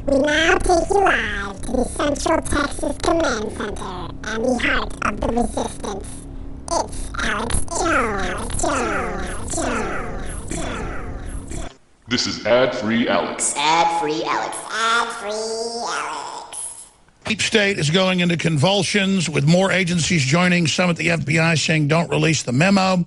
We now take you live to the Central Texas Command Center and the heart of the resistance. It's Alex Jones. This is Ad-Free Alex. Ad-Free Alex. Ad-Free Alex. Deep State is going into convulsions with more agencies joining, some at the FBI saying don't release the memo.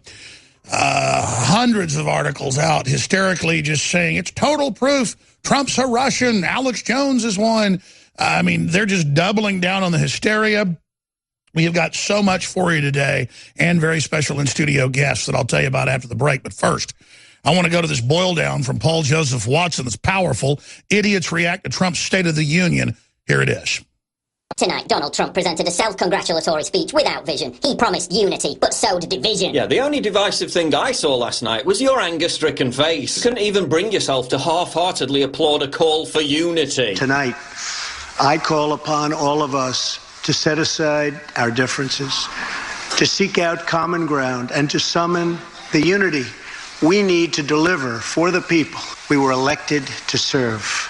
Hundreds of articles out hysterically just saying it's total proof. Trump's a Russian. Alex Jones is one. I mean, they're just doubling down on the hysteria. We have got so much for you today and very special in-studio guests that I'll tell you about after the break. But first, I want to go to this boil down from Paul Joseph Watson that's powerful. Idiots react to Trump's State of the Union. Here it is. Tonight, Donald Trump presented a self-congratulatory speech without vision. He promised unity, but sowed division. Yeah, the only divisive thing I saw last night was your anger-stricken face. You couldn't even bring yourself to half-heartedly applaud a call for unity. Tonight, I call upon all of us to set aside our differences, to seek out common ground, and to summon the unity we need to deliver for the people we were elected to serve.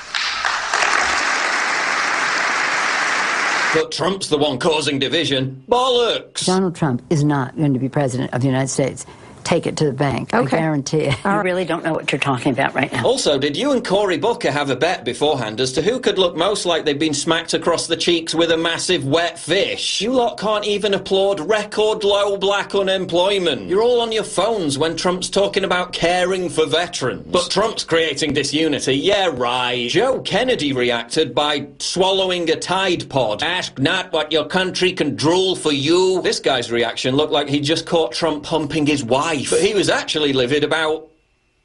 But Trump's the one causing division. Bollocks! Donald Trump is not going to be president of the United States. Take it to the bank. Okay. I guarantee it. You really don't know what you're talking about right now. Also, did you and Cory Booker have a bet beforehand as to who could look most like they've been smacked across the cheeks with a massive wet fish? You lot can't even applaud record low black unemployment. You're all on your phones when Trump's talking about caring for veterans. But Trump's creating disunity, yeah right. Joe Kennedy reacted by swallowing a Tide Pod. Ask not what your country can drool for you. This guy's reaction looked like he just caught Trump humping his wife. But he was actually livid about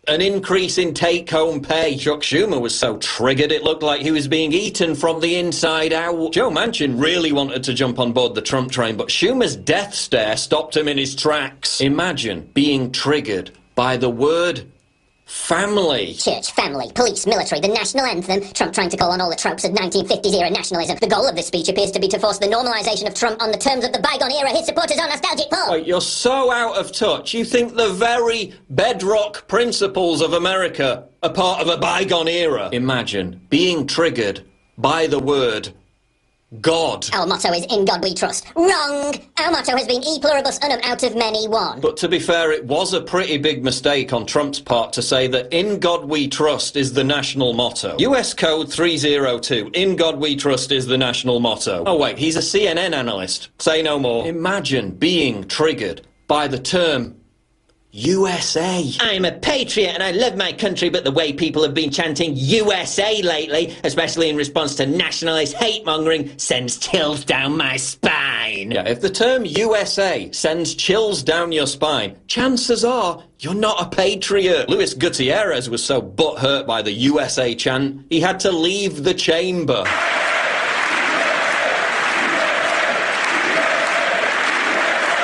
an increase in take-home pay. Chuck Schumer was so triggered it looked like he was being eaten from the inside out. Joe Manchin really wanted to jump on board the Trump train, but Schumer's death stare stopped him in his tracks. Imagine being triggered by the word family. Church, family, police, military, the national anthem. Trump trying to call on all the tropes of 1950s-era nationalism. The goal of this speech appears to be to force the normalisation of Trump on the terms of the bygone era his supporters are nostalgic for. Wait, you're so out of touch. You think the very bedrock principles of America are part of a bygone era. Imagine being triggered by the word God. Our motto is in God we trust. Wrong! Our motto has been e pluribus unum, out of many one. But to be fair, it was a pretty big mistake on Trump's part to say that in God we trust is the national motto. US Code 302, in God we trust is the national motto. Oh wait, he's a CNN analyst. Say no more. Imagine being triggered by the term USA. I'm a patriot and I love my country, but the way people have been chanting USA lately, especially in response to nationalist hate-mongering, sends chills down my spine. Yeah, if the term USA sends chills down your spine, chances are you're not a patriot. Luis Gutierrez was so butthurt by the USA chant, he had to leave the chamber.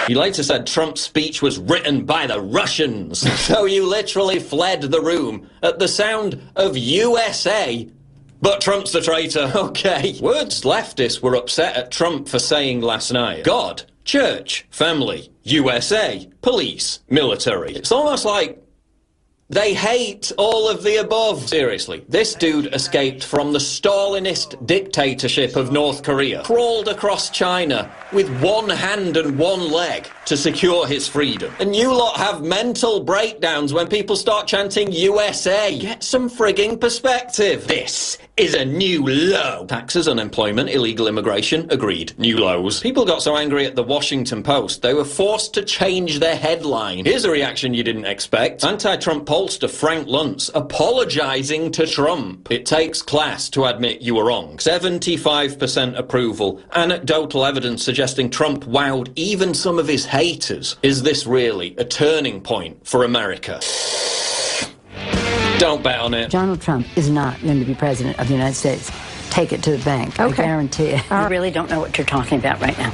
He later said Trump's speech was written by the Russians. So you literally fled the room at the sound of USA. But Trump's the traitor, okay. Words leftists were upset at Trump for saying last night. God, church, family, USA, police, military. It's almost like they hate all of the above. Seriously, this dude escaped from the Stalinist dictatorship of North Korea, crawled across China with one hand and one leg to secure his freedom. And you lot have mental breakdowns when people start chanting USA. Get some frigging perspective. This is a new low. Taxes, unemployment, illegal immigration, agreed. New lows. People got so angry at the Washington Post, they were forced to change their headline. Here's a reaction you didn't expect. Anti-Trump pollster Frank Luntz apologizing to Trump. It takes class to admit you were wrong. 75% approval. Anecdotal evidence suggesting Trump wowed even some of his haters. Is this really a turning point for America? Don't bet on it. Donald Trump is not going to be president of the United States. Take it to the bank. Okay. I guarantee it. You really don't know what you're talking about right now.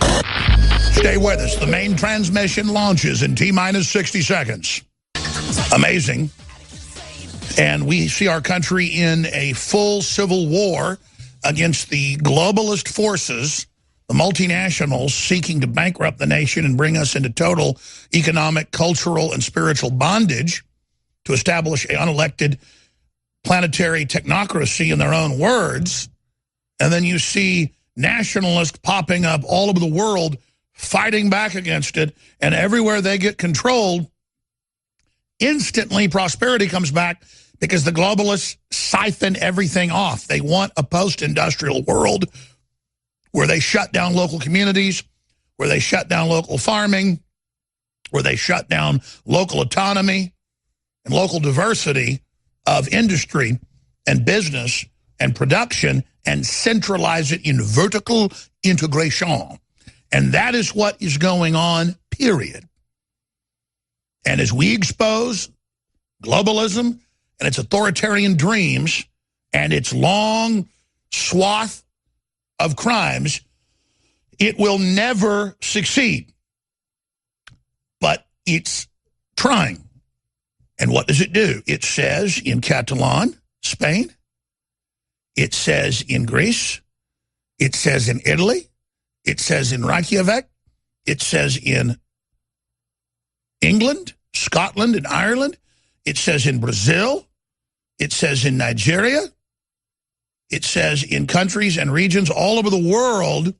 Stay with us. The main transmission launches in T-minus 60 seconds. Amazing. And we see our country in a full civil war against the globalist forces, the multinationals seeking to bankrupt the nation and bring us into total economic, cultural, and spiritual bondage to establish an unelected planetary technocracy in their own words. And then you see nationalists popping up all over the world, fighting back against it. And everywhere they get controlled, instantly prosperity comes back because the globalists siphon everything off. They want a post-industrial world where they shut down local communities, where they shut down local farming, where they shut down local autonomy and local diversity of industry and business and production, and centralize it in vertical integration. And that is what is going on, period. And as we expose globalism and its authoritarian dreams and its long swath of crimes, it will never succeed. But it's trying. And what does it do? It says in Catalan, Spain. It says in Greece. It says in Italy. It says in Reykjavik. It says in England, Scotland, and Ireland. It says in Brazil. It says in Nigeria. It says in countries and regions all over the world.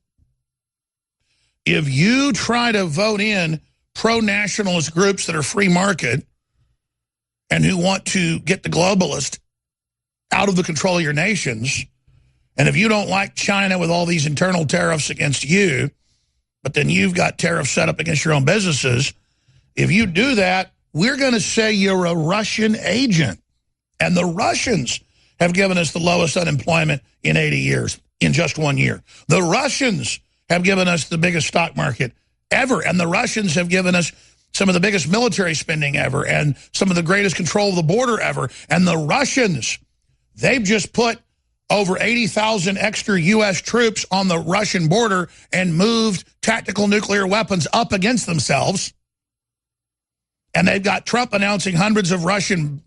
If you try to vote in pro-nationalist groups that are free market and who want to get the globalist out of the control of your nations, and if you don't like China with all these internal tariffs against you, but then you've got tariffs set up against your own businesses, if you do that, we're going to say you're a Russian agent. And the Russians have given us the lowest unemployment in 80 years, in just 1 year. The Russians have given us the biggest stock market ever, and the Russians have given us some of the biggest military spending ever and some of the greatest control of the border ever. And the Russians, they've just put over 80,000 extra U.S. troops on the Russian border and moved tactical nuclear weapons up against themselves. And they've got Trump announcing hundreds of Russian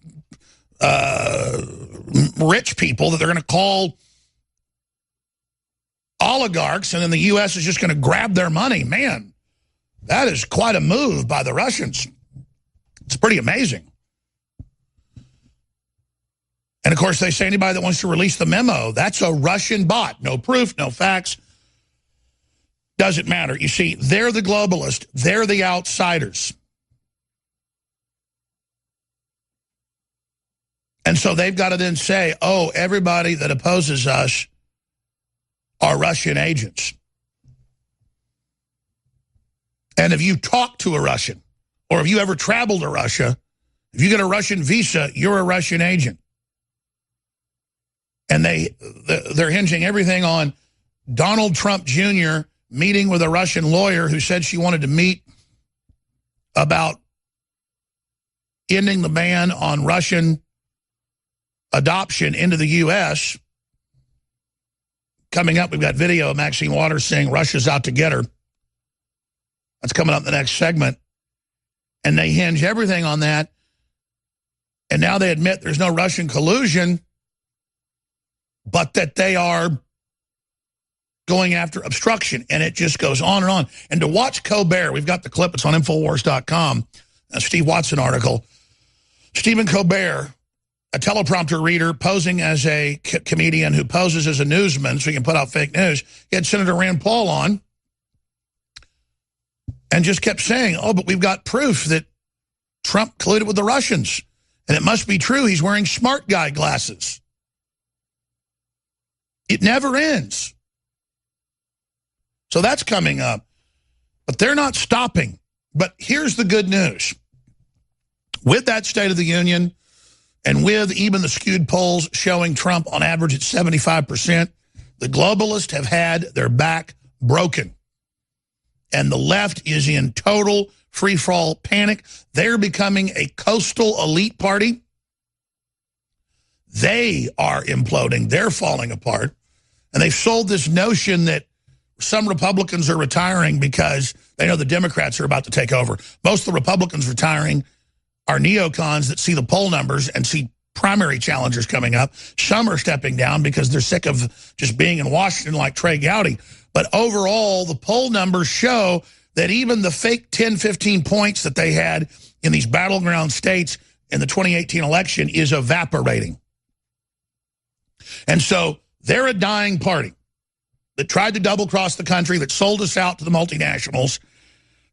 rich people that they're going to call oligarchs, and then the U.S. is just going to grab their money. Man, that is quite a move by the Russians. It's pretty amazing. And, of course, they say anybody that wants to release the memo, that's a Russian bot. No proof, no facts. Doesn't matter. You see, they're the globalists. They're the outsiders. And so they've got to then say, oh, everybody that opposes us are Russian agents. And if you talk to a Russian, or if you ever traveled to Russia, if you get a Russian visa, you're a Russian agent. And they're hinging everything on Donald Trump Jr. meeting with a Russian lawyer who said she wanted to meet about ending the ban on Russian adoption into the U.S. Coming up, we've got video of Maxine Waters saying Russia's out to get her. That's coming up in the next segment. And they hinge everything on that. And now they admit there's no Russian collusion, but that they are going after obstruction. And it just goes on and on. And to watch Colbert, we've got the clip. It's on Infowars.com, a Steve Watson article. Stephen Colbert, a teleprompter reader posing as a comedian who poses as a newsman so he can put out fake news. He had Senator Rand Paul on and just kept saying, oh, but we've got proof that Trump colluded with the Russians. And it must be true. He's wearing smart guy glasses. It never ends. So that's coming up. But they're not stopping. But here's the good news. With that State of the Union, and with even the skewed polls showing Trump on average at 75%, the globalists have had their back broken. And the left is in total free-for-all panic. They're becoming a coastal elite party. They are imploding. They're falling apart. And they've sold this notion that some Republicans are retiring because they know the Democrats are about to take over. Most of the Republicans retiring are neocons that see the poll numbers and see primary challengers coming up. Some are stepping down because they're sick of just being in Washington like Trey Gowdy. But overall, the poll numbers show that even the fake 10, 15 points that they had in these battleground states in the 2018 election is evaporating. And so they're a dying party. that tried to double-cross the country, that sold us out to the multinationals.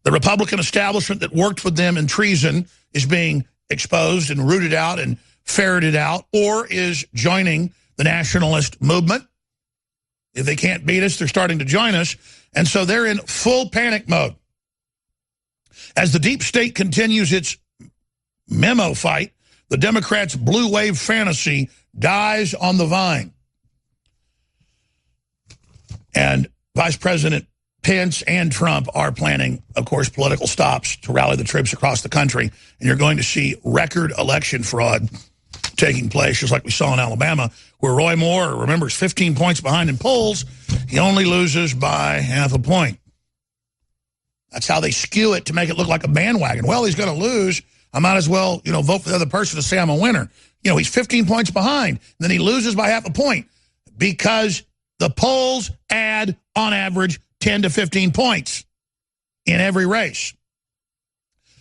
The Republican establishment that worked with them in treason is being exposed and rooted out and ferreted out, or is joining the nationalist movement. If they can't beat us, they're starting to join us. And so they're in full panic mode. As the deep state continues its memo fight, the Democrats' blue wave fantasy dies on the vine. And Vice President Pence and Trump are planning, of course, political stops to rally the troops across the country. And you're going to see record election fraud taking place, just like we saw in Alabama, where Roy Moore, remember, is 15 points behind in polls. He only loses by half a point. That's how they skew it to make it look like a bandwagon. Well, he's going to lose. I might as well, vote for the other person to say I'm a winner. He's 15 points behind. Then he loses by half a point because the polls add, on average, 10 to 15 points in every race.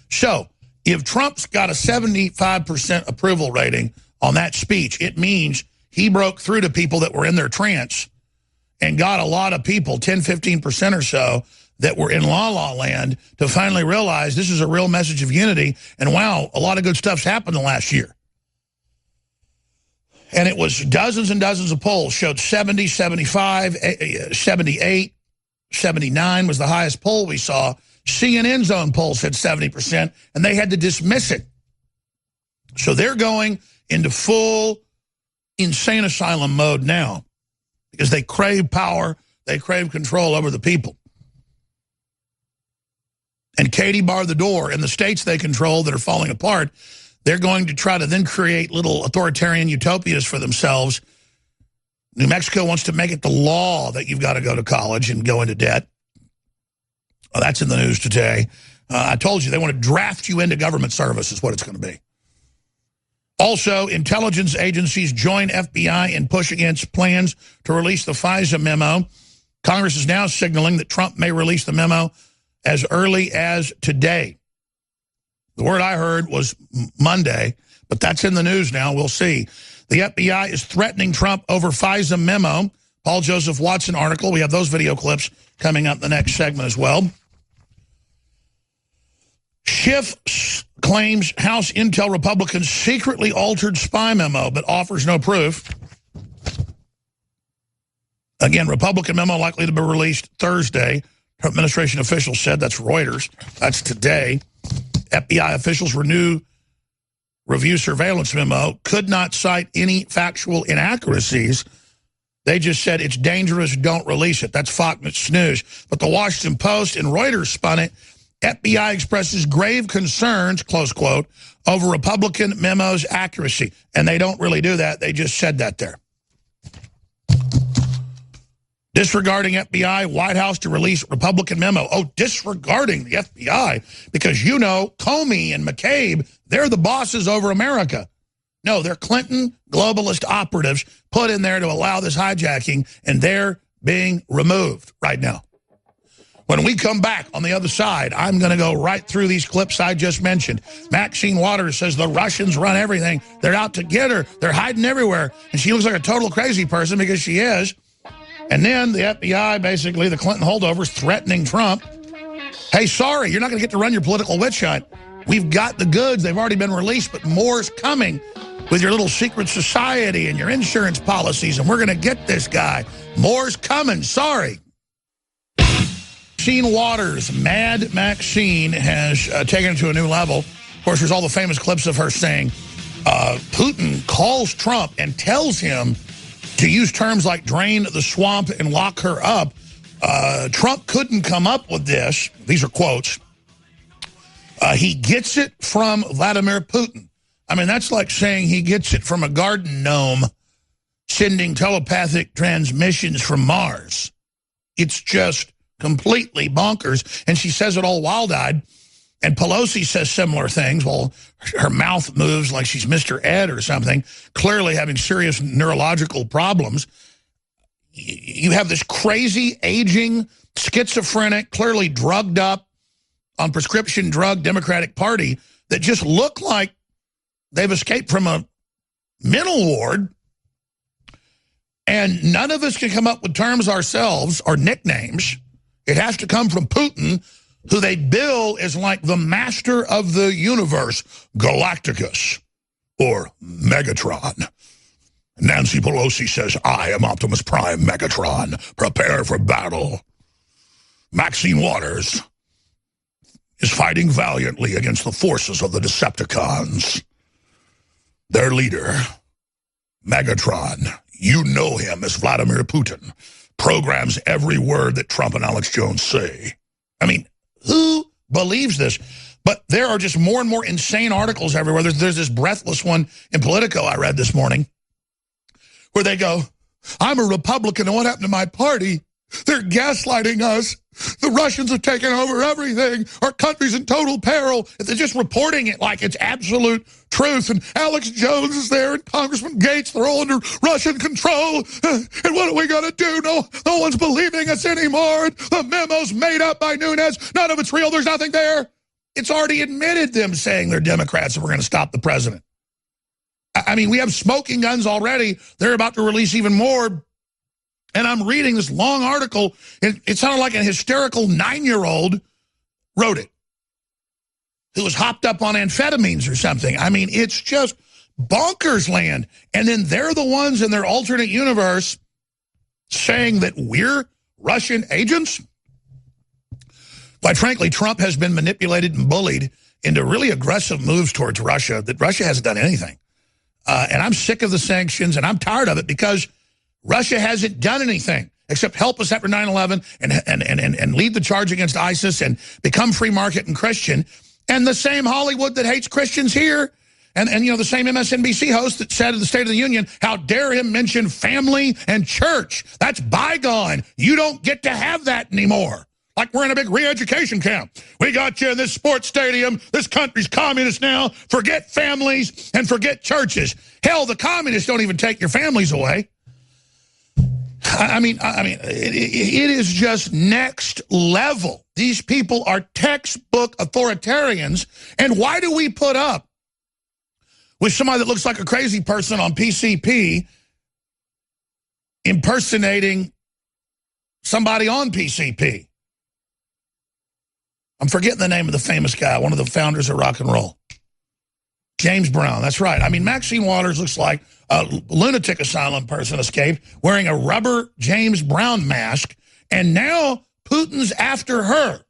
So if Trump's got a 75% approval rating on that speech, it means he broke through to people that were in their trance and got a lot of people, 10, 15% or so, that were in la-la land to finally realize this is a real message of unity. And wow, a lot of good stuff's happened in the last year. And it was dozens and dozens of polls showed 70, 75, 78, 79 was the highest poll we saw. CNN's own poll said 70%, and they had to dismiss it. So they're going into full insane asylum mode now because they crave power, they crave control over the people. And Katie barred the door. In the states they control that are falling apart, they're going to try to then create little authoritarian utopias for themselves. New Mexico wants to make it the law that you've got to go to college and go into debt. Well, that's in the news today. I told you they want to draft you into government service is what it's going to be. Also, intelligence agencies join FBI in push against plans to release the FISA memo. Congress is now signaling that Trump may release the memo as early as today. The word I heard was Monday, but that's in the news now. We'll see. The FBI is threatening Trump over FISA memo. Paul Joseph Watson article. We have those video clips coming up in the next segment as well. Schiff claims House Intel Republicans secretly altered spy memo, but offers no proof. Again, Republican memo likely to be released Thursday. Administration officials said, that's Reuters. That's today. FBI officials review surveillance memo, could not cite any factual inaccuracies. They just said it's dangerous, don't release it. That's Fox News. But the Washington Post and Reuters spun it. FBI expresses grave concerns, close quote, over Republican memo's accuracy. And they don't really do that. They just said that there. Disregarding FBI, White House to release Republican memo. Oh, disregarding the FBI because, Comey and McCabe, they're the bosses over America. No, they're Clinton globalist operatives put in there to allow this hijacking, and they're being removed right now. When we come back on the other side, I'm going to go right through these clips I just mentioned. Maxine Waters says the Russians run everything. They're out to get her. They're hiding everywhere. And she looks like a total crazy person because she is. And then the FBI, basically, the Clinton holdovers, threatening Trump. Hey, sorry, you're not going to get to run your political witch hunt. We've got the goods. They've already been released, but more's coming with your little secret society and your insurance policies, and we're going to get this guy. More's coming. Sorry. Maxine Waters, Mad Maxine, has taken it to a new level. Of course, there's all the famous clips of her saying, Putin calls Trump and tells him to use terms like drain the swamp and lock her up. Trump couldn't come up with this. These are quotes. He gets it from Vladimir Putin. I mean, that's like saying he gets it from a garden gnome sending telepathic transmissions from Mars. It's just completely bonkers. And she says it all wild-eyed. And Pelosi says similar things. Well, her mouth moves like she's Mr. Ed or something, clearly having serious neurological problems. You have this crazy, aging, schizophrenic, clearly drugged up on prescription drug Democratic Party that just look like they've escaped from a mental ward. And none of us can come up with terms ourselves or nicknames. It has to come from Putin, who they bill as like the master of the universe, Galacticus, or Megatron. Nancy Pelosi says, I am Optimus Prime, Megatron. Prepare for battle. Maxine Waters is fighting valiantly against the forces of the Decepticons. Their leader, Megatron, you know him as Vladimir Putin, programs every word that Trump and Alex Jones say. I mean, who believes this? But there are just more and more insane articles everywhere. There's this breathless one in Politico I read this morning where they go, I'm a Republican, and what happened to my party? They're gaslighting us. The Russians have taken over everything. Our country's in total peril. They're just reporting it like it's absolute truth. And Alex Jones is there, and Congressman Gates, they're all under Russian control. And what are we going to do? No one's believing us anymore. The memo's made up by Nunes. None of it's real. There's nothing there. It's already admitted them saying they're Democrats and we're going to stop the president. I mean, we have smoking guns already. They're about to release even more. And I'm reading this long article, and it sounded like a hysterical 9-year-old wrote it, who was hopped up on amphetamines or something. I mean, it's just bonkers land. And then they're the ones in their alternate universe saying that we're Russian agents. Quite frankly, Trump has been manipulated and bullied into really aggressive moves towards Russia, that Russia hasn't done anything. And I'm sick of the sanctions, and I'm tired of it because Russia hasn't done anything except help us after 9/11 and lead the charge against ISIS and become free market and Christian. And the same Hollywood that hates Christians here, and you know, the same MSNBC host that said in the State of the Union, how dare him mention family and church? That's bygone. You don't get to have that anymore. Like we're in a big re-education camp. We got you in this sports stadium. This country's communist now. Forget families and forget churches. Hell, the communists don't even take your families away. I mean, it is just next level. These people are textbook authoritarians. And why do we put up with somebody that looks like a crazy person on PCP impersonating somebody on PCP? I'm forgetting the name of the famous guy, one of the founders of rock and roll. James Brown, that's right. I mean, Maxine Waters looks like a lunatic asylum person escaped wearing a rubber James Brown mask, and now Putin's after her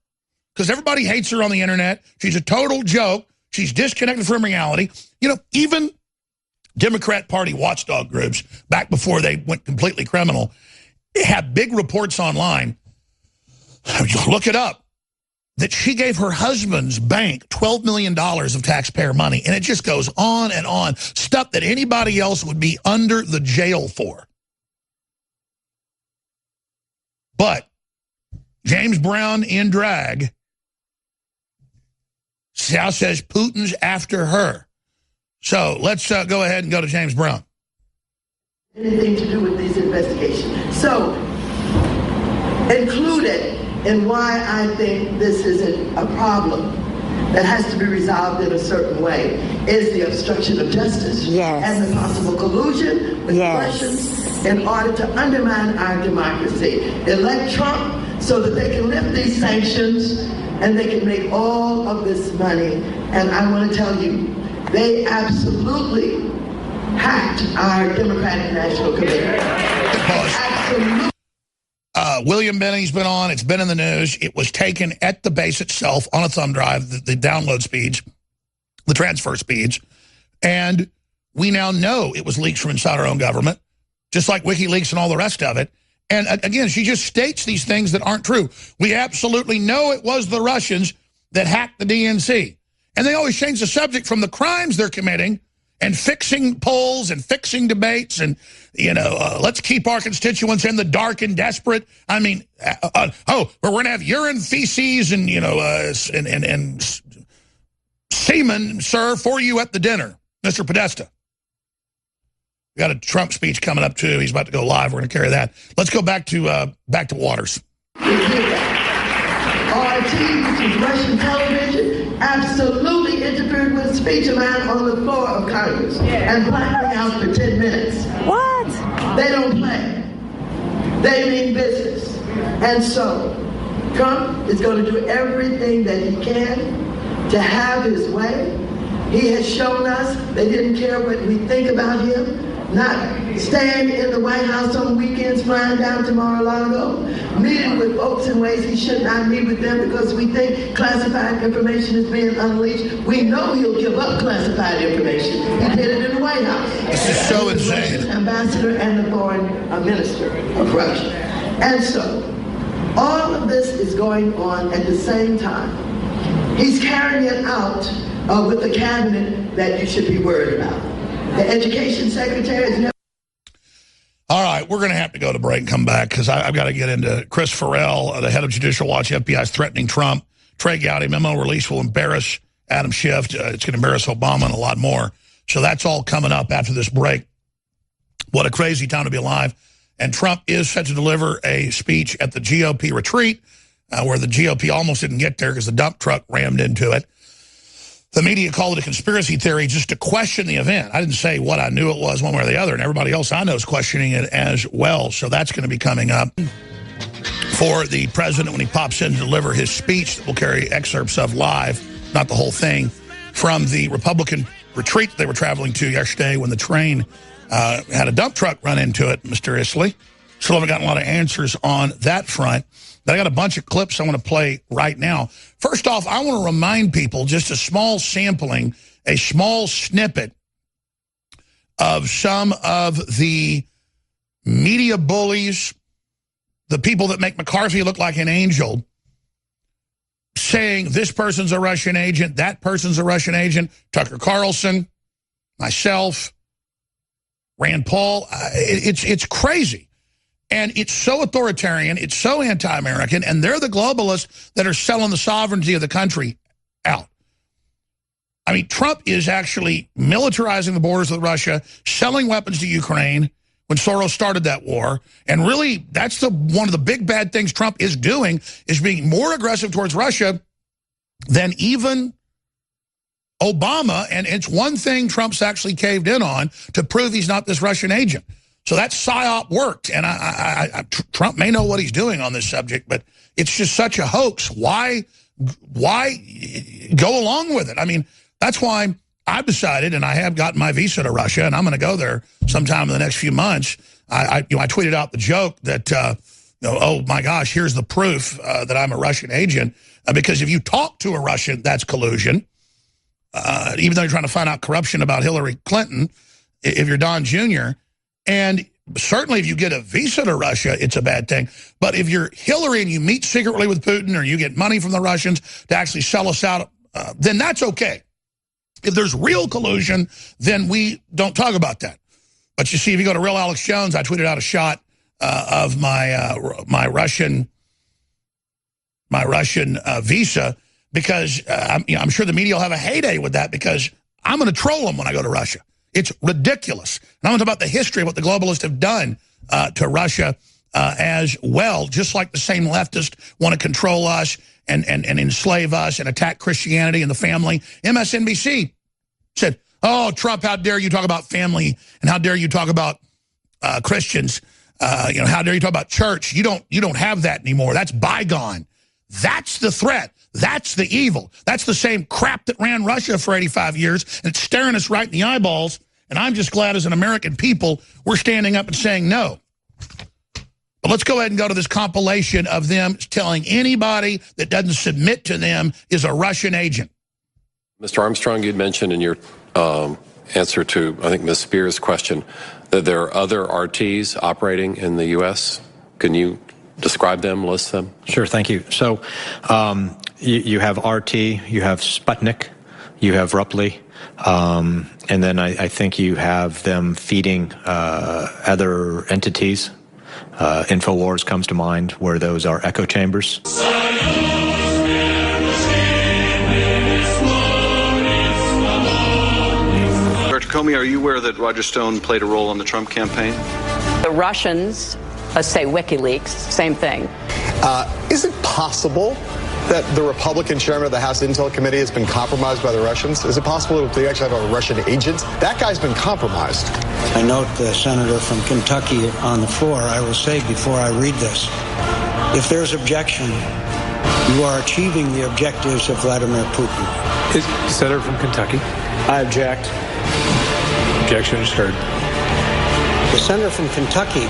because everybody hates her on the internet. She's a total joke. She's disconnected from reality. You know, even Democrat Party watchdog groups, back before they went completely criminal, have big reports online. Look it up. That she gave her husband's bank $12 million of taxpayer money. And it just goes on and on. Stuff that anybody else would be under the jail for. But James Brown in drag now says Putin's after her. So let's go ahead and go to James Brown. Anything to do with these investigations. So, included in why I think this isn't a problem that has to be resolved in a certain way is the obstruction of justice and the possible collusion with Russians in order to undermine our democracy. Elect Trump so that they can lift these sanctions and they can make all of this money. And I want to tell you, they absolutely hacked our Democratic National Committee. Absolutely. William Benny's been on. It's been in the news. It was taken at the base itself on a thumb drive, the download speeds, the transfer speeds. And we now know it was leaked from inside our own government, just like WikiLeaks and all the rest of it. And again, she just states these things that aren't true. We absolutely know it was the Russians that hacked the DNC. And they always change the subject from the crimes they're committing and fixing polls and fixing debates and, you know, let's keep our constituents in the dark and desperate. I mean, we're going to have urine, feces, and, you know, and semen, sir, for you at the dinner, Mr. Podesta. We got a Trump speech coming up, too. He's about to go live. We're going to carry that. Let's go back to Waters. RT, which is Russian television, absolutely interfered with speech of mine on the floor of Congress and blacked me out for 10 minutes. What? They don't play. They mean business. And so, Trump is going to do everything that he can to have his way. He has shown us they didn't care what we think about him, not staying in the White House on weekends, flying down to Mar-a-Lago, meeting with folks in ways he should not meet with them because we think classified information is being unleashed. We know he'll give up classified information. He did it in the White House. This is so insane. Ambassador and the foreign minister of Russia. And so, all of this is going on at the same time. He's carrying it out with the cabinet that you should be worried about. The education secretary is never... All right, we're going to have to go to break and come back because I've got to get into Chris Farrell, the head of Judicial Watch. FBI is threatening Trump. Trey Gowdy memo release will embarrass Adam Schiff. It's going to embarrass Obama and a lot more. So that's all coming up after this break. What a crazy time to be alive. And Trump is set to deliver a speech at the GOP retreat where the GOP almost didn't get there because the dump truck rammed into it. The media called it a conspiracy theory just to question the event. I didn't say what I knew it was one way or the other, and everybody else I know is questioning it as well. So that's going to be coming up for the president when he pops in to deliver his speech that we'll carry excerpts of live, not the whole thing, from the Republican retreat they were traveling to yesterday when the train had a dump truck run into it mysteriously. Still haven't gotten a lot of answers on that front. But I got a bunch of clips I want to play right now. First off, I want to remind people just a small sampling, a small snippet of some of the media bullies, the people that make McCarthy look like an angel, saying this person's a Russian agent, that person's a Russian agent, Tucker Carlson, myself, Rand Paul. It's crazy. And it's so authoritarian, it's so anti-American, and they're the globalists that are selling the sovereignty of the country out. I mean, Trump is actually militarizing the borders with Russia, selling weapons to Ukraine when Soros started that war. And really, that's one of the big bad things Trump is doing, is being more aggressive towards Russia than even Obama. And it's one thing Trump's actually caved in on to prove he's not this Russian agent. So that PSYOP worked, and Trump may know what he's doing on this subject, but it's just such a hoax. Why go along with it? I mean, that's why I've decided, and I have gotten my visa to Russia, and I'm going to go there sometime in the next few months. I tweeted out the joke that, oh my gosh, here's the proof that I'm a Russian agent, because if you talk to a Russian, that's collusion. Even though you're trying to find out corruption about Hillary Clinton, if you're Don Jr., and certainly if you get a visa to Russia, it's a bad thing. But if you're Hillary and you meet secretly with Putin or you get money from the Russians to actually sell us out, then that's okay. If there's real collusion, then we don't talk about that. But you see, if you go to Real Alex Jones, I tweeted out a shot of my Russian visa because I'm sure the media will have a heyday with that because I'm going to troll them when I go to Russia. It's ridiculous. And I'm going to talk about the history of what the globalists have done to Russia as well, just like the same leftists want to control us and enslave us and attack Christianity and the family. MSNBC said, oh, Trump, how dare you talk about family and how dare you talk about Christians? How dare you talk about church? You don't have that anymore. That's bygone. That's the threat. That's the evil. That's the same crap that ran Russia for 85 years, and it's staring us right in the eyeballs. And I'm just glad as an American people, we're standing up and saying no. But let's go ahead and go to this compilation of them telling anybody that doesn't submit to them is a Russian agent. Mr. Armstrong, you'd mentioned in your answer to, I think, Ms. Spears' question, that there are other RTs operating in the U.S. Can you describe them, list them? Sure, thank you. So you have RT, you have Sputnik, you have Ruppli, and then I think you have them feeding other entities. InfoWars comes to mind, where those are echo chambers. Dr. Comey, are you aware that Roger Stone played a role in the Trump campaign? The Russians, let's say WikiLeaks, same thing. Is it possible that the Republican chairman of the House Intel Committee has been compromised by the Russians? Is it possible that they actually have a Russian agent? That guy's been compromised. I note the senator from Kentucky on the floor. I will say before I read this, if there's objection, you are achieving the objectives of Vladimir Putin. Senator from Kentucky. I object. Objection is heard. The senator from Kentucky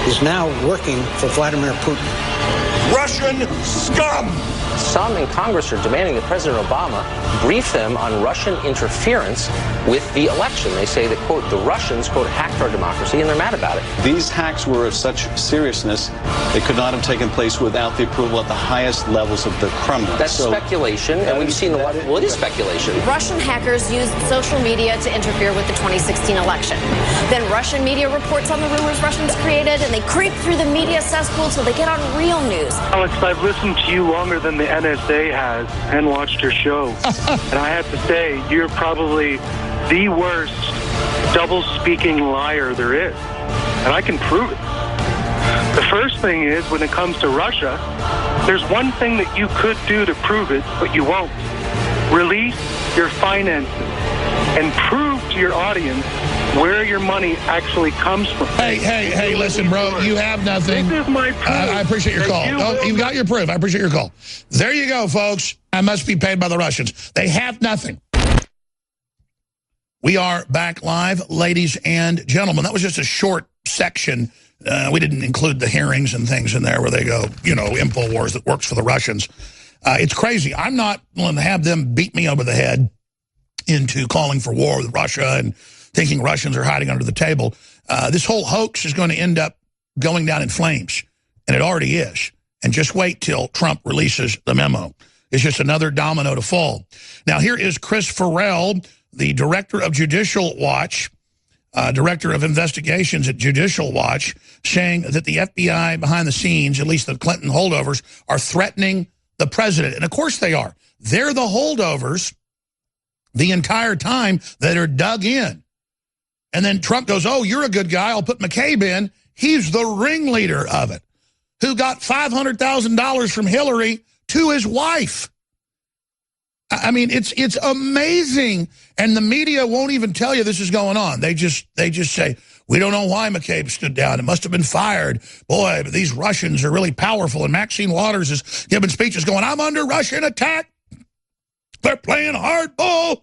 is now working for Vladimir Putin. Russian scum! Some in Congress are demanding that President Obama brief them on Russian interference with the election. They say that, quote, the Russians, quote, hacked our democracy, and they're mad about it. These hacks were of such seriousness, they could not have taken place without the approval at the highest levels of the Kremlin. That's speculation, and we've seen well, it is speculation. Russian hackers used social media to interfere with the 2016 election. Then Russian media reports on the rumors Russians created, and they creep through the media cesspool till they get on real news. Alex, I've listened to you longer than the NSA has and watched your show. And I have to say, you're probably the worst double-speaking liar there is. And I can prove it. The first thing is, when it comes to Russia, there's one thing that you could do to prove it, but you won't. Release your finances and prove to your audience where your money actually comes from. Hey, listen, bro, you have nothing. This is my proof. I appreciate your call. You've got your proof. I appreciate your call. There you go, folks. I must be paid by the Russians. They have nothing. We are back live, ladies and gentlemen. That was just a short section. We didn't include the hearings and things in there where they go, you know, InfoWars that works for the Russians. It's crazy. I'm not willing to have them beat me over the head into calling for war with Russia and thinking Russians are hiding under the table. This whole hoax is going to end up going down in flames, and it already is. And just wait till Trump releases the memo. It's just another domino to fall. Now, here is Chris Farrell, the director of Judicial Watch, director of investigations at Judicial Watch, saying that the FBI behind the scenes, at least the Clinton holdovers, are threatening the president. And, of course, they are. They're the holdovers the entire time that are dug in. And then Trump goes, oh, you're a good guy. I'll put McCabe in. He's the ringleader of it, who got $500,000 from Hillary to his wife. I mean, it's amazing. And the media won't even tell you this is going on. They just say, we don't know why McCabe stood down. It must have been fired. Boy, but these Russians are really powerful. And Maxine Waters is giving speeches going, I'm under Russian attack. They're playing hardball.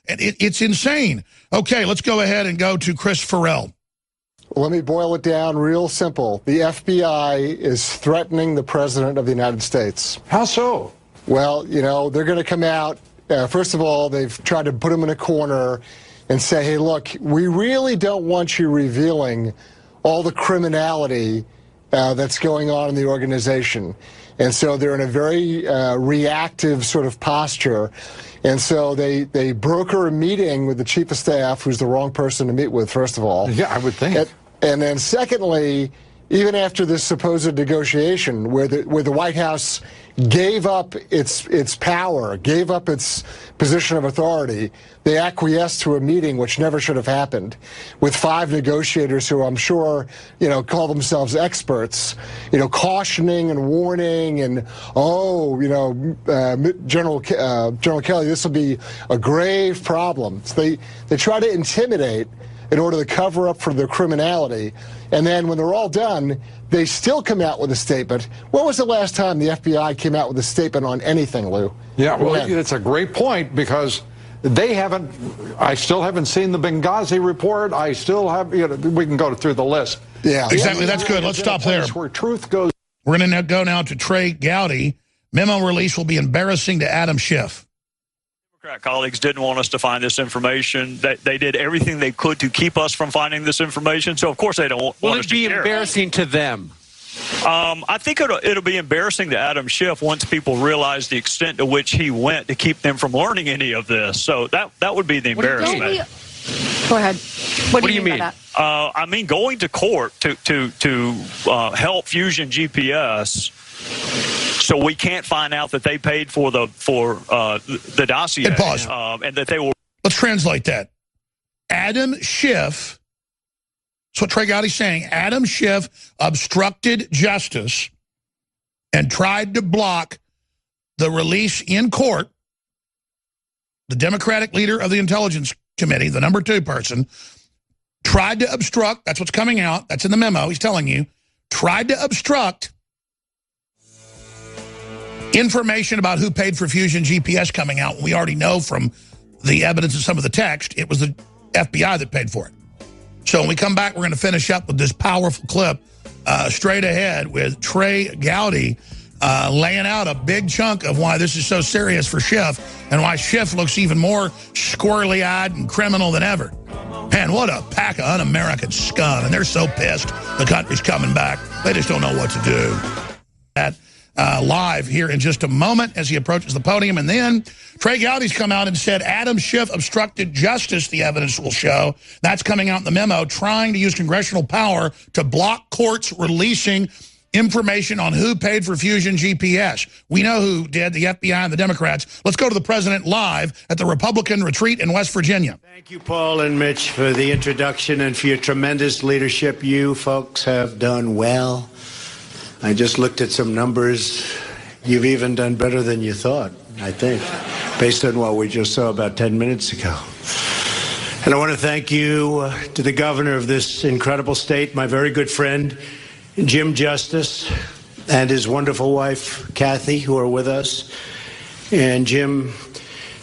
And it's insane. Okay, let's go ahead and go to Chris Farrell. Let me boil it down real simple. The FBI is threatening the President of the United States. How so? Well, you know, they're going to come out. First of all, they've tried to put him in a corner and say, hey, look, we really don't want you revealing all the criminality that's going on in the organization. And so they're in a very reactive sort of posture. And so they broker a meeting with the chief of staff, who's the wrong person to meet with, first of all. Yeah, I would think. And then secondly, even after this supposed negotiation where the White House gave up its power, gave up its position of authority, they acquiesced to a meeting which never should have happened with 5 negotiators who I'm sure, you know, call themselves experts, you know, cautioning and warning and, oh, you know, General Kelly, this will be a grave problem. So they try to intimidate in order to cover up for their criminality. And then when they're all done, they still come out with a statement. When was the last time the FBI came out with a statement on anything, Lou? Yeah, well, it's a great point because I still haven't seen the Benghazi report. I still have, you know, we can go through the list. Yeah, exactly. That's good. Let's stop there. Where truth goes. We're going to go now to Trey Gowdy. Memo release will be embarrassing to Adam Schiff. Democrat colleagues didn't want us to find this information. They did everything they could to keep us from finding this information. So, of course, they don't want us to share. Will it be embarrassing to them? I think it'll be embarrassing to Adam Schiff once people realize the extent to which he went to keep them from learning any of this. So that would be the embarrassment. Go ahead. What do you mean? By that? I mean, going to court to help Fusion GPS, so we can't find out that they paid for the dossier. And pause. And that they will. Let's translate that. Adam Schiff. That's what Trey Gowdy's saying. Adam Schiff obstructed justice and tried to block the release in court. The Democratic leader of the Intelligence Committee, the number 2 person, tried to obstruct. That's what's coming out. That's in the memo. He's telling you. Tried to obstruct information about who paid for Fusion GPS coming out. We already know from the evidence of some of the text, it was the FBI that paid for it. So when we come back, we're going to finish up with this powerful clip straight ahead with Trey Gowdy laying out a big chunk of why this is so serious for Schiff and why Schiff looks even more squirrely-eyed and criminal than ever. Man, what a pack of un-American scum. And they're so pissed the country's coming back. They just don't know what to do. Live here in just a moment as he approaches the podium. And then Trey Gowdy's come out and said Adam Schiff obstructed justice, the evidence will show. That's coming out in the memo, trying to use congressional power to block courts releasing information on who paid for Fusion GPS. We know who did, the FBI and the Democrats. Let's go to the president live at the Republican retreat in West Virginia. Thank you, Paul and Mitch, for the introduction and for your tremendous leadership. You folks have done well. I just looked at some numbers. You've even done better than you thought, I think, based on what we just saw about 10 minutes ago. And I want to thank you to the governor of this incredible state, my very good friend, Jim Justice, and his wonderful wife, Kathy, who are with us. And Jim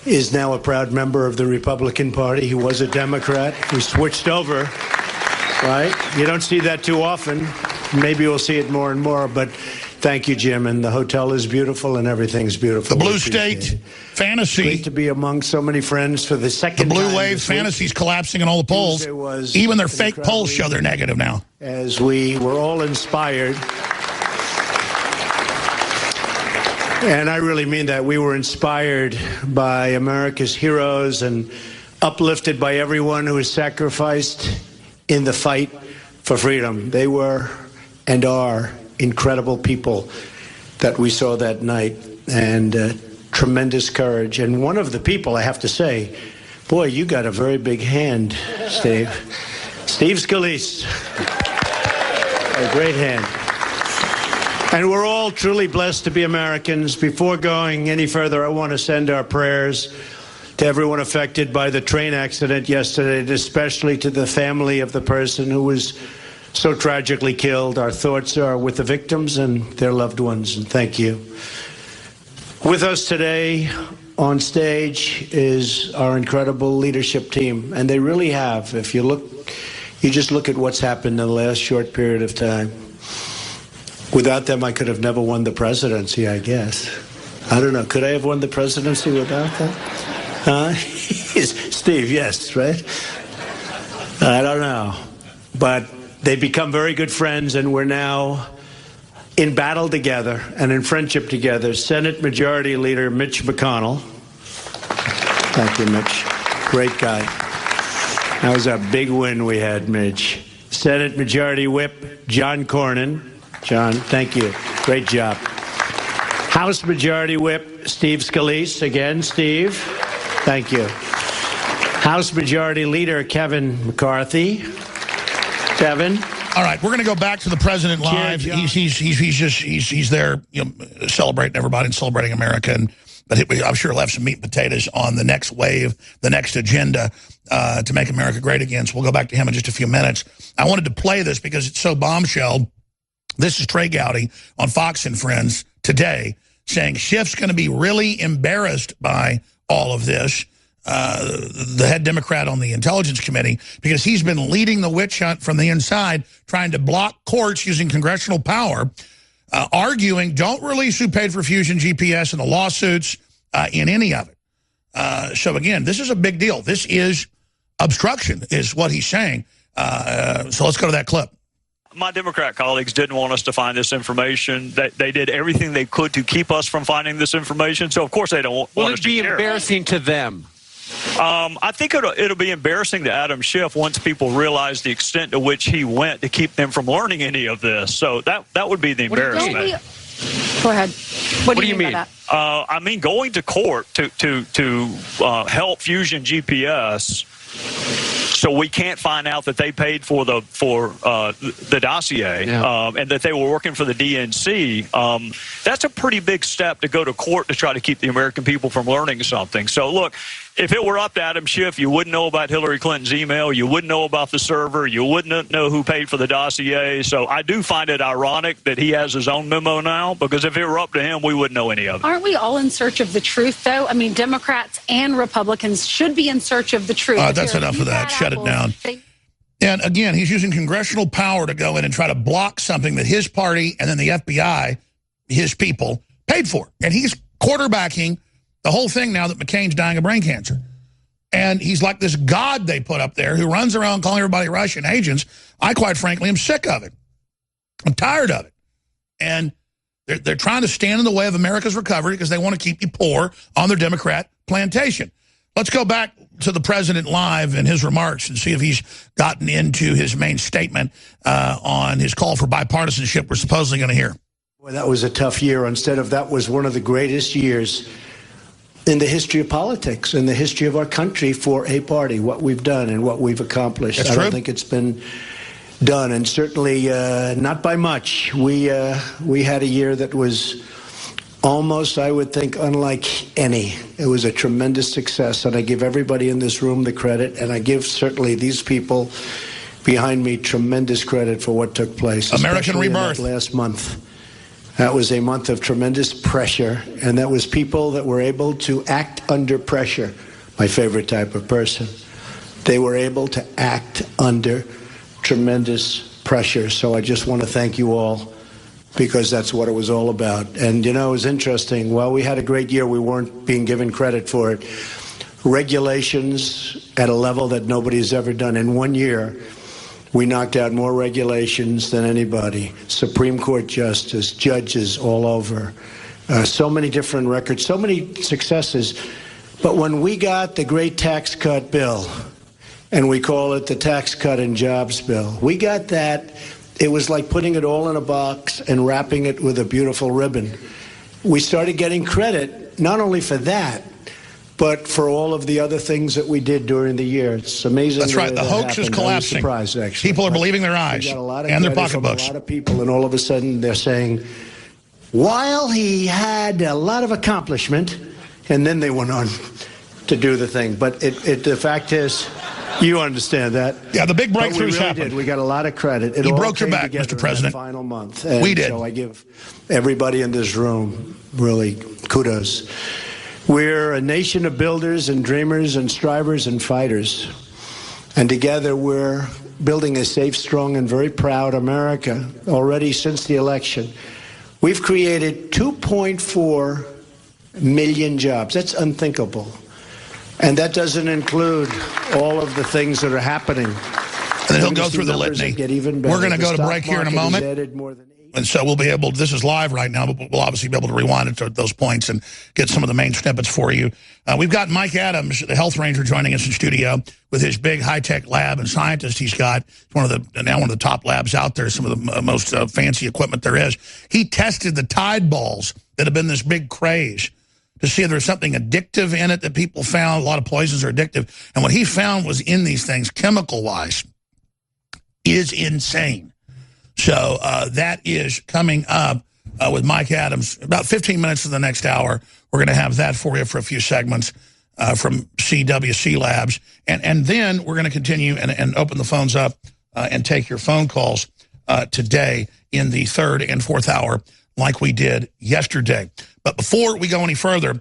is now a proud member of the Republican Party. He was a Democrat. He switched over, right? You don't see that too often. Maybe we'll see it more and more, but thank you, Jim. And the hotel is beautiful and everything's beautiful. The Blue State Fantasy. Great to be among so many friends for the second time. The Blue Wave Fantasy's collapsing in all the polls. Even their fake polls show they're negative now. As we were all inspired. And I really mean that. We were inspired by America's heroes and uplifted by everyone who has sacrificed in the fight for freedom. They were and are incredible people that we saw that night, and tremendous courage. And one of the people, I have to say, boy, you got a very big hand, Steve. Steve Scalise. A great hand. And we're all truly blessed to be Americans. Before going any further, I want to send our prayers to everyone affected by the train accident yesterday, and especially to the family of the person who was so tragically killed. Our thoughts are with the victims and their loved ones, and thank you. With us today on stage is our incredible leadership team, and they really have. If you look, you just look at what's happened in the last short period of time. Without them, I could have never won the presidency, I guess. I don't know. Could I have won the presidency without that? Steve, yes, right? I don't know. But they become very good friends, and we're now in battle together and in friendship together. Senate Majority Leader Mitch McConnell. Thank you, Mitch. Great guy. That was a big win we had, Mitch. Senate Majority Whip John Cornyn. John, thank you. Great job. House Majority Whip Steve Scalise. Again, Steve. Thank you. House Majority Leader Kevin McCarthy. Kevin. All right, we're going to go back to the president live. He's there, you know, celebrating everybody and celebrating America, but I'm sure he'll have some meat and potatoes on the next wave, the next agenda to make America great again. So we'll go back to him in just a few minutes. I wanted to play this because it's so bombshell. This is Trey Gowdy on Fox and Friends today saying Schiff's going to be really embarrassed by all of this. The head Democrat on the Intelligence Committee, because he's been leading the witch hunt from the inside, trying to block courts using congressional power, arguing don't release who paid for Fusion GPS and the lawsuits in any of it. So again, this is a big deal. This is obstruction, is what he's saying. So let's go to that clip. My Democrat colleagues didn't want us to find this information. They did everything they could to keep us from finding this information. So, of course, they don't want us to share. Will it be embarrassing to them? I think it'll be embarrassing to Adam Schiff once people realize the extent to which he went to keep them from learning any of this. So that would be the embarrassment. Go ahead. What do you mean? By that? I mean, going to court to help Fusion GPS so we can't find out that they paid for the dossier and that they were working for the DNC. That's a pretty big step to go to court to try to keep the American people from learning something. So look, if it were up to Adam Schiff, you wouldn't know about Hillary Clinton's email. You wouldn't know about the server. You wouldn't know who paid for the dossier. So I do find it ironic that he has his own memo now, because if it were up to him, we wouldn't know any of it. Aren't we all in search of the truth, though? I mean, Democrats and Republicans should be in search of the truth. That's enough of that. Shut it down. And again, he's using congressional power to go in and try to block something that his party and then the FBI, his people, paid for. And he's quarterbacking the whole thing now that McCain's dying of brain cancer. And he's like this god they put up there who runs around calling everybody Russian agents. I, quite frankly, am sick of it. I'm tired of it. And they're trying to stand in the way of America's recovery because they want to keep you poor on their Democrat plantation. Let's go back to the president live and his remarks and see if he's gotten into his main statement on his call for bipartisanship we're supposedly going to hear. Boy, that was a tough year. Instead of that was one of the greatest years in the history of politics, in the history of our country for a party, what we've done and what we've accomplished. I don't think it's been done, and certainly not by much. We had a year that was almost, I would think, unlike any. It was a tremendous success, and I give everybody in this room the credit, and I give certainly these people behind me tremendous credit for what took place. American rebirth. Last month. That was a month of tremendous pressure, and that was people that were able to act under pressure. My favorite type of person. They were able to act under tremendous pressure. So I just want to thank you all, because that's what it was all about. And, you know, it was interesting. While we had a great year, we weren't being given credit for it. Regulations at a level that nobody's ever done. In 1 year, we knocked out more regulations than anybody. Supreme Court justice, judges all over. So many different records, so many successes. But when we got the great tax cut bill, and we call it the Tax Cut and Jobs Bill, we got that. It was like putting it all in a box and wrapping it with a beautiful ribbon. We started getting credit, not only for that, but for all of the other things that we did during the year. It's amazing. That's right. The hoax is collapsing. Surprised, actually. People are believing their eyes and their pocketbooks. A lot of people, and all of a sudden they're saying, while he had a lot of accomplishment, and then they went on to do the thing. But the fact is, you understand that. Yeah, the big breakthroughs happened. We got a lot of credit. You broke your back, Mr. President. Final month. We did. So I give everybody in this room really kudos. We're a nation of builders and dreamers and strivers and fighters. And together we're building a safe, strong, and very proud America. Already since the election, we've created 2.4 million jobs. That's unthinkable. And that doesn't include all of the things that are happening. And then he'll go through the litany. We're going to go to break here in a moment. And so we'll be able, this is live right now, but we'll obviously be able to rewind it to those points and get some of the main snippets for you. We've got Mike Adams, the health ranger, joining us in studio with his big high-tech lab and scientist he's got. It's now one of the top labs out there, some of the most fancy equipment there is. He tested the Tide balls that have been this big craze to see if there's something addictive in it that people found. A lot of poisons are addictive. And what he found was in these things, chemical-wise, is insane. So that is coming up with Mike Adams. About 15 minutes to the next hour, we're going to have that for you for a few segments from CWC Labs. And then we're going to continue and open the phones up and take your phone calls today in the third and fourth hour like we did yesterday. But before we go any further,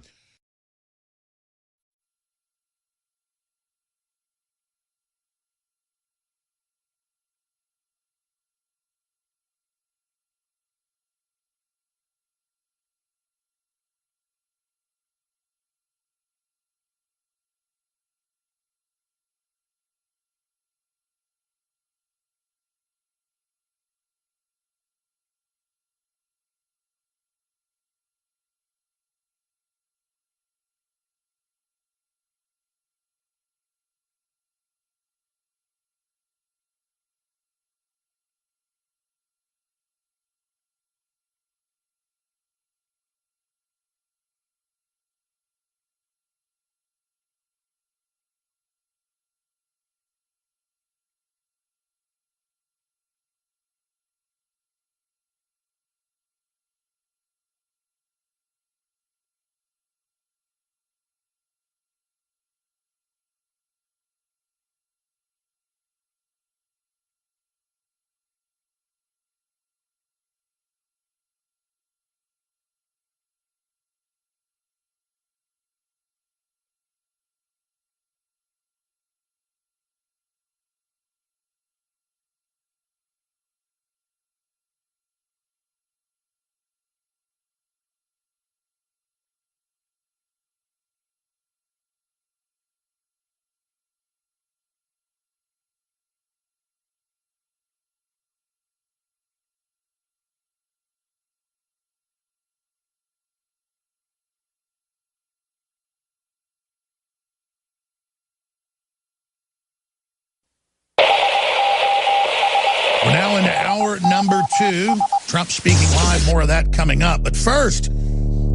hour number 2. Trump speaking live, more of that coming up. But first,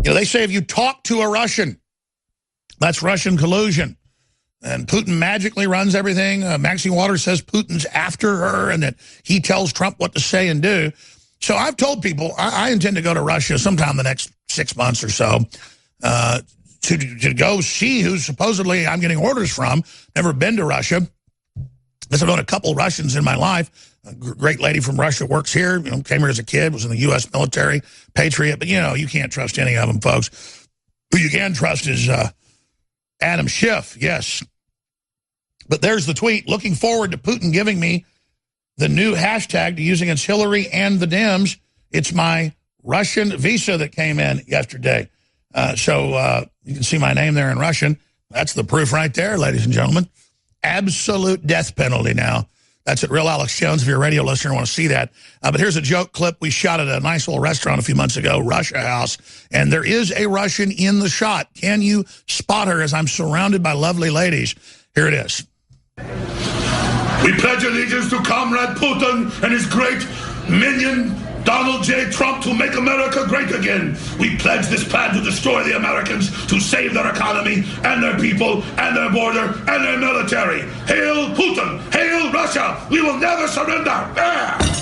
they say if you talk to a Russian, that's Russian collusion. And Putin magically runs everything. Maxine Waters says Putin's after her and that he tells Trump what to say and do. So I've told people I intend to go to Russia sometime in the next 6 months or so to go see who supposedly I'm getting orders from. Never been to Russia. I've known a couple Russians in my life. A great lady from Russia works here. Came here as a kid, was in the U.S. military, patriot. But, you can't trust any of them, folks. Who you can trust is Adam Schiff, yes. But there's the tweet. Looking forward to Putin giving me the new hashtag to use against Hillary and the Dems. It's my Russian visa that came in yesterday. So you can see my name there in Russian. That's the proof right there, ladies and gentlemen. Absolute death penalty now. That's at Real Alex Jones. If you're a radio listener and want to see that. But here's a joke clip we shot at a nice little restaurant a few months ago, Russia House. And there is a Russian in the shot. Can you spot her as I'm surrounded by lovely ladies? Here it is. We pledge allegiance to Comrade Putin and his great minion, Donald J. Trump, to make America great again. We pledge this plan to destroy the Americans, to save their economy and their people and their border and their military. Hail Putin! Hail Russia! We will never surrender!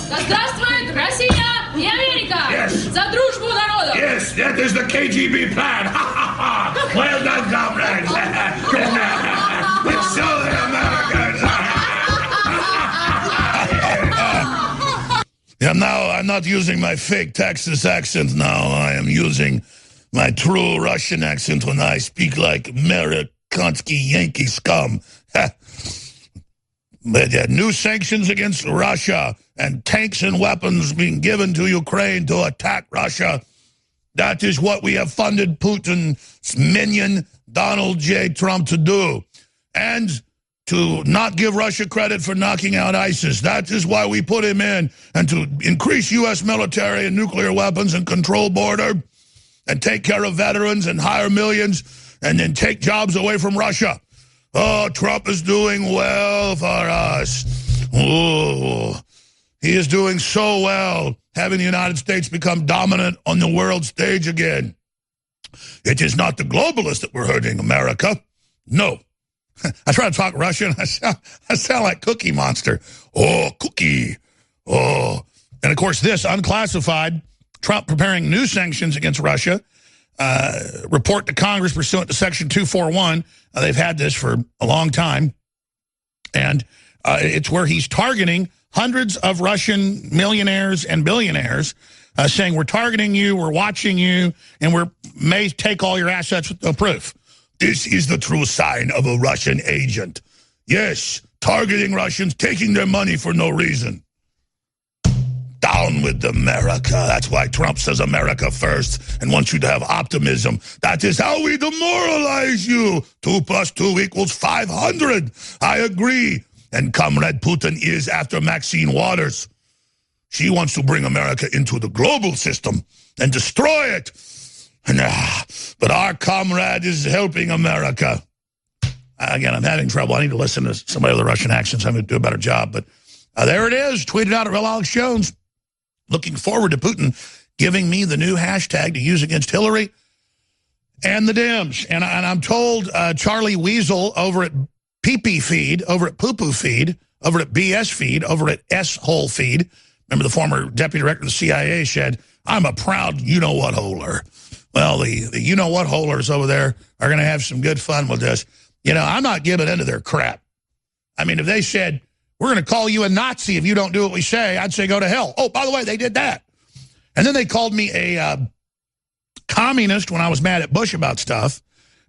Здравствует Россия и Америка! Yes. За дружбу народов! Yes, that is the KGB plan. Well done, comrades. We'll show the Americans. Now I'm not using my fake Texas accent now. I am using my true Russian accent when I speak like Amerikansky Yankee scum. But new sanctions against Russia and tanks and weapons being given to Ukraine to attack Russia. That is what we have funded Putin's minion, Donald J. Trump, to do. And to not give Russia credit for knocking out ISIS. That is why we put him in. And to increase U.S. military and nuclear weapons and control border and take care of veterans and hire millions and then take jobs away from Russia. Oh, Trump is doing well for us. Oh, he is doing so well, having the United States become dominant on the world stage again. It is not the globalists that were hurting America. No. I try to talk Russian. I sound like Cookie Monster. Oh, Cookie. Oh. And, of course, this, unclassified, Trump preparing new sanctions against Russia. Report to Congress pursuant to Section 241. They've had this for a long time. And it's where he's targeting hundreds of Russian millionaires and billionaires, saying we're targeting you, we're watching you, and we may take all your assets with no proof. This is the true sign of a Russian agent. Yes, targeting Russians, taking their money for no reason. Down with America. That's why Trump says America first and wants you to have optimism. That is how we demoralize you. 2 + 2 = 500. I agree. And Comrade Putin is after Maxine Waters. She wants to bring America into the global system and destroy it. But our comrade is helping America. Again, I'm having trouble. I need to listen to some of the Russian accents. I'm going to do a better job. But there it is, tweeted out at Real Alex Jones. Looking forward to Putin giving me the new hashtag to use against Hillary and the Dems. And I'm told Charlie Weasel over at PP Feed, over at Poo Poo Feed, over at BS Feed, over at S-Hole Feed. Remember the former deputy director of the CIA said, I'm a proud you-know-what-holer. Well, the you-know-what-holers over there are going to have some good fun with this. I'm not giving into their crap. I mean, if they said, we're going to call you a Nazi if you don't do what we say, I'd say go to hell. Oh, by the way, they did that. And then they called me a communist when I was mad at Bush about stuff.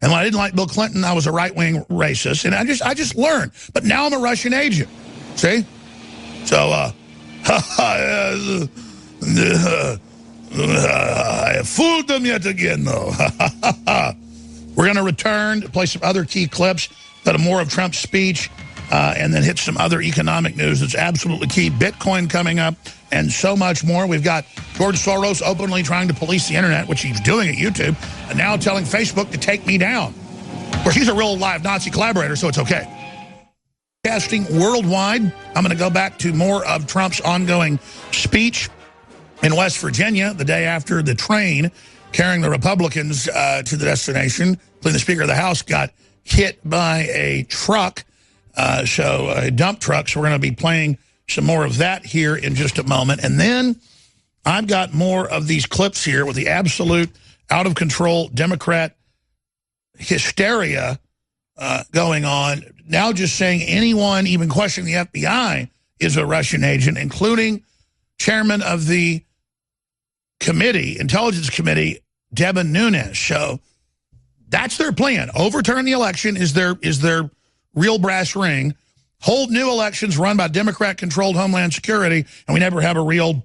And when I didn't like Bill Clinton, I was a right-wing racist. And I just learned. But now I'm a Russian agent. See? So, I have fooled them yet again, though. We're going to return to play some other key clips, but more of Trump's speech, and then hit some other economic news that's absolutely key. Bitcoin coming up, and so much more. We've got George Soros openly trying to police the internet, which he's doing at YouTube, and now telling Facebook to take me down. Of course, he's a real live Nazi collaborator, so it's okay. Broadcasting worldwide. I'm going to go back to more of Trump's ongoing speech in West Virginia the day after the train carrying the Republicans to the destination, including the Speaker of the House, got hit by a truck, a dump truck. So we're going to be playing some more of that here in just a moment. And then I've got more of these clips here with the absolute out-of-control Democrat hysteria going on. Now just saying anyone even questioning the FBI is a Russian agent, including chairman of the committee, Intelligence Committee, Devin Nunes. So that's their plan. Overturn the election is their real brass ring. Hold new elections run by Democrat-controlled Homeland Security, and we never have a real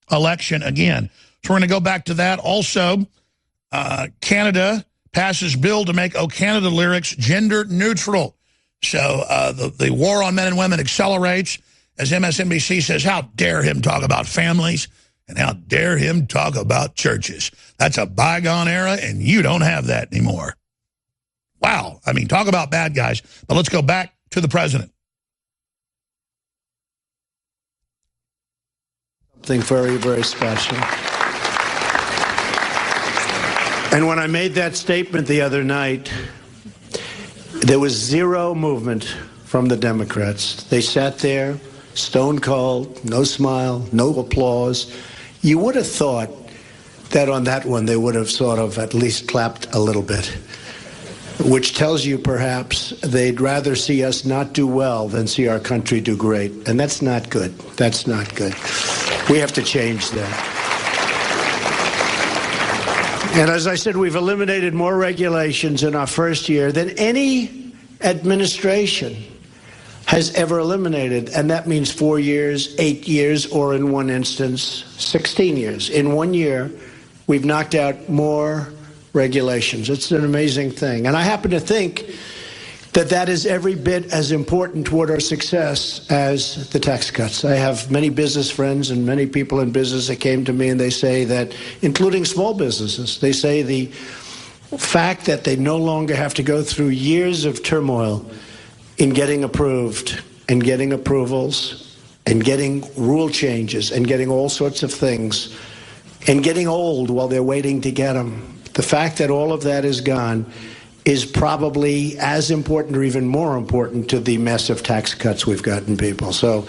election again. So we're going to go back to that. Also, Canada passes bill to make "Oh Canada" lyrics gender neutral. So the war on men and women accelerates as MSNBC says, how dare him talk about families and how dare him talk about churches. That's a bygone era, and you don't have that anymore. Wow. I mean, talk about bad guys. But let's go back to the president. Something very, very special. And when I made that statement the other night, there was zero movement from the Democrats. They sat there, stone cold, no smile, no applause. You would have thought that on that one they would have sort of at least clapped a little bit, which tells you perhaps they'd rather see us not do well than see our country do great. And that's not good. That's not good. We have to change that. And as I said, we've eliminated more regulations in our first year than any administration has ever eliminated. And that means 4 years, 8 years, or in one instance, 16 years. In 1 year, we've knocked out more regulations. It's an amazing thing. And I happen to think that that is every bit as important toward our success as the tax cuts. I have many business friends and many people in business that came to me and they say that, including small businesses, they say the fact that they no longer have to go through years of turmoil in getting approved and getting approvals and getting rule changes and getting all sorts of things and getting old while they're waiting to get them. The fact that all of that is gone is probably as important or even more important to the massive tax cuts we've gotten people. So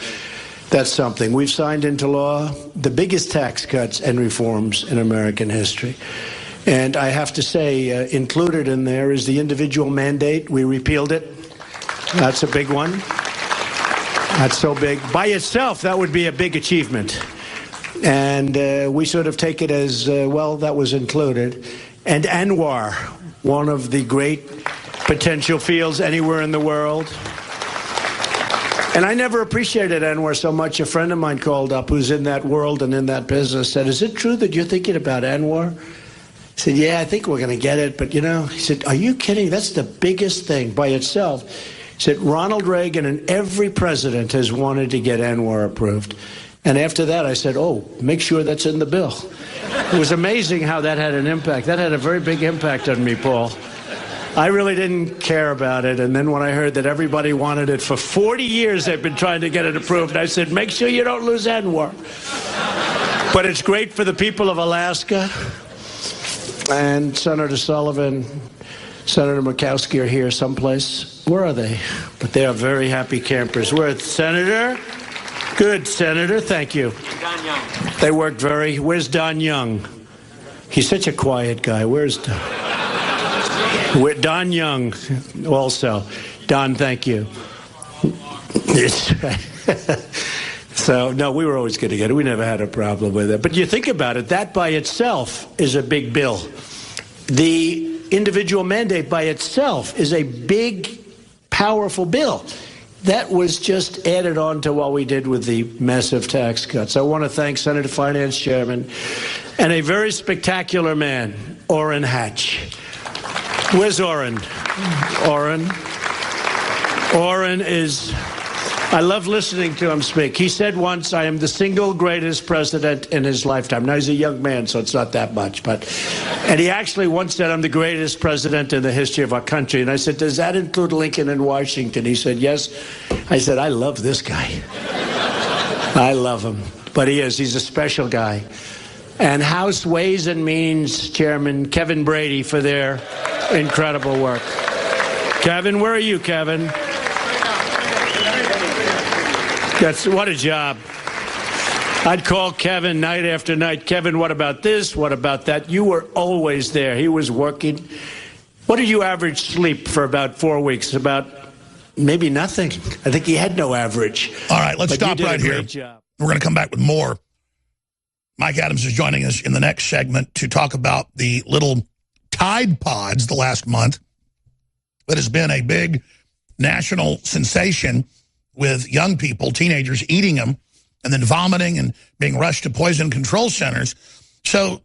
that's something. We've signed into law the biggest tax cuts and reforms in American history. And I have to say, included in there is the individual mandate. We repealed it. That's a big one. That's so big. By itself, that would be a big achievement. And we sort of take it as, well, that was included. And ANWR, one of the great potential fields anywhere in the world. And I never appreciated ANWR so much. A friend of mine called up who's in that world and in that business, said, is it true that you're thinking about ANWR? I said, yeah, I think we're going to get it. But, you know, he said, are you kidding? That's the biggest thing by itself. He said, Ronald Reagan and every president has wanted to get ANWR approved. And after that, I said, oh, make sure that's in the bill. It was amazing how that had an impact. That had a very big impact on me, Paul. I really didn't care about it. And then when I heard that everybody wanted it for 40 years, they've been trying to get it approved, I said, make sure you don't lose ANWR. But it's great for the people of Alaska. And Senator Sullivan, Senator Murkowski are here someplace. Where are they? But they are very happy campers. Where's Senator? Good, Senator. Thank you. Don Young. They worked very... Where's Don Young? He's such a quiet guy. Where's Don? Don Young also. Don, thank you. So, no, we were always going to get it. We never had a problem with it. But you think about it, that by itself is a big bill. The individual mandate by itself is a big, powerful bill. That was just added on to what we did with the massive tax cuts. I want to thank Senate Finance Chairman and a very spectacular man, Orrin Hatch. Where's Orrin? Orrin is I love listening to him speak. He said once, I am the single greatest president in his lifetime. Now, he's a young man, so it's not that much. And he actually once said, I'm the greatest president in the history of our country. And I said, does that include Lincoln and Washington? He said, yes. I said, I love this guy. I love him. But he is. He's a special guy. And House Ways and Means Chairman Kevin Brady for their incredible work. Kevin, where are you, Kevin? What a job. I'd call Kevin night after night. Kevin, what about this? What about that? You were always there. He was working. What did you average sleep for about 4 weeks? About maybe nothing. I think he had no average. All right, let's stop right here. Job. We're going to come back with more. Mike Adams is joining us in the next segment to talk about the little Tide Pods the last month that has been a big national sensation with young people, teenagers, eating them and then vomiting and being rushed to poison control centers. So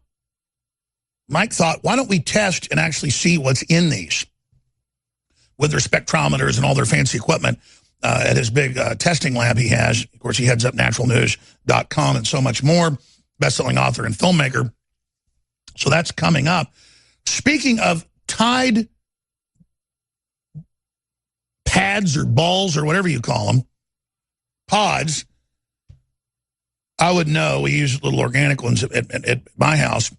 Mike thought, why don't we test and actually see what's in these with their spectrometers and all their fancy equipment at his big testing lab he has. Of course, he heads up naturalnews.com and so much more, best-selling author and filmmaker. So that's coming up. Speaking of Tide pads or balls or whatever you call them, pods, I would know. We use little organic ones at my house.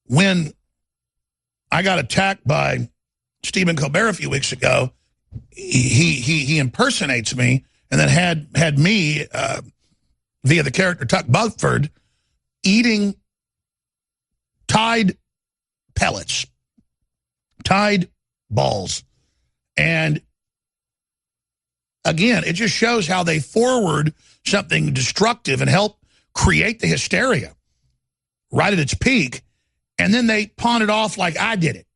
When I got attacked by Stephen Colbert a few weeks ago, he impersonates me and then had me, via the character Tuck Buckford, eating Tide pellets, Tide balls. And again, it just shows how they forward something destructive and help create the hysteria right at its peak, and then they pawn it off like I did it.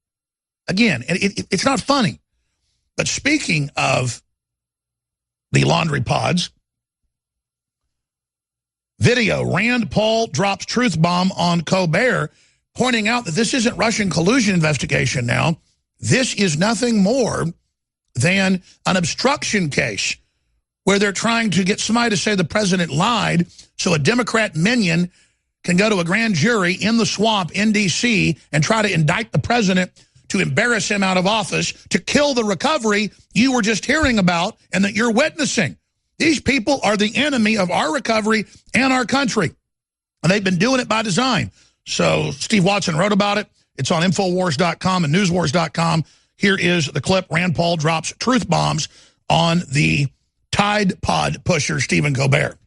Again, it's not funny. But speaking of the laundry pods, video, Rand Paul drops truth bomb on Colbert, pointing out that this isn't Russian collusion investigation now. This is nothing more than an obstruction case where they're trying to get somebody to say the president lied so a Democrat minion can go to a grand jury in the swamp in D.C. and try to indict the president to embarrass him out of office, to kill the recovery you were just hearing about and that you're witnessing. These people are the enemy of our recovery and our country. And they've been doing it by design. So Steve Watson wrote about it. It's on Infowars.com and Newswars.com. Here is the clip. Rand Paul drops truth bombs on the Tide Pod pusher, Stephen Colbert.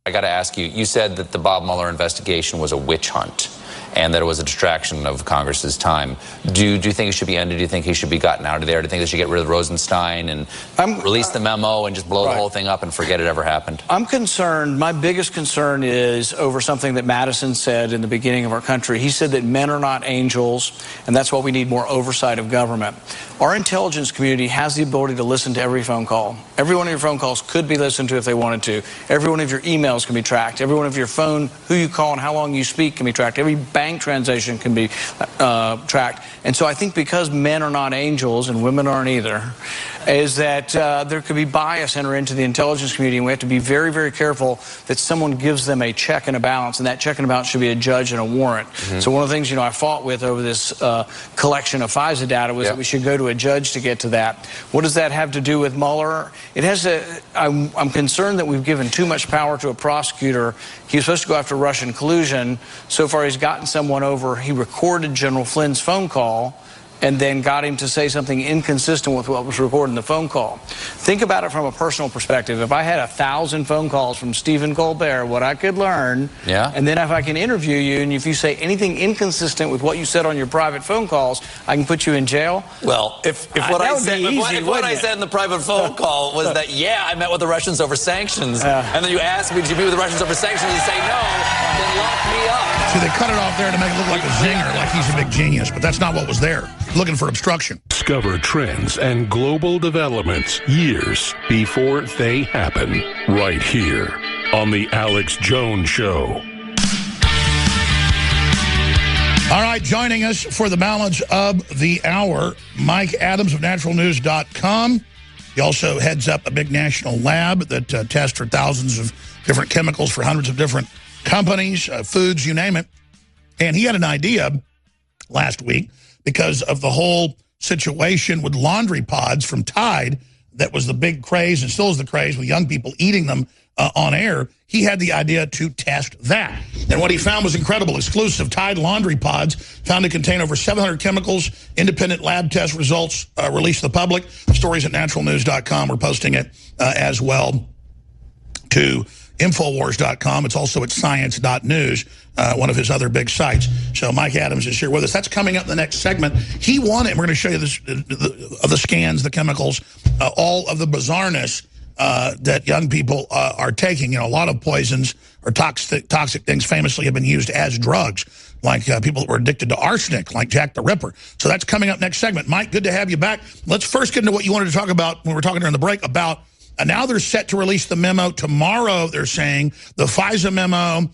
I got to ask you, you said that the Bob Mueller investigation was a witch hunt and that it was a distraction of Congress's time. Do you think it should be ended? Do you think he should be gotten out of there? Do you think they should get rid of Rosenstein and release the memo and just blow the whole thing up and forget it ever happened? I'm concerned. My biggest concern is over something that Madison said in the beginning of our country. He said that men are not angels, and that's why we need more oversight of government. Our intelligence community has the ability to listen to every phone call. Every one of your phone calls could be listened to if they wanted to. Every one of your emails can be tracked. Every one of your phone, who you call and how long you speak can be tracked. Every bank transaction can be tracked. And so I think because men are not angels and women aren't either, is that there could be bias enter into the intelligence community, and we have to be very, very careful that someone gives them a check and a balance, and that check and a balance should be a judge and a warrant. So one of the things, I fought with over this collection of FISA data was that we should go to a judge to get to that. What does that have to do with Mueller? It has to, I'm concerned that we've given too much power to a prosecutor. He was supposed to go after Russian collusion. So far, he's gotten someone over. He recorded General Flynn's phone call and then got him to say something inconsistent with what was recorded in the phone call. Think about it from a personal perspective. If I had 1,000 phone calls from Stephen Colbert, what I could learn, and then if I can interview you, and if you say anything inconsistent with what you said on your private phone calls, I can put you in jail. Well, if what I said in the private phone call was that, I met with the Russians over sanctions, and then you asked me, did you meet with the Russians over sanctions, and say no, then lock me up. See, they cut it off there to make it look like a zinger, like he's a big genius, but that's not what was there. Looking for obstruction. Discover trends and global developments years before they happen, right here on The Alex Jones Show. All right, joining us for the balance of the hour, Mike Adams of naturalnews.com. He also heads up a big national lab that tests for thousands of different chemicals for hundreds of different companies, foods, you name it. And he had an idea last week because of the whole situation with laundry pods from Tide that was the big craze and still is the craze with young people eating them on air. He had the idea to test that. And what he found was incredible. Exclusive Tide laundry pods found to contain over 700 chemicals. Independent lab test results released to the public. Stories at naturalnews.com. We're posting it as well to Infowars.com. It's also at science.news, one of his other big sites. So Mike Adams is here with us. That's coming up in the next segment. He wanted, we're going to show you this, the scans, the chemicals, all of the bizarreness that young people are taking. You know, a lot of poisons or toxic things famously have been used as drugs, like people that were addicted to arsenic, like Jack the Ripper. So that's coming up next segment. Mike, good to have you back. Let's first get into what you wanted to talk about when we were talking during the break about now they're set to release the memo tomorrow, they're saying, the FISA memo,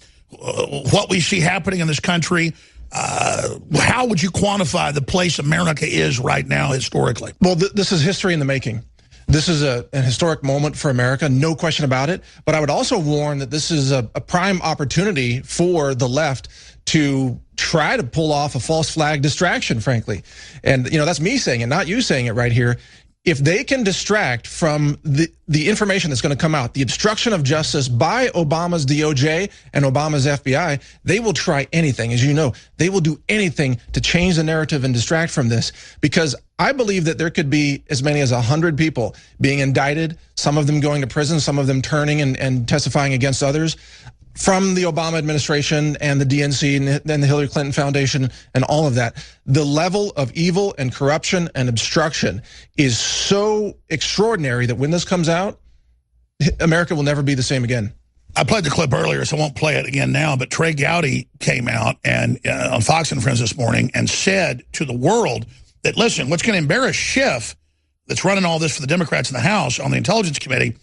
what we see happening in this country. How would you quantify the place America is right now historically? Well, this is history in the making. This is an historic moment for America, no question about it. But I would also warn that this is a prime opportunity for the left to try to pull off a false flag distraction, frankly. And, you know, that's me saying it, not you saying it right here. If they can distract from the information that's going to come out, the obstruction of justice by Obama's DOJ and Obama's FBI, they will try anything. As you know, they will do anything to change the narrative and distract from this, because I believe that there could be as many as 100 people being indicted, some of them going to prison, some of them turning and testifying against others, from the Obama administration and the DNC and the Hillary Clinton Foundation and all of that. The level of evil and corruption and obstruction is so extraordinary that when this comes out, America will never be the same again. I played the clip earlier, so I won't play it again now, but Trey Gowdy came out and on Fox and Friends this morning and said to the world that, listen, what's going to embarrass Schiff, that's running all this for the Democrats in the House on the Intelligence Committee,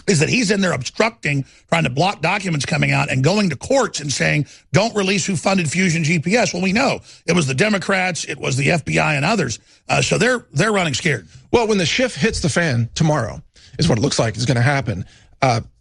is that he's in there obstructing, trying to block documents coming out and going to courts and saying, don't release who funded Fusion GPS. Well, we know it was the Democrats, it was the FBI and others. So they're running scared. Well, when the Schiff hits the fan tomorrow, is what it looks like is going to happen.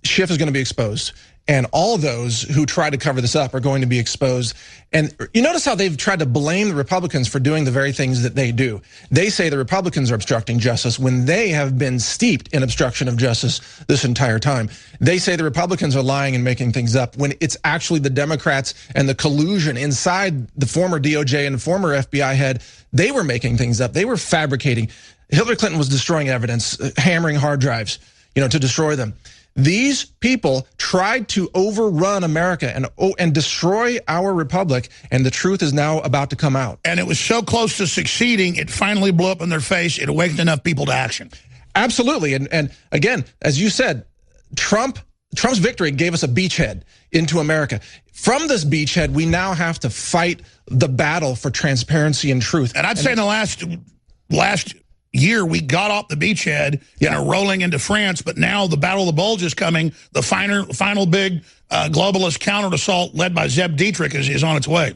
Schiff is going to be exposed. And all those who try to cover this up are going to be exposed. And you notice how they've tried to blame the Republicans for doing the very things that they do. They say the Republicans are obstructing justice when they have been steeped in obstruction of justice this entire time. They say the Republicans are lying and making things up when it's actually the Democrats and the collusion inside the former DOJ and former FBI head. They were making things up. They were fabricating. Hillary Clinton was destroying evidence, hammering hard drives, you know, to destroy them. These people tried to overrun America and destroy our republic, and the truth is now about to come out. And it was so close to succeeding, it finally blew up in their face. It awakened enough people to action. Absolutely. And again, as you said, Trump's victory gave us a beachhead into America. From this beachhead, we now have to fight the battle for transparency and truth. And I'd say in the last year, we got off the beachhead and are rolling into France, but now the Battle of the Bulge is coming. The final big globalist counter-assault led by Zeb Dietrich is on its way.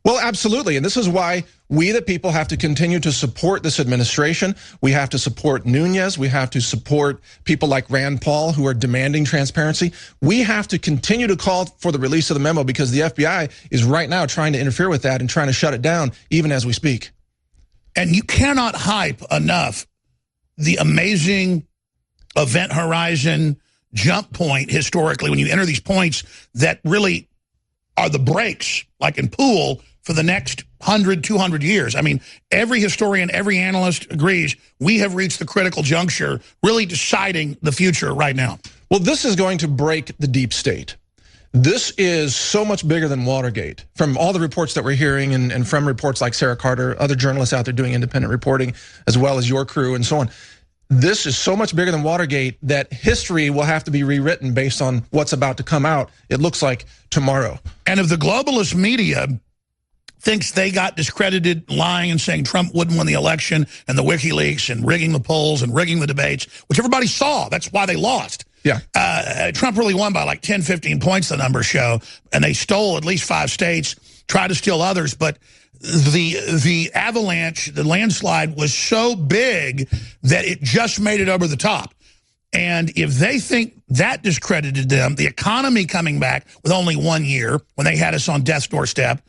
Well, absolutely. And this is why we, the people, have to continue to support this administration. We have to support Nunes. We have to support people like Rand Paul who are demanding transparency. We have to continue to call for the release of the memo because the FBI is right now trying to interfere with that and trying to shut it down even as we speak. And you cannot hype enough the amazing event horizon jump point historically when you enter these points that really are the breaks, like in pool, for the next 100, 200 years. I mean, every historian, every analyst agrees we have reached the critical juncture, really deciding the future right now. Well, this is going to break the deep state. This is so much bigger than Watergate. From all the reports that we're hearing and from reports like Sarah Carter, other journalists out there doing independent reporting, as well as your crew and so on. This is so much bigger than Watergate that history will have to be rewritten based on what's about to come out, it looks like, tomorrow. And if the globalist media thinks they got discredited lying and saying Trump wouldn't win the election and the WikiLeaks and rigging the polls and rigging the debates, which everybody saw, that's why they lost. Yeah. Trump really won by like 10, 15 points, the numbers show, and they stole at least 5 states. try to steal others, but the avalanche, the landslide was so big that it just made it over the top. And if they think that discredited them, the economy coming back with only 1 year when they had us on death's doorstep,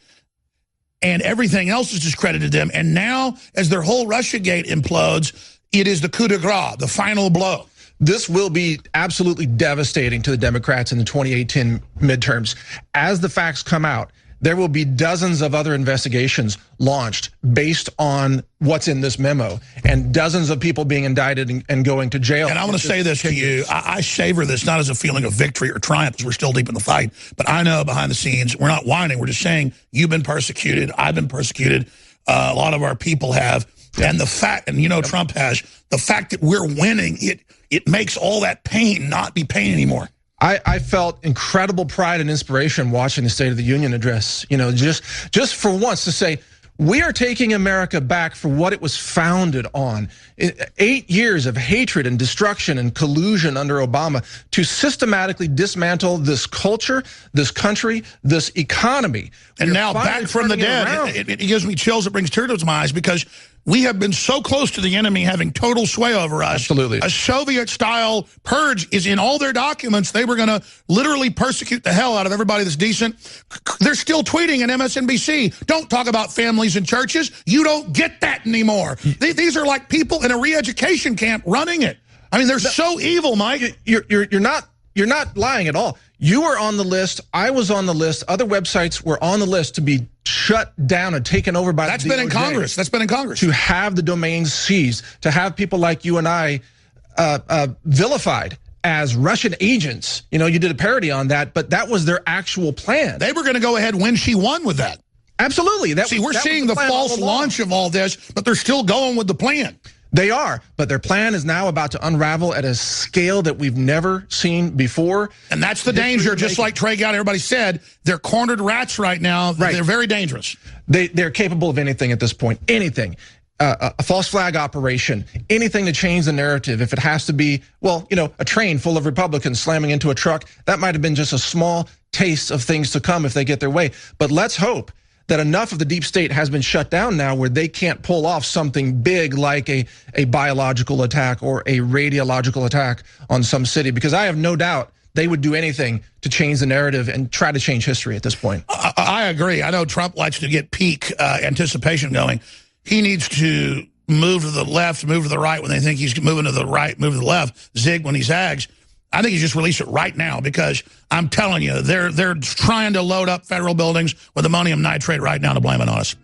and everything else has discredited them. And now, as their whole Russiagate implodes, it is the coup de grace, the final blow. This will be absolutely devastating to the Democrats in the 2018 midterms. As the facts come out, there will be dozens of other investigations launched based on what's in this memo, and dozens of people being indicted and going to jail. And I want to say this to you. I savor this not as a feeling of victory or triumph, because we're still deep in the fight, but I know behind the scenes, we're not whining. We're just saying, you've been persecuted, I've been persecuted, a lot of our people have, and the fact, and you know Trump has, the fact that we're winning, it makes all that pain not be pain anymore. I felt incredible pride and inspiration watching the State of the Union address. You know, just for once to say, we are taking America back for what it was founded on. 8 years of hatred and destruction and collusion under Obama to systematically dismantle this culture, this country, this economy. And now back from the dead, it gives me chills, it brings tears to my eyes, because we have been so close to the enemy having total sway over us. Absolutely. A Soviet-style purge is in all their documents. They were going to literally persecute the hell out of everybody that's decent. They're still tweeting in MSNBC, don't talk about families and churches. You don't get that anymore. These are like people in a re-education camp running it. I mean, they're so evil, Mike. You're not lying at all. You were on the list. I was on the list. Other websites were on the list to be shut down and taken over by the DOJ. That's been in Congress. That's been in Congress. To have the domains seized, to have people like you and I vilified as Russian agents. You know, you did a parody on that, but that was their actual plan. They were going to go ahead when she won with that. Absolutely. We're seeing the false launch of all this, but they're still going with the plan. They are, but their plan is now about to unravel at a scale that we've never seen before. And that's the danger, just like Trey Gowdy, everybody said, they're cornered rats right now. Right. They're very dangerous. They're capable of anything at this point, anything. A false flag operation, anything to change the narrative. If it has to be, well, you know, a train full of Republicans slamming into a truck, that might have been just a small taste of things to come if they get their way. But let's hope that enough of the deep state has been shut down now where they can't pull off something big like a biological attack or a radiological attack on some city, because I have no doubt they would do anything to change the narrative and try to change history at this point. I agree. I know Trump likes to get peak anticipation going. He needs to move to the left, move to the right when they think he's moving to the right, move to the left, zig when he zags. I think he just released it right now, because I'm telling you, they're trying to load up federal buildings with ammonium nitrate right now to blame it on us.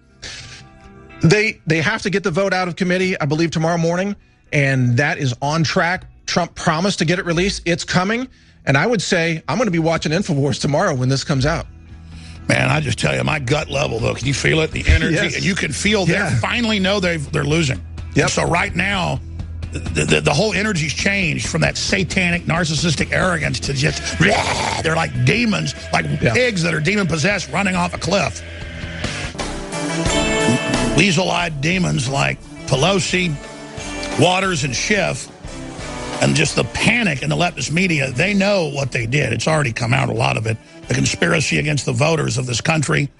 They have to get the vote out of committee, I believe, tomorrow morning, and that is on track. Trump promised to get it released. It's coming, and I would say I'm going to be watching InfoWars tomorrow when this comes out. Man, I just tell you, my gut level, though, can you feel it? The energy, yes. And you can feel they finally know they're losing. Yep. So right now, the whole energy's changed from that satanic, narcissistic arrogance to just, they're like demons, like pigs that are demon-possessed running off a cliff. Weasel-eyed demons like Pelosi, Waters, and Schiff, and just the panic in the leftist media, they know what they did. It's already come out, a lot of it. The conspiracy against the voters of this country,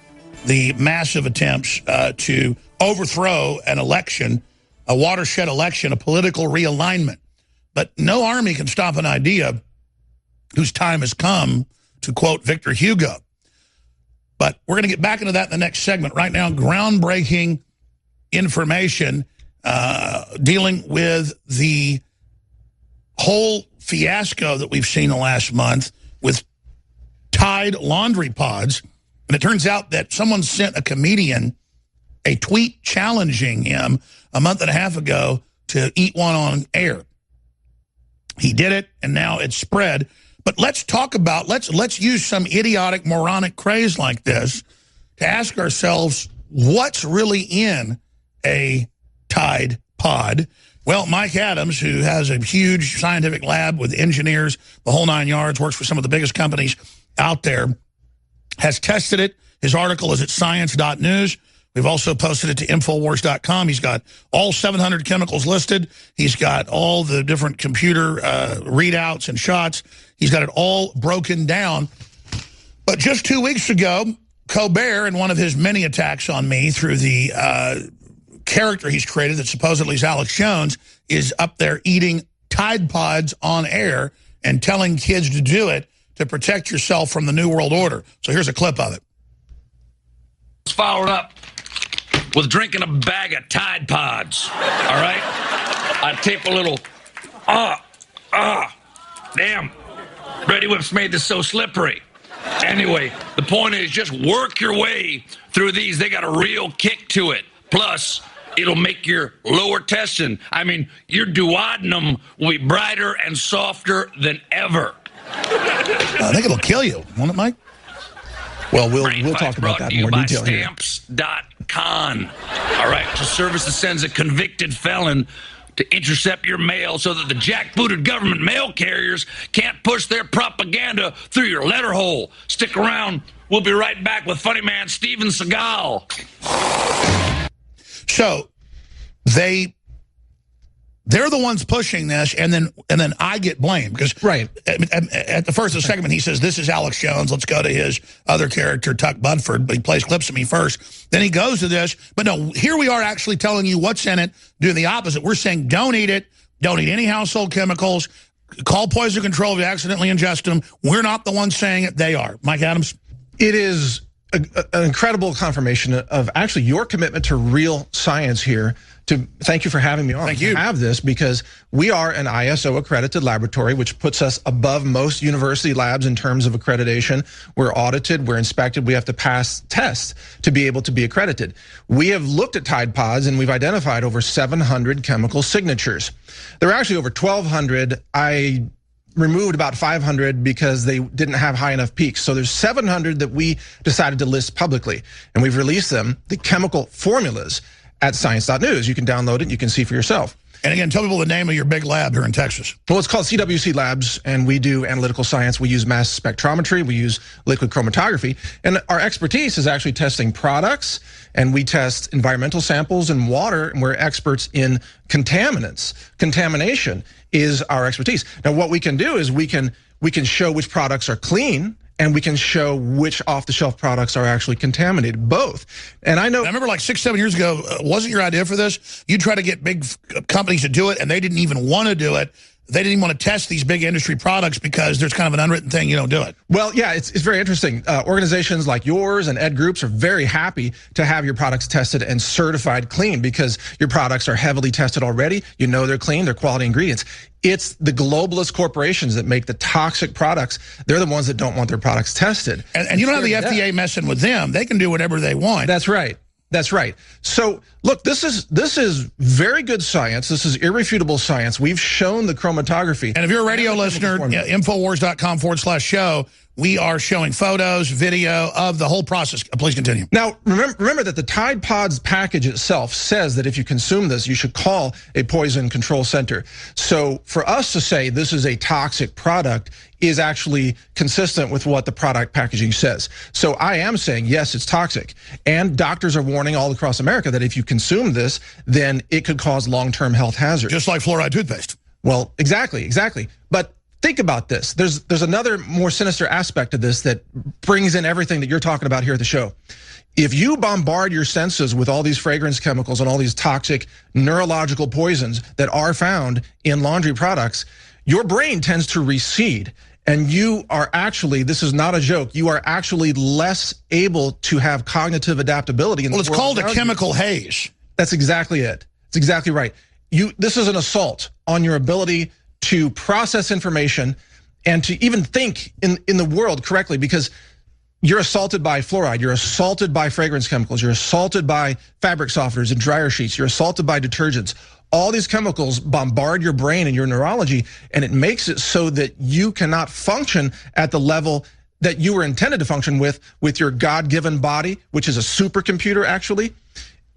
the massive attempts to overthrow an election, a watershed election, a political realignment. But no army can stop an idea whose time has come, to quote Victor Hugo. But we're going to get back into that in the next segment. Right now, groundbreaking information dealing with the whole fiasco that we've seen the last month with Tide laundry pods. And it turns out that someone sent a comedian a tweet challenging him a month and a half ago to eat one on air. He did it, and now it's spread. But let's talk about, let's use some idiotic, moronic craze like this to ask ourselves, what's really in a Tide pod? Well, Mike Adams, who has a huge scientific lab with engineers, the whole 9 yards, works for some of the biggest companies out there, has tested it. His article is at science.news. We've also posted it to Infowars.com. He's got all 700 chemicals listed. He's got all the different computer readouts and shots. He's got it all broken down. But just 2 weeks ago, Colbert, in one of his many attacks on me through the character he's created that supposedly is Alex Jones, is up there eating Tide Pods on air and telling kids to do it to protect yourself from the New World Order. So here's a clip of it. Followed up with drinking a bag of Tide Pods, all right? I tape a little, damn, Ready Whips made this so slippery. Anyway, the point is just work your way through these. They got a real kick to it. Plus, it'll make your lower intestine, I mean, your duodenum will be brighter and softer than ever. I think it'll kill you, won't it, Mike? Well, we'll talk about that in more detail here. Stamps.com. All right, it's a service that sends a convicted felon to intercept your mail so that the jackbooted government mail carriers can't push their propaganda through your letter hole. Stick around. We'll be right back with funny man Steven Seagal. So they're the ones pushing this, and then I get blamed because at the first of the segment he says this is Alex Jones. Let's go to his other character Tuck Budford, but he plays clips of me first. Then he goes to this, but no, here we are actually telling you what's in it, doing the opposite. We're saying don't eat it, don't eat any household chemicals, call poison control if you accidentally ingest them. We're not the ones saying it; they are. Mike Adams. It is an incredible confirmation of actually your commitment to real science here. Thank you for having me on. Thank you. To have this because we are an ISO accredited laboratory, which puts us above most university labs in terms of accreditation. We're audited, we're inspected, we have to pass tests to be able to be accredited. We have looked at Tide Pods and we've identified over 700 chemical signatures. There are actually over 1,200. I removed about 500 because they didn't have high enough peaks. So there's 700 that we decided to list publicly, and we've released them, the chemical formulas, at science.news. You can download it, you can see for yourself. And again, tell people the name of your big lab here in Texas. Well, it's called CWC Labs, and we do analytical science. We use mass spectrometry, we use liquid chromatography, and our expertise is actually testing products, and we test environmental samples and water, and we're experts in contaminants. Contamination is our expertise. Now, what we can do is we can show which products are clean, and we can show which off-the-shelf products are actually contaminated, both. And I know... I remember like 6-7 years ago, wasn't your idea for this? You try to get big companies to do it, and they didn't even want to do it. They didn't even want to test these big industry products because there's kind of an unwritten thing, you don't do it. Well, yeah, it's very interesting. Organizations like yours and ed groups are very happy to have your products tested and certified clean because your products are heavily tested already. You know they're clean, they're quality ingredients. It's the globalist corporations that make the toxic products. They're the ones that don't want their products tested. And you don't have the FDA messing with them. They can do whatever they want. That's right. That's right. So, look, this is very good science. This is irrefutable science. We've shown the chromatography. And if you're a radio listener, Infowars.com/show, we are showing photos, video of the whole process. Please continue. Now, remember that the Tide Pods package itself says that if you consume this, you should call a poison control center. So for us to say this is a toxic product is actually consistent with what the product packaging says. So I am saying, yes, it's toxic. And doctors are warning all across America that if you consume this, then it could cause long-term health hazards. Just like fluoride toothpaste. Well, exactly. But think about this. There's another more sinister aspect of this that brings in everything that you're talking about here at the show. If you bombard your senses with all these fragrance chemicals and all these toxic neurological poisons that are found in laundry products, your brain tends to recede. And you are actually, this is not a joke, you are actually less able to have cognitive adaptability. Well, it's called a chemical haze. That's exactly it. It's exactly right. This is an assault on your ability to process information and to even think in the world correctly, because you're assaulted by fluoride, you're assaulted by fragrance chemicals, you're assaulted by fabric softeners and dryer sheets, you're assaulted by detergents. All these chemicals bombard your brain and your neurology, and it makes it so that you cannot function at the level that you were intended to function with your God-given body, which is a supercomputer actually.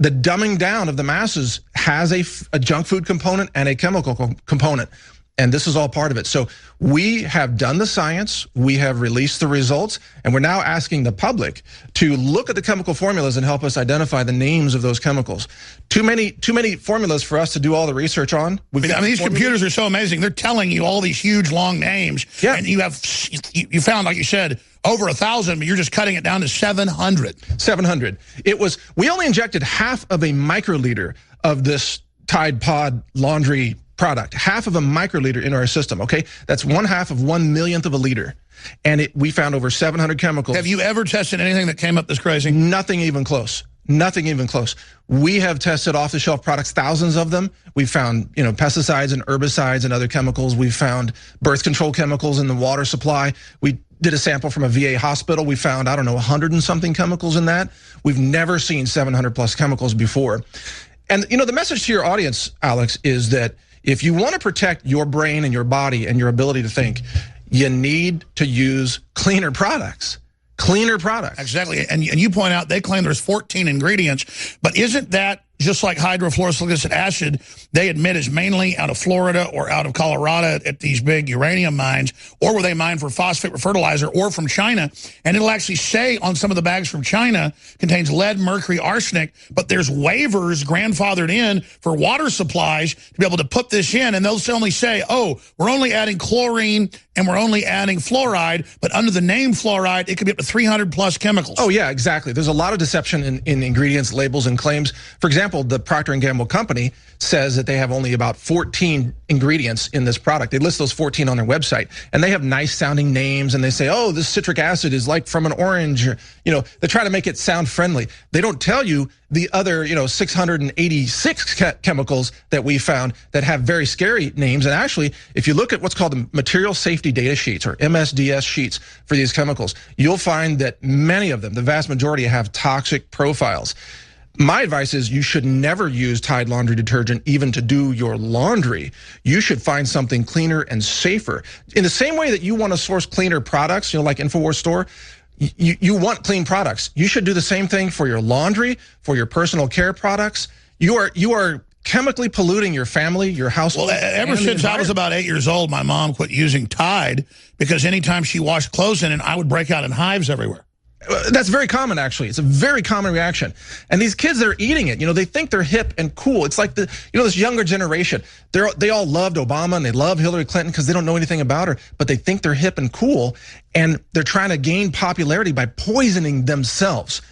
The dumbing down of the masses has a junk food component and a chemical component. And this is all part of it. So we have done the science, we have released the results, and we're now asking the public to look at the chemical formulas and help us identify the names of those chemicals. Too many formulas for us to do all the research on. I mean, these computers are so amazing. They're telling you all these huge, long names. Yeah. And you found, like you said, over 1,000, but you're just cutting it down to 700. 700. We only injected half of a microliter of this Tide Pod laundry product, half of a microliter in our system, okay? That's 1/2 of 1 millionth of a liter. And we found over 700 chemicals. Have you ever tested anything that came up this crazy? Nothing even close. Nothing even close. We have tested off-the-shelf products, thousands of them. We found, pesticides and herbicides and other chemicals. We found birth control chemicals in the water supply. We did a sample from a VA hospital. We found, 100 and something chemicals in that. We've never seen 700 plus chemicals before. And, the message to your audience, Alex, is that if you want to protect your brain and your body and your ability to think, you need to use cleaner products. Cleaner products. Exactly. And you point out they claim there's 14 ingredients, but isn't that just like hydrofluorosilicic acid, they admit is mainly out of Florida or out of Colorado at these big uranium mines, or where they mine for phosphate fertilizer, or from China. And it'll actually say on some of the bags from China contains lead, mercury, arsenic, but there's waivers grandfathered in for water supplies to be able to put this in, and they'll only say, oh, we're only adding chlorine and we're only adding fluoride, but under the name fluoride, it could be up to 300 plus chemicals. Oh, yeah, exactly. There's a lot of deception in ingredients, labels, and claims. For example, the Procter & Gamble company says that they have only about 14 ingredients in this product. They list those 14 on their website, and they have nice sounding names, and they say, oh, this citric acid is like from an orange. They try to make it sound friendly. They don't tell you the other, 686 chemicals that we found that have very scary names. And actually, if you look at what's called the material safety data sheets, or MSDS sheets, for these chemicals, you'll find that many of them, the vast majority, have toxic profiles. My advice is you should never use Tide laundry detergent even to do your laundry. You should find something cleaner and safer. In the same way that you want to source cleaner products, like InfoWars Store, you want clean products. You should do the same thing for your laundry, for your personal care products. You are chemically polluting your family, your household. Well, ever since I was about 8 years old, my mom quit using Tide because anytime she washed clothes in it, I would break out in hives everywhere. That's very common, actually. It's a very common reaction. And these kids that are eating it, they think they're hip and cool. It's like this younger generation. They all loved Obama and they love Hillary Clinton because they don't know anything about her, but they think they're hip and cool, and they're trying to gain popularity by poisoning themselves.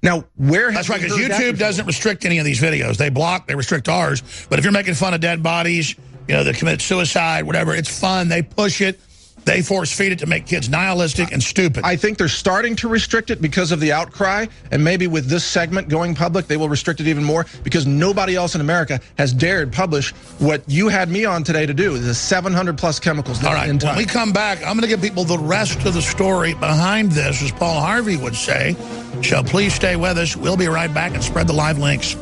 Now, that's right, because YouTube doesn't restrict any of these videos. They restrict ours. But if you're making fun of dead bodies, that commit suicide, whatever, it's fun. They push it. They force feed it to make kids nihilistic and stupid. I think they're starting to restrict it because of the outcry, and maybe with this segment going public, they will restrict it even more, because nobody else in America has dared publish what you had me on today to do, the 700 plus chemicals. All right, when we come back, I'm going to give people the rest of the story behind this, as Paul Harvey would say. So please stay with us. We'll be right back, and spread the live links.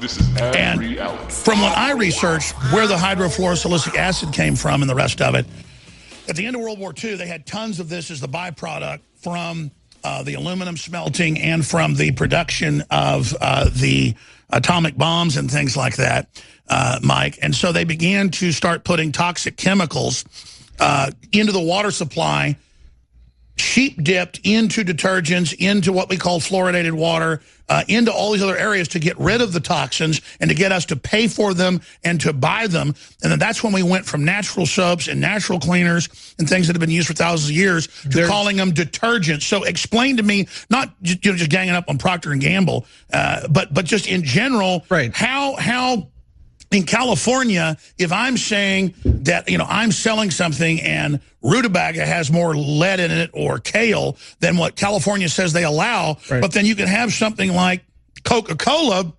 This is and from what I researched, where the hydrofluorosilicic acid came from and the rest of it, at the end of World War II, they had tons of this as the byproduct from the aluminum smelting and from the production of the atomic bombs and things like that, Mike. And so they began to start putting toxic chemicals into the water supply, sheep dipped into detergents, into what we call fluoridated water, into all these other areas to get rid of the toxins and to get us to pay for them and to buy them. And then that's when we went from natural soaps and natural cleaners and things that have been used for thousands of years to calling them detergents. So explain to me, not just ganging up on Procter & Gamble, but just in general, right, how in California, if I'm saying that, I'm selling something and rutabaga has more lead in it or kale than what California says they allow, right, but then you can have something like Coca-Cola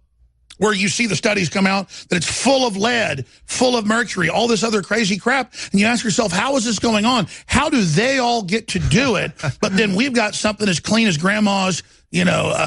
where you see the studies come out that it's full of lead, full of mercury, all this other crazy crap, and you ask yourself, how is this going on? How do they all get to do it, but then we've got something as clean as grandma's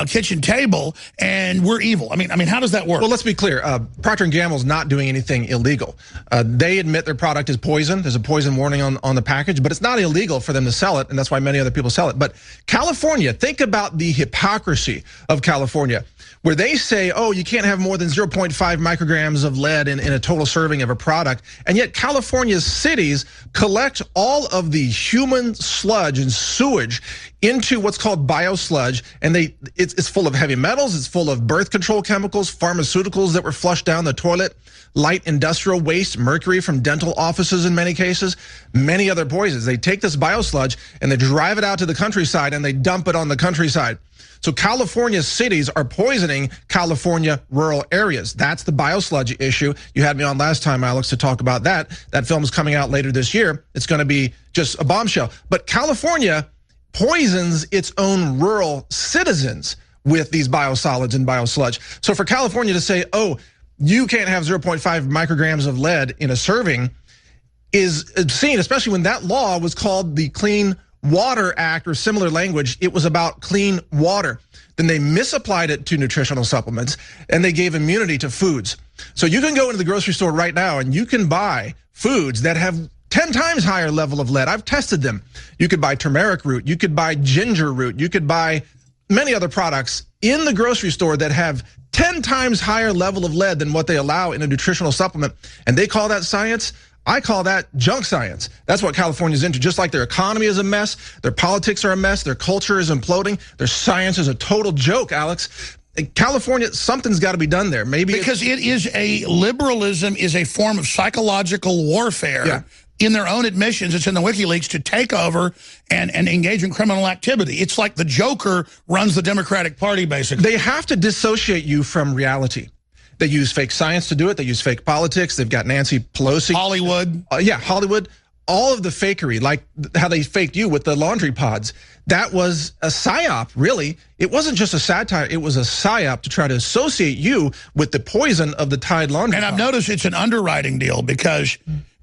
kitchen table, and we're evil. I mean, how does that work? Well, let's be clear. Procter & Gamble's not doing anything illegal. They admit their product is poison. There's a poison warning on the package, but it's not illegal for them to sell it, and that's why many other people sell it. But California, think about the hypocrisy of California, where they say, oh, you can't have more than 0.5 micrograms of lead in a total serving of a product, and yet California's cities collect all of the human sludge and sewage into what's called biosludge, and it's full of heavy metals, it's full of birth control chemicals, pharmaceuticals that were flushed down the toilet, light industrial waste, mercury from dental offices in many cases, many other poisons. They take this biosludge and they drive it out to the countryside and they dump it on the countryside. So California's cities are poisoning California rural areas. That's the biosludge issue. You had me on last time, Alex, to talk about that. That film is coming out later this year. It's going to be just a bombshell. But California poisons its own rural citizens with these biosolids and biosludge. So for California to say, oh, you can't have 0.5 micrograms of lead in a serving is obscene, especially when that law was called the Clean Water Act or similar language. It was about clean water. Then they misapplied it to nutritional supplements and they gave immunity to foods. So you can go into the grocery store right now and you can buy foods that have 10 times higher level of lead. I've tested them. You could buy turmeric root, you could buy ginger root, you could buy many other products in the grocery store that have 10 times higher level of lead than what they allow in a nutritional supplement. And they call that science. I call that junk science. That's what California's into. Just like their economy is a mess, their politics are a mess, their culture is imploding, their science is a total joke, Alex. California, something's got to be done there. Maybe because liberalism is a form of psychological warfare. Yeah. In their own admissions, it's in the WikiLeaks, to take over and engage in criminal activity. It's like the Joker runs the Democratic Party, basically. They have to dissociate you from reality. They use fake science to do it. They use fake politics. They've got Nancy Pelosi. Hollywood. Yeah, Hollywood. All of the fakery, like how they faked you with the laundry pods. That was a psyop, really. It wasn't just a satire. It was a psyop to try to associate you with the poison of the Tide laundry And I've noticed it's an underwriting deal, because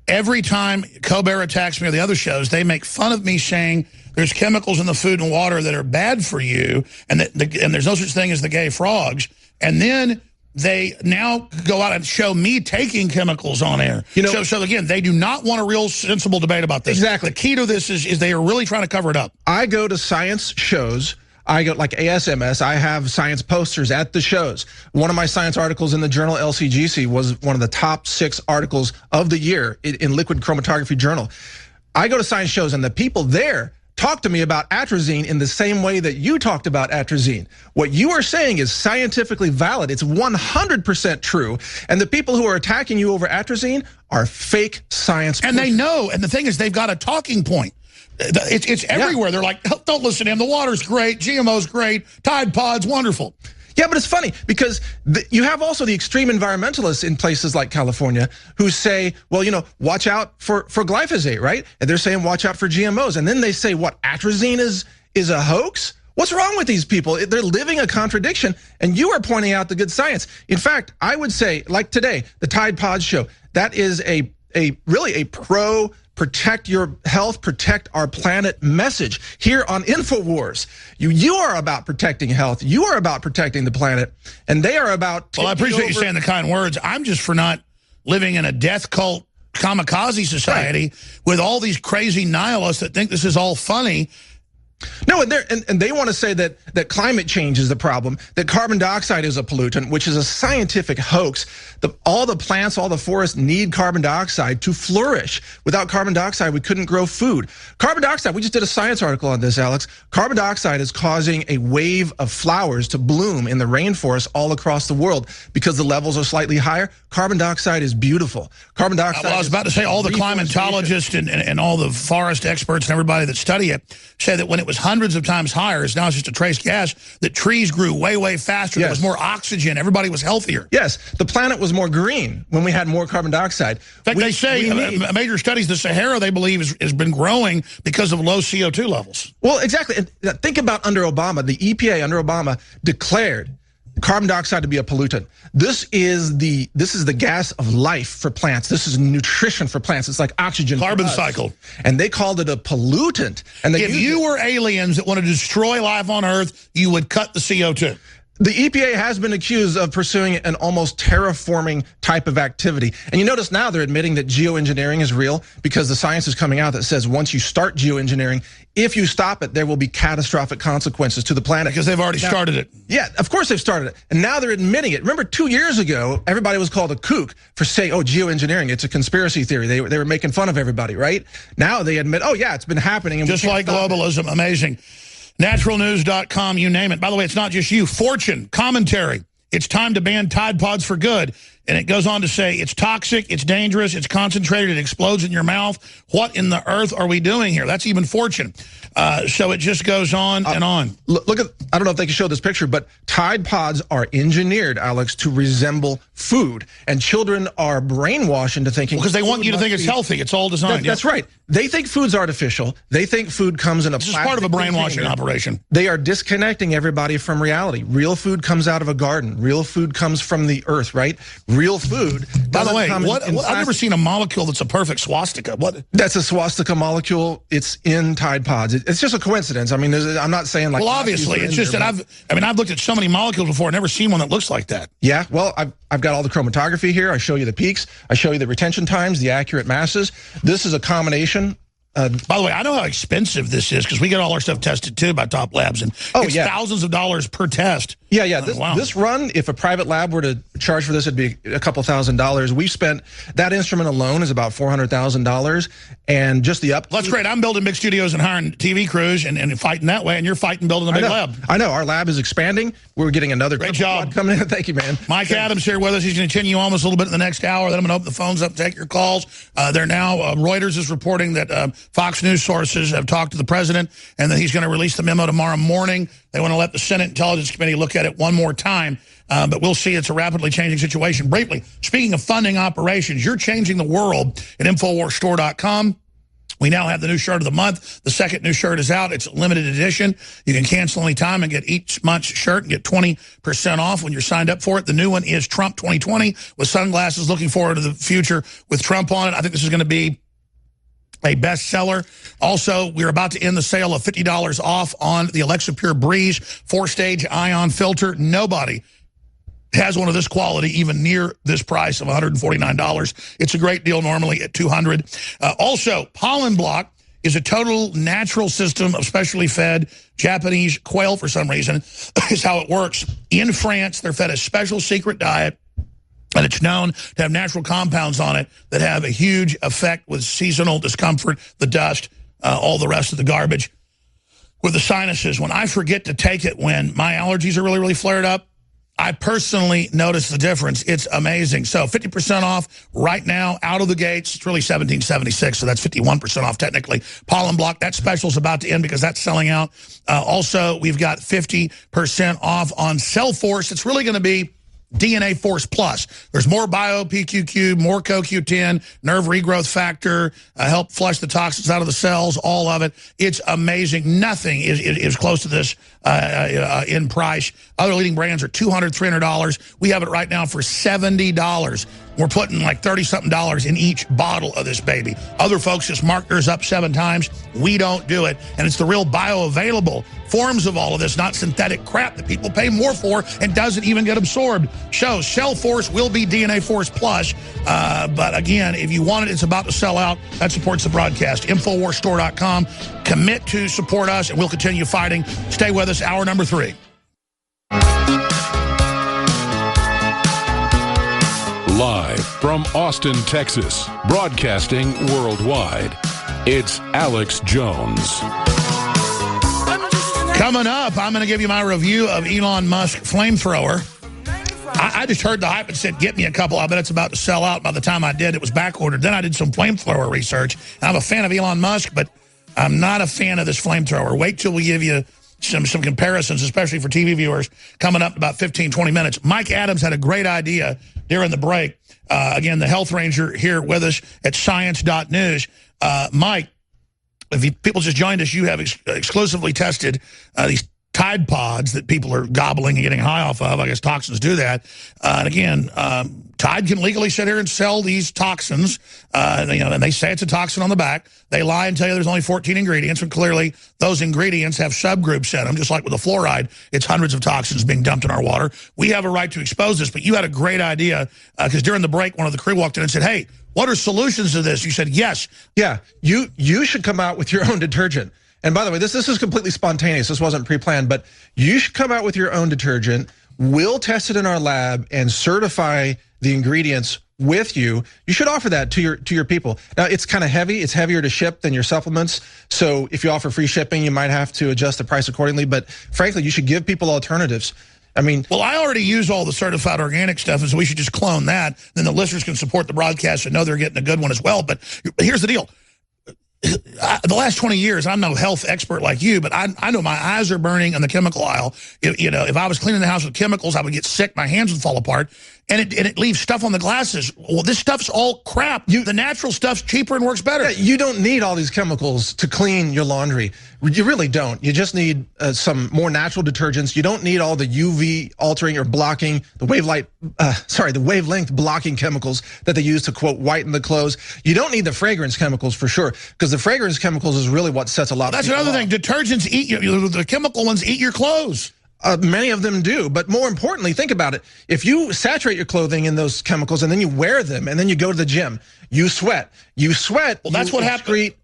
every time Colbert attacks me or the other shows, they make fun of me saying there's chemicals in the food and water that are bad for you, and there's no such thing as the gay frogs. And then they now go out and show me taking chemicals on air. So again, they do not want a real sensible debate about this. Exactly. The key to this is they are really trying to cover it up. I go to science shows. I go like ASMS. I have science posters at the shows. One of my science articles in the journal LCGC was one of the top 6 articles of the year in Liquid Chromatography Journal. I go to science shows and the people there talk to me about atrazine in the same way that you talked about atrazine. What you are saying is scientifically valid. It's 100% true. And the people who are attacking you over atrazine are fake science. And they know. And the thing is, they've got a talking point. It's everywhere. Yeah. They're like, don't listen to him. The water's great. GMO's great. Tide Pod's wonderful. Yeah, but it's funny because you have also the extreme environmentalists in places like California who say, well, watch out for glyphosate, right? And they're saying watch out for GMOs. And then they say, what, atrazine is a hoax? What's wrong with these people? They're living a contradiction, and you are pointing out the good science. In fact, I would say, like today, the Tide Pod show, that is really a pro protect your health, protect our planet message here on InfoWars. You are about protecting health. You are about protecting the planet. And they are about... Well, I appreciate you saying the kind words. I'm just for not living in a death cult kamikaze society with all these crazy nihilists that think this is all funny. No, and they want to say that climate change is the problem, that carbon dioxide is a pollutant, which is a scientific hoax. All the plants, all the forests need carbon dioxide to flourish. Without carbon dioxide, we couldn't grow food. Carbon dioxide, we just did a science article on this, Alex. Carbon dioxide is causing a wave of flowers to bloom in the rainforest all across the world because the levels are slightly higher. Carbon dioxide is beautiful. Carbon dioxide. Well, I was about to say all the climatologists and all the forest experts and everybody that study it say that when it was hundreds of times higher, now it's just a trace gas, that trees grew way, way faster. Yes. There was more oxygen. Everybody was healthier. Yes, the planet was more green when we had more carbon dioxide. In fact, they say, major studies, the Sahara, they believe, has been growing because of low CO2 levels. Well, exactly. And think about under Obama, the EPA under Obama declared carbon dioxide to be a pollutant. This is the gas of life for plants. This is nutrition for plants. It's like oxygen. Carbon cycle. And they called it a pollutant. And if you were aliens that want to destroy life on Earth, you would cut the CO2. The EPA has been accused of pursuing an almost terraforming type of activity. And you notice now they're admitting that geoengineering is real because the science is coming out that says once you start geoengineering, if you stop it, there will be catastrophic consequences to the planet. Because they've already started it. Yeah, of course they've started it. And now they're admitting it. Remember 2 years ago, everybody was called a kook for saying, oh, geoengineering, it's a conspiracy theory. They were making fun of everybody, right? Now they admit, oh, yeah, it's been happening. And just like globalism, amazing. Naturalnews.com, you name it. By the way, it's not just you. Fortune, commentary. It's time to ban Tide Pods for good. And it goes on to say, it's toxic, it's dangerous, it's concentrated, it explodes in your mouth. What in the earth are we doing here? That's even Fortune. So it just goes on and on. Look at, I don't know if they can show this picture, but Tide Pods are engineered, Alex, to resemble food. And children are brainwashed into thinking... Because they want you to think it's healthy. It's all designed. That's right. They think food's artificial. They think food comes in a plastic. This is part of a brainwashing operation. They are disconnecting everybody from reality. Real food comes out of a garden. Real food comes from the earth, right? Real food. By the way, I've never seen a molecule that's a perfect swastika. What? That's a swastika molecule. It's in Tide Pods. It's just a coincidence. I mean, I'm not saying like. Well, obviously, it's just that I've looked at so many molecules before, never seen one that looks like that. Yeah. Well, I've got all the chromatography here. I show you the peaks. I show you the retention times, the accurate masses. This is a combination. By the way, I know how expensive this is because we get all our stuff tested too by top labs, and it's thousands of dollars per test. Yeah. This run, if a private lab were to charge for this, it'd be a couple $1,000s. We've spent, that instrument alone is about $400,000, and just the Well, that's great. I'm building big studios and hiring TV crews and fighting that way, and you're fighting building a big lab. I know. Our lab is expanding. We're getting another great job coming in. Thank you, man. Mike Adams here with us. He's going to continue almost a little bit in the next hour. Then I'm going to open the phones up, take your calls. They're now, Reuters is reporting that Fox News sources have talked to the president and that he's going to release the memo tomorrow morning. They want to let the Senate Intelligence Committee look at it one more time. But we'll see. It's a rapidly changing situation. Briefly, speaking of funding operations, you're changing the world at InfoWarsStore.com. We now have the new shirt of the month. The second new shirt is out. It's a limited edition. You can cancel any time and get each month's shirt and get 20% off when you're signed up for it. The new one is Trump 2020 with sunglasses, looking forward to the future with Trump on it. I think this is going to be a bestseller. Also, we're about to end the sale of $50 off on the Alexa Pure Breeze 4-stage ion filter. Nobody has one of this quality even near this price of $149. It's a great deal normally at $200. Also, Pollen Block is a total natural system of specially fed Japanese quail for some reason, is how it works. In France, they're fed a special secret diet, and it's known to have natural compounds on it that have a huge effect with seasonal discomfort, the dust, all the rest of the garbage. With the sinuses, when I forget to take it when my allergies are really, really flared up, I personally notice the difference. It's amazing. So 50% off right now, out of the gates. It's really $17.76, so that's 51% off technically. Pollen Block, that special is about to end because that's selling out. Also, we've got 50% off on Cell Force. It's really going to be DNA Force Plus. There's more Bio-PQQ, more CoQ10, nerve regrowth factor, help flush the toxins out of the cells, all of it. It's amazing. Nothing is close to this in price. Other leading brands are $200, $300. We have it right now for $70. We're putting like $30-something in each bottle of this baby. Other folks just mark theirs up 7 times. We don't do it. And it's the real bioavailable forms of all of this, not synthetic crap that people pay more for and doesn't even get absorbed. So Cell Force will be DNA Force Plus. But again, if you want it, it's about to sell out. That supports the broadcast. InfoWarsStore.com. Commit to support us, and we'll continue fighting. Stay with us. Hour number 3. Live from Austin, Texas, broadcasting worldwide, it's Alex Jones. Coming up, I'm going to give you my review of Elon Musk flamethrower. I just heard the hype and said, get me a couple. I bet it's about to sell out. By the time I did, it was back ordered. Then I did some flamethrower research. And I'm a fan of Elon Musk, but I'm not a fan of this flamethrower. Wait till we give you some comparisons, especially for TV viewers, coming up in about 15, 20 minutes. Mike Adams had a great idea during the break. Again, the health ranger here with us at science.news. Mike, if people just joined us, you have exclusively tested these Tide Pods that people are gobbling and getting high off of. I guess toxins do that. And again, Tide can legally sit here and sell these toxins, and they say it's a toxin on the back. They lie and tell you there's only 14 ingredients, and clearly those ingredients have subgroups in them, just like with the fluoride. It's hundreds of toxins being dumped in our water. We have a right to expose this, but you had a great idea, because during the break, one of the crew walked in and said, hey, what are solutions to this? You said, yes. Yeah, you should come out with your own detergent. And by the way, this is completely spontaneous. This wasn't pre-planned, but you should come out with your own detergent. We'll test it in our lab and certify the ingredients with you. You should offer that to your people. Now, it's kind of heavy. It's heavier to ship than your supplements. So if you offer free shipping, you might have to adjust the price accordingly. But frankly, you should give people alternatives. I mean, well, I already use all the certified organic stuff, and so we should just clone that. Then the listeners can support the broadcast and know they're getting a good one as well. But here's the deal. The last 20 years, I'm no health expert like you, but I know my eyes are burning in the chemical aisle. If I was cleaning the house with chemicals, I would get sick. My hands would fall apart. And it leaves stuff on the glasses. Well, this stuff's all crap. The natural stuff's cheaper and works better. Yeah, you don't need all these chemicals to clean your laundry. You really don't. You just need some more natural detergents. You don't need all the UV altering or blocking, the wavelength blocking chemicals that they use to, quote, whiten the clothes. You don't need the fragrance chemicals for sure, because the fragrance chemicals is really what sets a lot of people off. That's another thing. Detergents eat the chemical ones eat your clothes. Many of them do, but more importantly, think about it. If you saturate your clothing in those chemicals and then you wear them and then you go to the gym, you sweat. Well, that's what happened.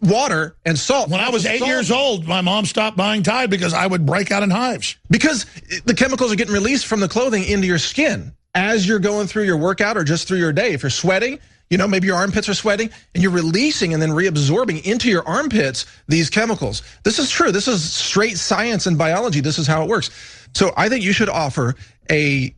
Water and salt. When I was 8 years old, my mom stopped buying Tide because I would break out in hives. Because the chemicals are getting released from the clothing into your skin as you're going through your workout or just through your day. If you're sweating, maybe your armpits are sweating, and you're releasing and then reabsorbing into your armpits these chemicals. This is true. This is straight science and biology. This is how it works. So I think you should offer a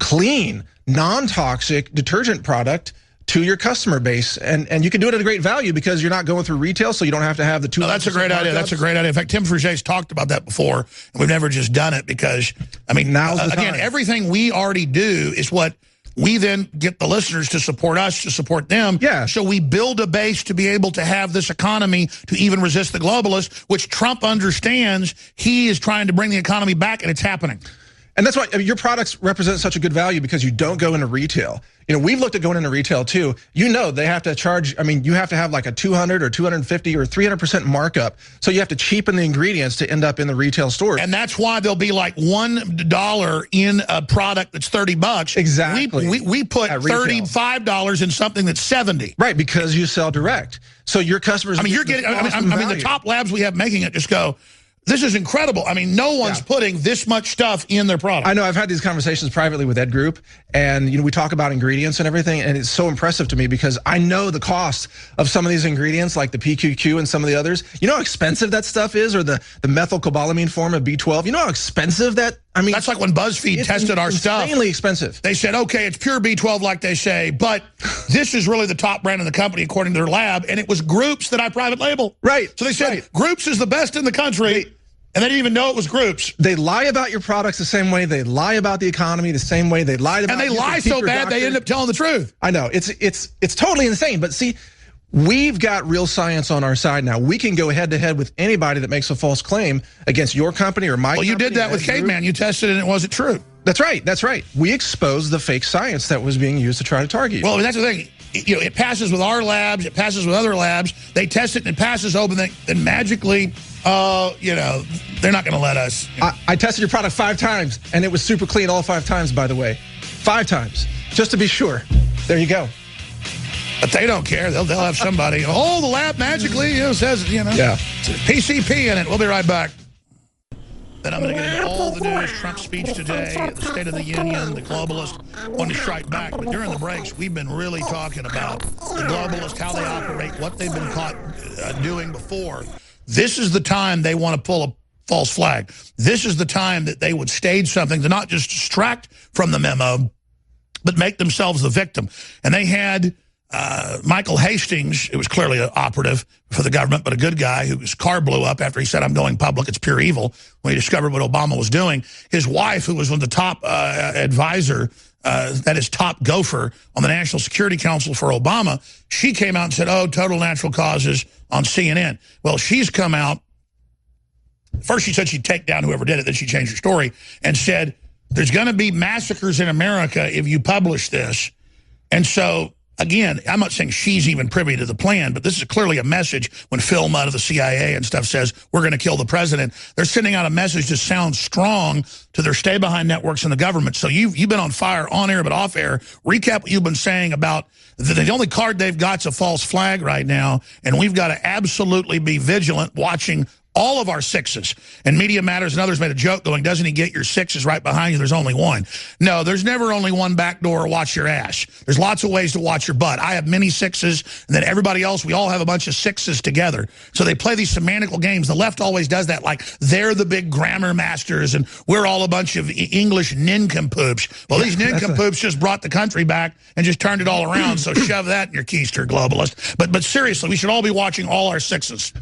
clean, non-toxic detergent product to your customer base, and you can do it at a great value because you're not going through retail, so you don't have to have the 200%. No, that's a great idea. That's a great idea. In fact, Tim Fruget's talked about that before, and we've never just done it because, now's the time. Again, everything we already do is what we then get the listeners to support us, to support them. Yeah. So we build a base to be able to have this economy to even resist the globalists, which Trump understands. He is trying to bring the economy back, and it's happening. And that's why your products represent such a good value, because you don't go into retail. We've looked at going into retail too. They have to charge, you have to have like a 200 or 250 or 300% markup. So you have to cheapen the ingredients to end up in the retail stores. And that's why there'll be like $1 in a product that's $30. Exactly. We put $35 in something that's $70. Right, because you sell direct. So your customers. You're getting. The top labs we have making it just go, this is incredible. No one's putting this much stuff in their product. I know. I've had these conversations privately with Ed Group, and we talk about ingredients and everything, and it's so impressive to me because I know the cost of some of these ingredients, like the PQQ and some of the others. You know how expensive that stuff is, or the methylcobalamin form of B12. You know how expensive that. That's like when BuzzFeed tested our stuff. Insanely expensive. They said, okay, it's pure B12 like they say, but this is really the top brand in the company according to their lab, and it was Groups that I private label. Right. So they said, Groups is the best in the country, and they didn't even know it was Groups. They lie about your products the same way they lie about the economy the same way they lied about. And they lie so bad they end up telling the truth. I know. It's totally insane, but see, we've got real science on our side now. We can go head-to-head with anybody that makes a false claim against your company or my company. Well, you did that with Caveman. You tested it and it wasn't true. That's right. That's right. We exposed the fake science that was being used to try to target you. Well, that's the thing. It passes with our labs. It passes with other labs. They test it and it passes open. Then magically, they're not going to let us. I tested your product 5 times, and it was super clean all 5 times, by the way. 5 times, just to be sure. There you go. But they don't care. They'll have somebody. The lab magically says, Yeah. PCP in it. We'll be right back. Then I'm going to get into all the news, Trump's speech today, the State of the Union, the globalists want to strike back. But during the breaks, we've been really talking about the globalists, how they operate, what they've been caught doing before. This is the time they want to pull a false flag. This is the time that they would stage something to not just distract from the memo, but make themselves the victim. And they had Michael Hastings, it was clearly an operative for the government, but a good guy whose car blew up after he said, I'm going public, it's pure evil, when he discovered what Obama was doing. His wife, who was one of the top advisor, that is top gopher on the National Security Council for Obama, she came out and said, total natural causes on CNN. Well, she's come out First she said she'd take down whoever did it, then she changed her story and said, there's going to be massacres in America if you publish this. And so, again, I'm not saying she's even privy to the plan, but this is clearly a message when Phil Mudd of the CIA and stuff says, we're going to kill the president. They're sending out a message that sounds strong to their stay-behind networks and the government. So you've been on fire, on air, but off air. Recap what you've been saying about the only card they've got's a false flag right now, and we've got to absolutely be vigilant watching all of our sixes. And Media Matters and others made a joke going, doesn't he get your sixes right behind you? There's only one. No, there's never only one back door. Watch your ass. There's lots of ways to watch your butt. I have many sixes, and then everybody else, we all have a bunch of sixes together. So they play these semantical games. The left always does that, like they're the big grammar masters, and we're all a bunch of English nincompoops. Well, these nincompoops just brought the country back and just turned it all around, so shove that in your keister, globalist. But seriously, we should all be watching all our sixes.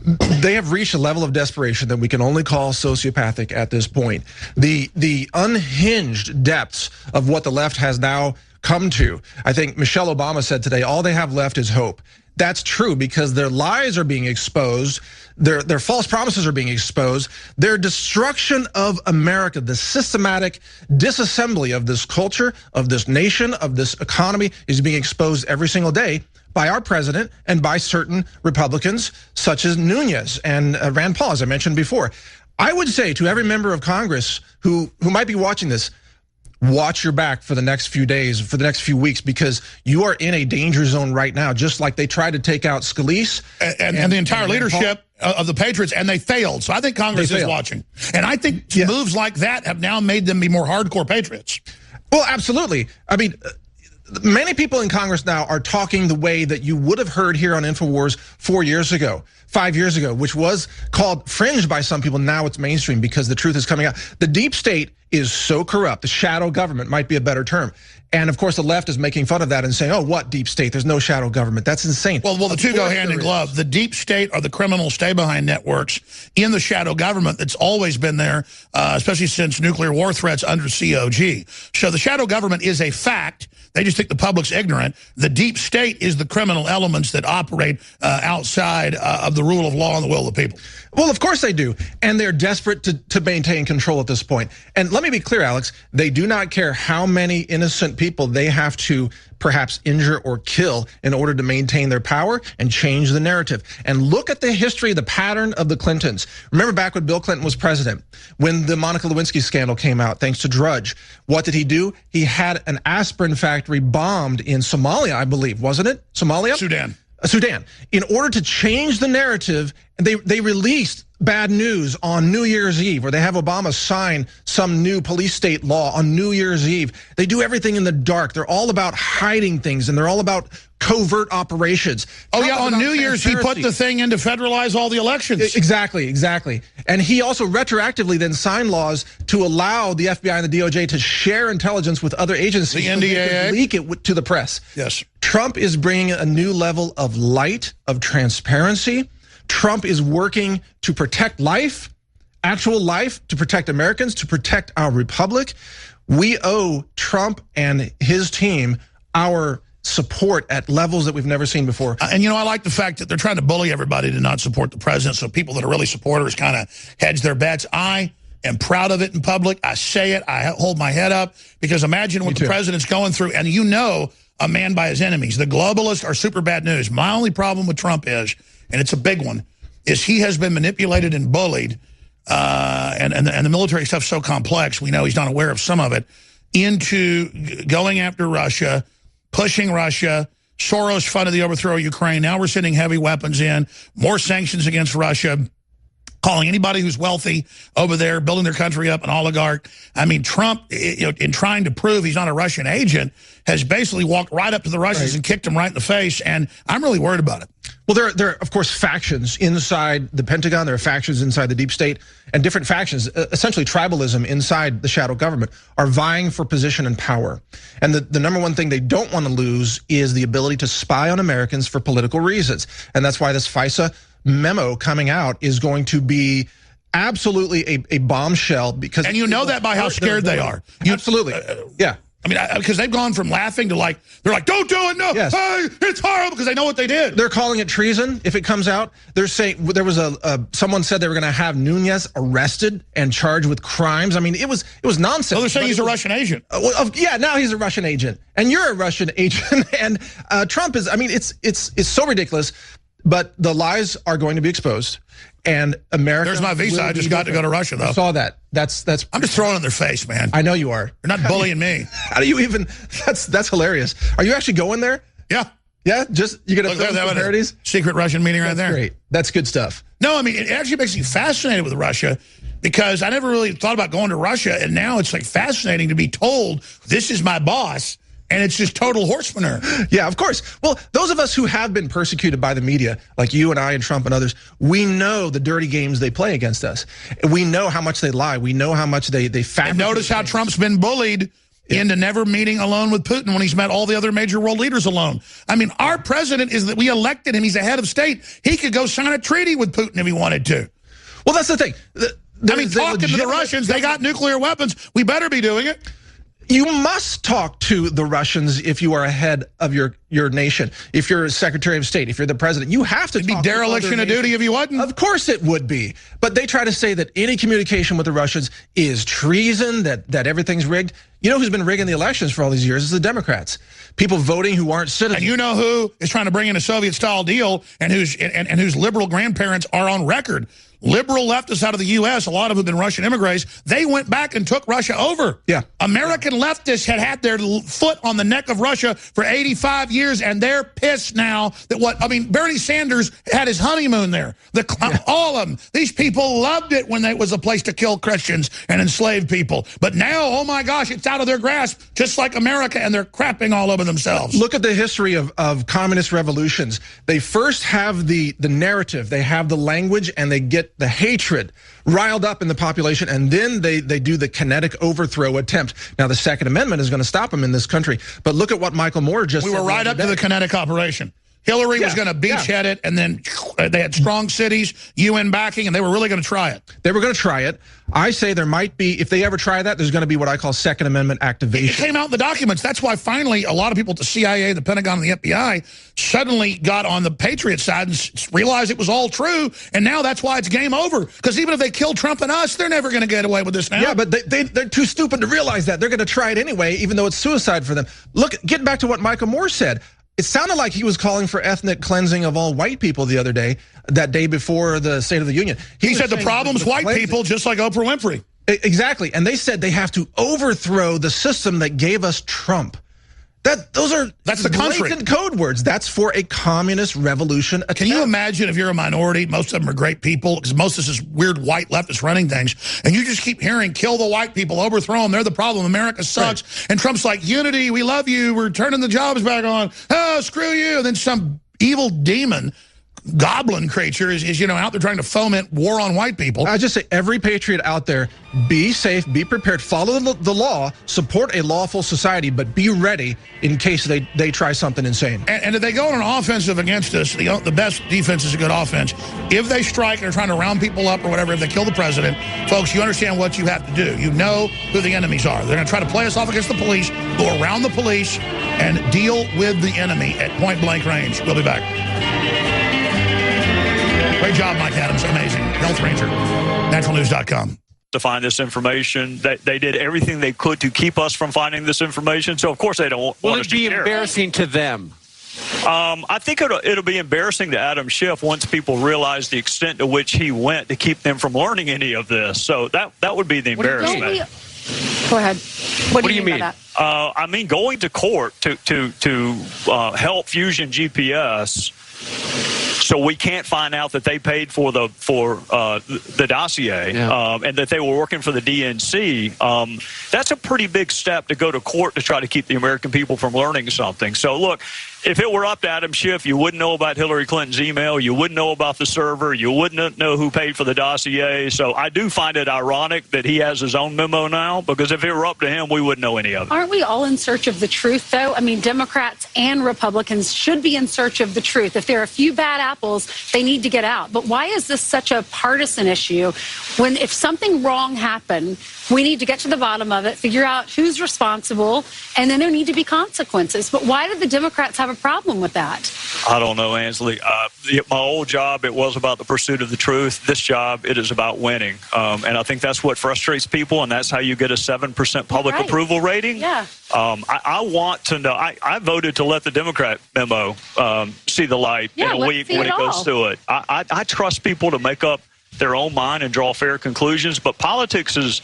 They have reached a level of desperation that we can only call sociopathic at this point. The unhinged depths of what the left has now come to. I think Michelle Obama said today, all they have left is hope. That's true because their lies are being exposed. Their false promises are being exposed. Their destruction of America, the systematic disassembly of this culture, of this nation, of this economy is being exposed every single day by our president and by certain Republicans such as Nunes and Rand Paul, as I mentioned before. I would say to every member of Congress who might be watching this, watch your back for the next few days, for the next few weeks, because you are in a danger zone right now, just like they tried to take out Scalise. And the entire leadership of the Patriots, and they failed. So I think Congress is watching. And I think moves like that have now made them be more hardcore patriots. Well, absolutely. I mean, many people in Congress now are talking the way that you would have heard here on InfoWars 4 years ago, 5 years ago, which was called fringe by some people. Now it's mainstream because the truth is coming out. The deep state is so corrupt. The shadow government might be a better term. And of course, the left is making fun of that and saying, oh, what deep state? There's no shadow government. That's insane. Well, the two go hand in glove. The deep state are the criminal stay-behind networks in the shadow government that's always been there, especially since nuclear war threats under COG. So the shadow government is a fact. They just think the public's ignorant. The deep state is the criminal elements that operate outside of the rule of law and the will of the people. Well, of course they do. And they're desperate to maintain control at this point. And let me be clear, Alex, they do not care how many innocent people they have to perhaps injure or kill in order to maintain their power and change the narrative. And look at the history, the pattern of the Clintons. Remember back when Bill Clinton was president, when the Monica Lewinsky scandal came out, thanks to Drudge, what did he do? He had an aspirin factory bombed in Somalia, I believe, wasn't it? Somalia? Sudan. In order to change the narrative, they released bad news on New Year's Eve, where they have Obama sign some new police state law on New Year's Eve. They do everything in the dark. They're all about hiding things, and they're all about covert operations. Oh, yeah, on New Year's, he put the thing in to federalize all the elections. Exactly. And he also retroactively then signed laws to allow the FBI and the DOJ to share intelligence with other agencies. The NDAA? Leak it to the press. Yes. Trump is bringing a new level of light, of transparency. Trump is working to protect life, actual life, to protect Americans, to protect our republic. We owe Trump and his team our support at levels that we've never seen before. And, I like the fact that they're trying to bully everybody to not support the president, so people that are really supporters kind of hedge their bets. I am proud of it in public. I say it. I hold my head up, because imagine what the president's going through, and a man by his enemies. The globalists are super bad news. My only problem with Trump is, and it's a big one, is he has been manipulated and bullied, and the military stuff's so complex, we know he's not aware of some of it, into going after Russia, pushing Russia. Soros funded the overthrow of Ukraine. Now we're sending heavy weapons in, more sanctions against Russia, calling anybody who's wealthy over there, building their country up, an oligarch. I mean, Trump, in trying to prove he's not a Russian agent, has basically walked right up to the Russians and kicked them right in the face, and I'm really worried about it. Well, there are, of course, factions inside the Pentagon. There are factions inside the deep state, and different factions, essentially tribalism inside the shadow government, are vying for position and power. And the number one thing they don't want to lose is the ability to spy on Americans for political reasons. And that's why this FISA memo coming out is going to be absolutely a bombshell, because... And you know that by how scared they are. Absolutely. Yeah. I mean, because they've gone from laughing to like, they're like, don't do it, no, Yes. hey, it's horrible, because they know what they did. They're calling it treason if it comes out. They're saying there was someone said they were going to have Nunez arrested and charged with crimes. I mean, it was nonsense. Well, they're saying he's a Russian agent. Yeah, now he's a Russian agent, and you're a Russian agent, and Trump is. I mean, it's so ridiculous, but the lies are going to be exposed. And America. There's my visa. I just got to go to Russia, though. I saw that. That's. I'm just throwing it in their face, man. I know you are. You're not bullying me. How do you even? That's hilarious. Are you actually going there? Yeah. Yeah. Just you're gonna film some parodies. Secret Russian meeting right there. Great. That's good stuff. No, I mean, it actually makes me fascinated with Russia, because I never really thought about going to Russia, and now it's like fascinating to be told this is my boss. And it's just total horse manure. Yeah, of course. Well, those of us who have been persecuted by the media, like you and I and Trump and others, we know the dirty games they play against us. We know how much they lie. We know how much they fabricate. And notice how Trump's been bullied into never meeting alone with Putin when he's met all the other major world leaders alone. I mean, our president is that we elected him. He's a head of state. He could go sign a treaty with Putin if he wanted to. Well, that's the thing. I mean, talking to the Russians, they got nuclear weapons. We better be doing it. You must talk to the Russians if you are a head of your nation. If you're a Secretary of State, if you're the president, you have to It'd be dereliction of duty if you wasn't. Of course it would be. But they try to say that any communication with the Russians is treason, that everything's rigged. You know who's been rigging the elections for all these years is the Democrats. People voting who aren't citizens. And you know who is trying to bring in a Soviet-style deal and whose liberal grandparents are on record. Liberal leftists out of the U.S., a lot of them have been Russian immigrants, they went back and took Russia over. Yeah. American leftists had their foot on the neck of Russia for 85 years, and they're pissed now that Bernie Sanders had his honeymoon there. All of them. These people loved it when it was a place to kill Christians and enslave people. But now, oh my gosh, it's out of their grasp, just like America, and they're crapping all over themselves. Look at the history of communist revolutions. They first have the narrative, they have the language, and they get the hatred riled up in the population, and then they do the kinetic overthrow attempt. Now, the Second Amendment is going to stop them in this country. But look at what Michael Moore just said. We were right up to the kinetic operation. Hillary was going to beachhead it, and then they had strong cities, UN backing, and they were really going to try it. They were going to try it. I say there might be, if they ever try that, there's going to be what I call Second Amendment activation. It came out in the documents. That's why finally a lot of people at the CIA, the Pentagon, and the FBI suddenly got on the Patriot side and realized it was all true, and now that's why it's game over. Because even if they kill Trump and us, they're never going to get away with this now. Yeah, but they're too stupid to realize that. They're going to try it anyway, even though it's suicide for them. Look, getting back to what Michael Moore said, it sounded like he was calling for ethnic cleansing of all white people the other day, that day before the State of the Union. He said the problem's white people, just like Oprah Winfrey. Exactly, and they said they have to overthrow the system that gave us Trump. That's the country. Blatant code words. That's for a communist revolution attempt. Can you imagine if you're a minority, most of them are great people, because most of this is weird white leftists running things, and you just keep hearing, kill the white people, overthrow them, they're the problem, America sucks, right. And Trump's like, unity, we love you, we're turning the jobs back on, oh, screw you, and then some evil demon, goblin creature is out there trying to foment war on white people. I just say every patriot out there, be safe, be prepared, follow the law, support a lawful society, but be ready in case they try something insane. And if they go on an offensive against us, the best defense is a good offense. If they strike and are trying to round people up or whatever, if they kill the president, folks, you understand what you have to do. You know who the enemies are. They're going to try to play us off against the police, go around the police, and deal with the enemy at point blank range. We'll be back. Great job, Mike Adams. Amazing. Health Ranger. Naturalnews.com. To find this information, they did everything they could to keep us from finding this information. So, of course, they don't want us to share. Will it be embarrassing to them? I think it'll be embarrassing to Adam Schiff once people realize the extent to which he went to keep them from learning any of this. So that would be the embarrassment. Go ahead. What do you mean? By that? I mean, going to court to help Fusion GPS. So we can't find out that they paid for the dossier, and that they were working for the DNC. That's a pretty big step to go to court to try to keep the American people from learning something. So look, If it were up to Adam Schiff, you wouldn't know about Hillary Clinton's email. You wouldn't know about the server. You wouldn't know who paid for the dossier. So I do find it ironic that he has his own memo now, because if it were up to him, we wouldn't know any of it. Aren't we all in search of the truth, though? I mean, Democrats and Republicans should be in search of the truth. If there are a few bad apples, they need to get out. But why is this such a partisan issue when if something wrong happened, we need to get to the bottom of it, figure out who's responsible, and then there need to be consequences. But why did the Democrats have a problem with that? I don't know, Ansley. My old job, it was about the pursuit of the truth. This job, it is about winning. And I think that's what frustrates people, and that's how you get a 7% public approval rating. Yeah. I want to know. I voted to let the Democrat memo see the light in a week when it goes through it. I trust people to make up their own mind and draw fair conclusions, but politics has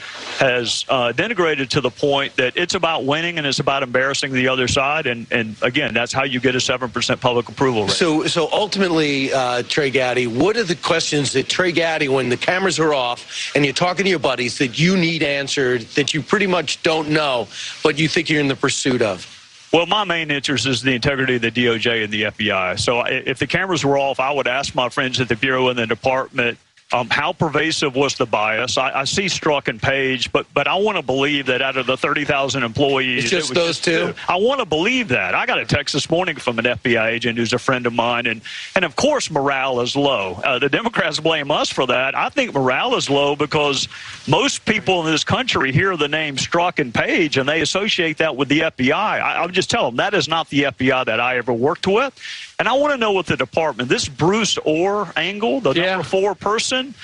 denigrated to the point that it's about winning and it's about embarrassing the other side, and again, that's how you get a 7% public approval rate. So ultimately, Trey Gowdy, what are the questions that Trey Gowdy, when the cameras are off and you're talking to your buddies, that you need answered, that you pretty much don't know, but you think you're in the pursuit of? Well, my main interest is the integrity of the DOJ and the FBI. So if the cameras were off, I would ask my friends at the Bureau and the Department, how pervasive was the bias? I see Strzok and Page, but I want to believe that out of the 30,000 employees, it's just those two. I want to believe that. I got a text this morning from an FBI agent who's a friend of mine, and of course morale is low. The Democrats blame us for that. I think morale is low because most people in this country hear the name Strzok and Page and they associate that with the FBI. I would just tell them that is not the FBI that I ever worked with. And I want to know what the department, this Bruce Orr angle, the number 4 person,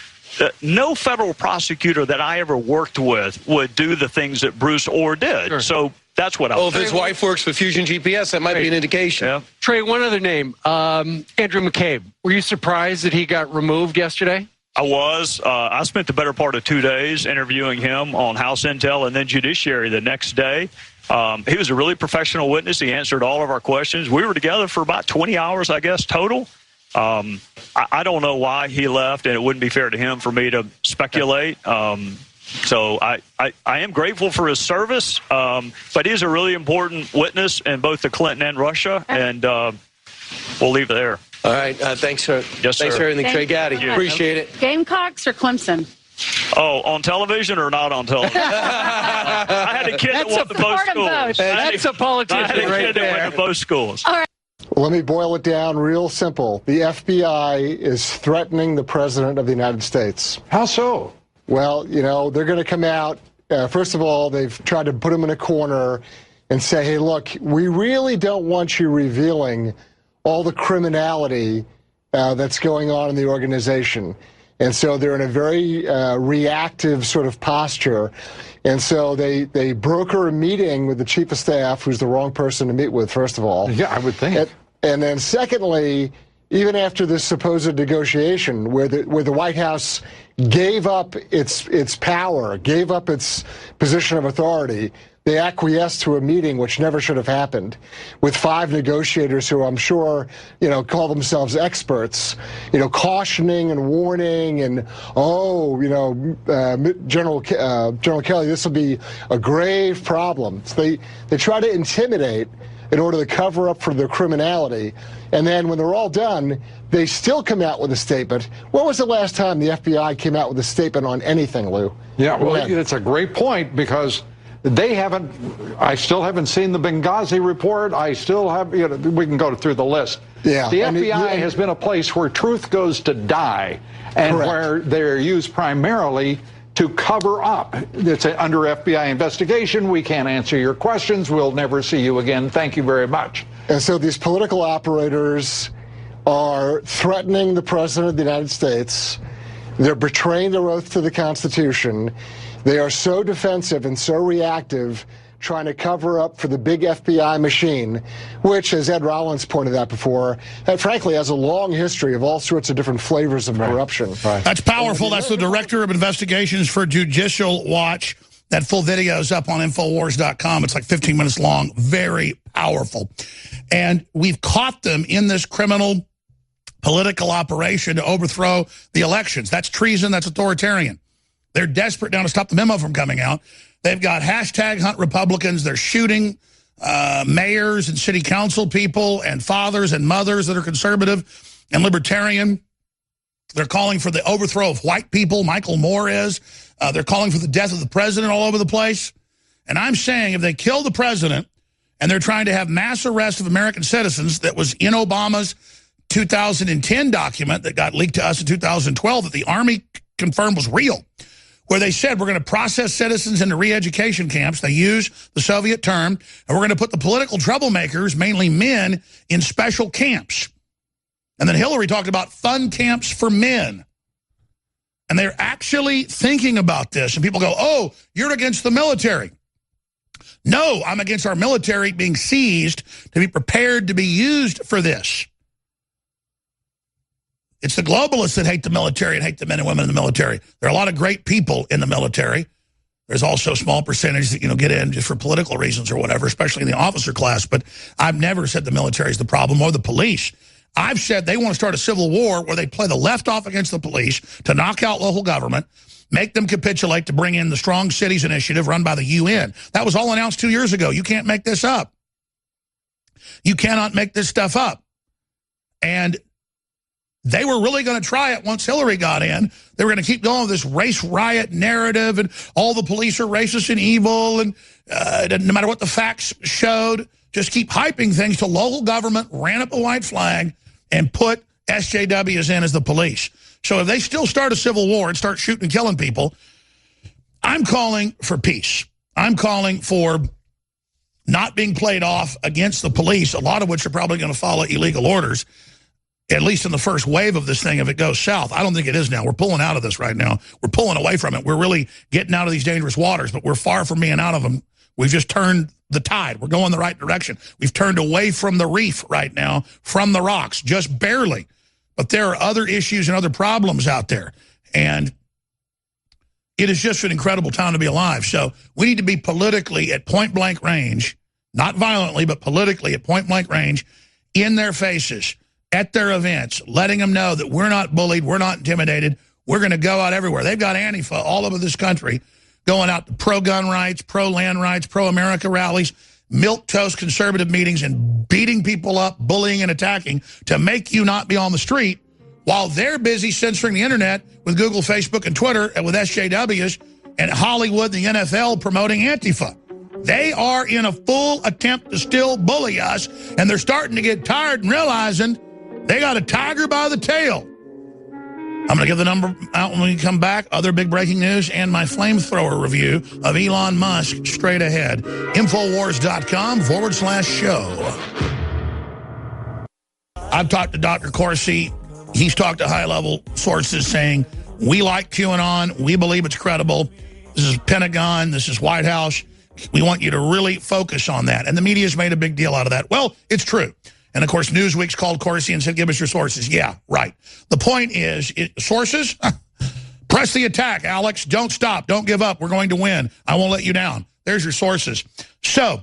no federal prosecutor that I ever worked with would do the things that Bruce Orr did. Sure. So that's what if his wife works for Fusion GPS, that might be an indication. Yeah. Trey, one other name, Andrew McCabe. Were you surprised that he got removed yesterday? I was. I spent the better part of 2 days interviewing him on House Intel and then Judiciary the next day. He was a really professional witness. He answered all of our questions. We were together for about 20 hours, I guess, total. I don't know why he left, and it wouldn't be fair to him for me to speculate. So I am grateful for his service, but he's a really important witness in both the Clinton and Russia, and we'll leave it there. All right. Thanks for everything, Trey Gowdy. Appreciate it. Gamecocks or Clemson? Oh, on television or not on television? I had a kid that went to both schools. That's a politician I had a kid that went to both schools. All right. Let me boil it down real simple. The FBI is threatening the President of the United States. How so? Well, you know, they're going to come out. First of all, they've tried to put him in a corner and say, hey, look, we really don't want you revealing all the criminality that's going on in the organization. And so they're in a very reactive sort of posture. And so they broker a meeting with the chief of staff, who's the wrong person to meet with, first of all. Yeah, I would think. And then secondly, even after this supposed negotiation where the White House gave up its power, gave up its position of authority, they acquiesced to a meeting which never should have happened with 5 negotiators who I'm sure, you know, call themselves experts, you know, cautioning and warning and, General Kelly, this will be a grave problem. So they try to intimidate in order to cover up for their criminality. And then when they're all done, they still come out with a statement. When was the last time the FBI came out with a statement on anything, Lou? Yeah, well, it's a great point because I still haven't seen the Benghazi report. I still have, we can go through the list. Yeah. The FBI has been a place where truth goes to die and where they're used primarily to cover up. It's under FBI investigation. We can't answer your questions. We'll never see you again. Thank you very much. And so these political operators are threatening the President of the United States. They're betraying their oath to the Constitution. They are so defensive and so reactive, trying to cover up for the big FBI machine, which, as Ed Rollins pointed out before, frankly has a long history of all sorts of different flavors of corruption. Right. That's powerful. That's the Director of Investigations for Judicial Watch. That full video is up on Infowars.com. It's like 15 minutes long. Very powerful. And we've caught them in this criminal political operation to overthrow the elections. That's treason. That's authoritarian. They're desperate now to stop the memo from coming out. They've got hashtag hunt Republicans. They're shooting mayors and city council people and fathers and mothers that are conservative and libertarian. They're calling for the overthrow of white people. Michael Moore is. They're calling for the death of the president all over the place. And I'm saying if they kill the president and they're trying to have mass arrest of American citizens, that was in Obama's 2010 document that got leaked to us in 2012 that the Army confirmed was real, where they said we're going to process citizens into re-education camps. They use the Soviet term, and we're going to put the political troublemakers, mainly men, in special camps. And then Hillary talked about fun camps for men. And they're actually thinking about this. And people go, oh, you're against the military. No, I'm against our military being seized to be prepared to be used for this. It's the globalists that hate the military and hate the men and women in the military. There are a lot of great people in the military. There's also a small percentage that, get in just for political reasons or whatever, especially in the officer class. But I've never said the military is the problem or the police. I've said they want to start a civil war where they play the left off against the police to knock out local government, make them capitulate to bring in the Strong Cities Initiative run by the UN. That was all announced 2 years ago. You can't make this up. You cannot make this stuff up. And they were really going to try it once Hillary got in. They were going to keep going with this race riot narrative and all the police are racist and evil and no matter what the facts showed, just keep hyping things till local government ran up a white flag and put SJWs in as the police. So if they still start a civil war and start shooting and killing people, I'm calling for peace. I'm calling for not being played off against the police, a lot of which are probably going to follow illegal orders, at least in the first wave of this thing if it goes south. I don't think it is now. We're pulling out of this right now. We're pulling away from it. We're really getting out of these dangerous waters, but we're far from being out of them. We've just turned the tide. We're going the right direction. We've turned away from the reef right now, from the rocks, just barely. But there are other issues and other problems out there. And it is just an incredible time to be alive. So we need to be politically at point-blank range, not violently, but politically at point-blank range, in their faces, at their events, letting them know that we're not bullied, we're not intimidated, we're going to go out everywhere. They've got Antifa all over this country going out to pro-gun rights, pro-land rights, pro-America rallies, milquetoast conservative meetings, and beating people up, bullying and attacking to make you not be on the street while they're busy censoring the internet with Google, Facebook, and Twitter, and with SJWs, and Hollywood, the NFL promoting Antifa. They are in a full attempt to still bully us, and they're starting to get tired and realizing they got a tiger by the tail. I'm going to give the number out when we come back. Other big breaking news and my flamethrower review of Elon Musk straight ahead. Infowars.com/show. I've talked to Dr. Corsi. He's talked to high-level sources saying, we like QAnon. We believe it's credible. This is Pentagon. This is White House. We want you to really focus on that. And the media's made a big deal out of that. Well, it's true. And, of course, Newsweek's called Corsi and said, give us your sources. Yeah, right. The point is, sources, press the attack, Alex. Don't stop. Don't give up. We're going to win. I won't let you down. There's your sources. So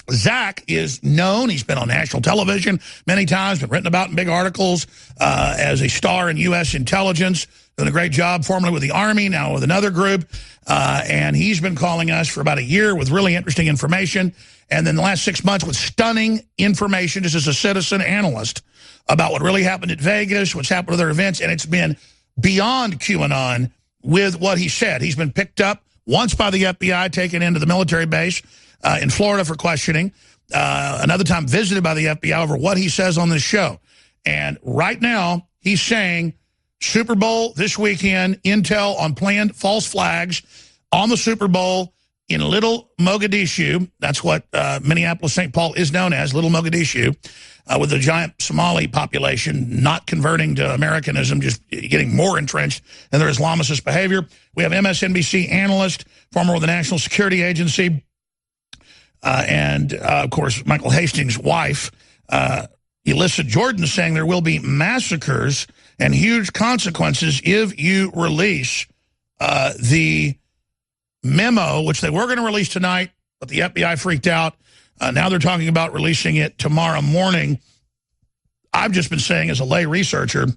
Zach is known. He's been on national television many times, been written about in big articles as a star in U.S. intelligence, doing a great job formerly with the Army, now with another group. And he's been calling us for about a year with really interesting information. And then the last 6 months with stunning information, just as a citizen analyst, about what really happened at Vegas, what's happened with other events. And it's been beyond QAnon with what he said. He's been picked up once by the FBI, taken into the military base in Florida for questioning. Another time visited by the FBI over what he says on this show. And right now, he's saying Super Bowl this weekend, intel on planned false flags on the Super Bowl in Little Mogadishu. That's what Minneapolis, St. Paul is known as, Little Mogadishu, with a giant Somali population not converting to Americanism, just getting more entrenched in their Islamicist behavior. We have MSNBC analyst, former with the National Security Agency, and, of course, Michael Hastings' wife, Elissa Jordan, saying there will be massacres and huge consequences if you release the memo, which they were going to release tonight, but the FBI freaked out. Now they're talking about releasing it tomorrow morning. I've just been saying as a lay researcher,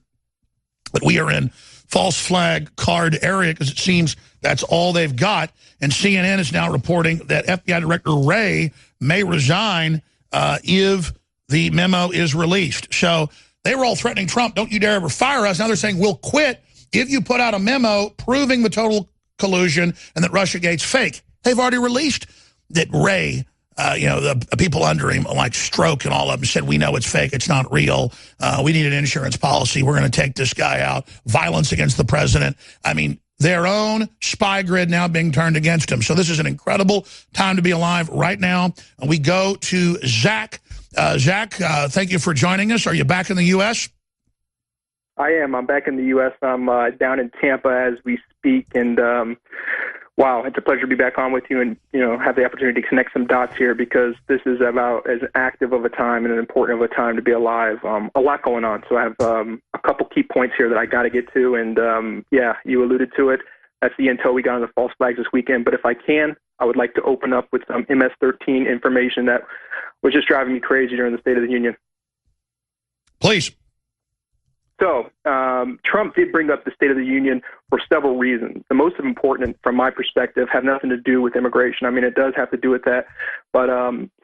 But we are in false flag card area because it seems that's all they've got. And CNN is now reporting that FBI Director Wray may resign if the memo is released. So they were all threatening Trump, don't you dare ever fire us. Now they're saying we'll quit if you put out a memo proving the total collusion and that Russiagate's fake. They've already released that Wray, the people under him, like Stroke and all of them, said, we know it's fake, it's not real. We need an insurance policy. We're going to take this guy out. Violence against the president. I mean, their own spy grid now being turned against him. So this is an incredible time to be alive right now. And we go to Zach. Zach, thank you for joining us. Are you back in the U.S.? I am. I'm back in the U.S. I'm down in Tampa as we speak. And, wow, it's a pleasure to be back on with you and, have the opportunity to connect some dots here because this is about as active of a time and an important of a time to be alive. A lot going on. So I have a couple key points here that I got to get to. And, yeah, you alluded to it. That's the intel we got on the false flags this weekend. But if I can, I would like to open up with some MS-13 information that was just driving me crazy during the State of the Union. Please. So Trump did bring up the State of the Union for several reasons. The most important, from my perspective, have nothing to do with immigration. I mean, it does have to do with that. But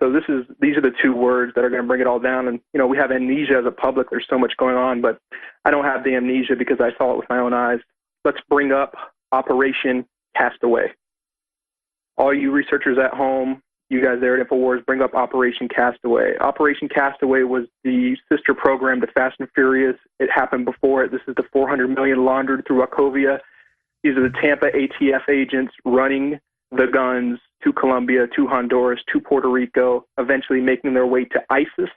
so these are the two words that are going to bring it all down. And, we have amnesia as a public. There's so much going on, but I don't have the amnesia because I saw it with my own eyes. Let's bring up Operation Castaway. All you researchers at home, you guys there at InfoWars, bring up Operation Castaway. Operation Castaway was the sister program to Fast and Furious. It happened before it. This is the $400 million laundered through Wachovia. These are the Tampa ATF agents running the guns to Colombia, to Honduras, to Puerto Rico, eventually making their way to ISIS,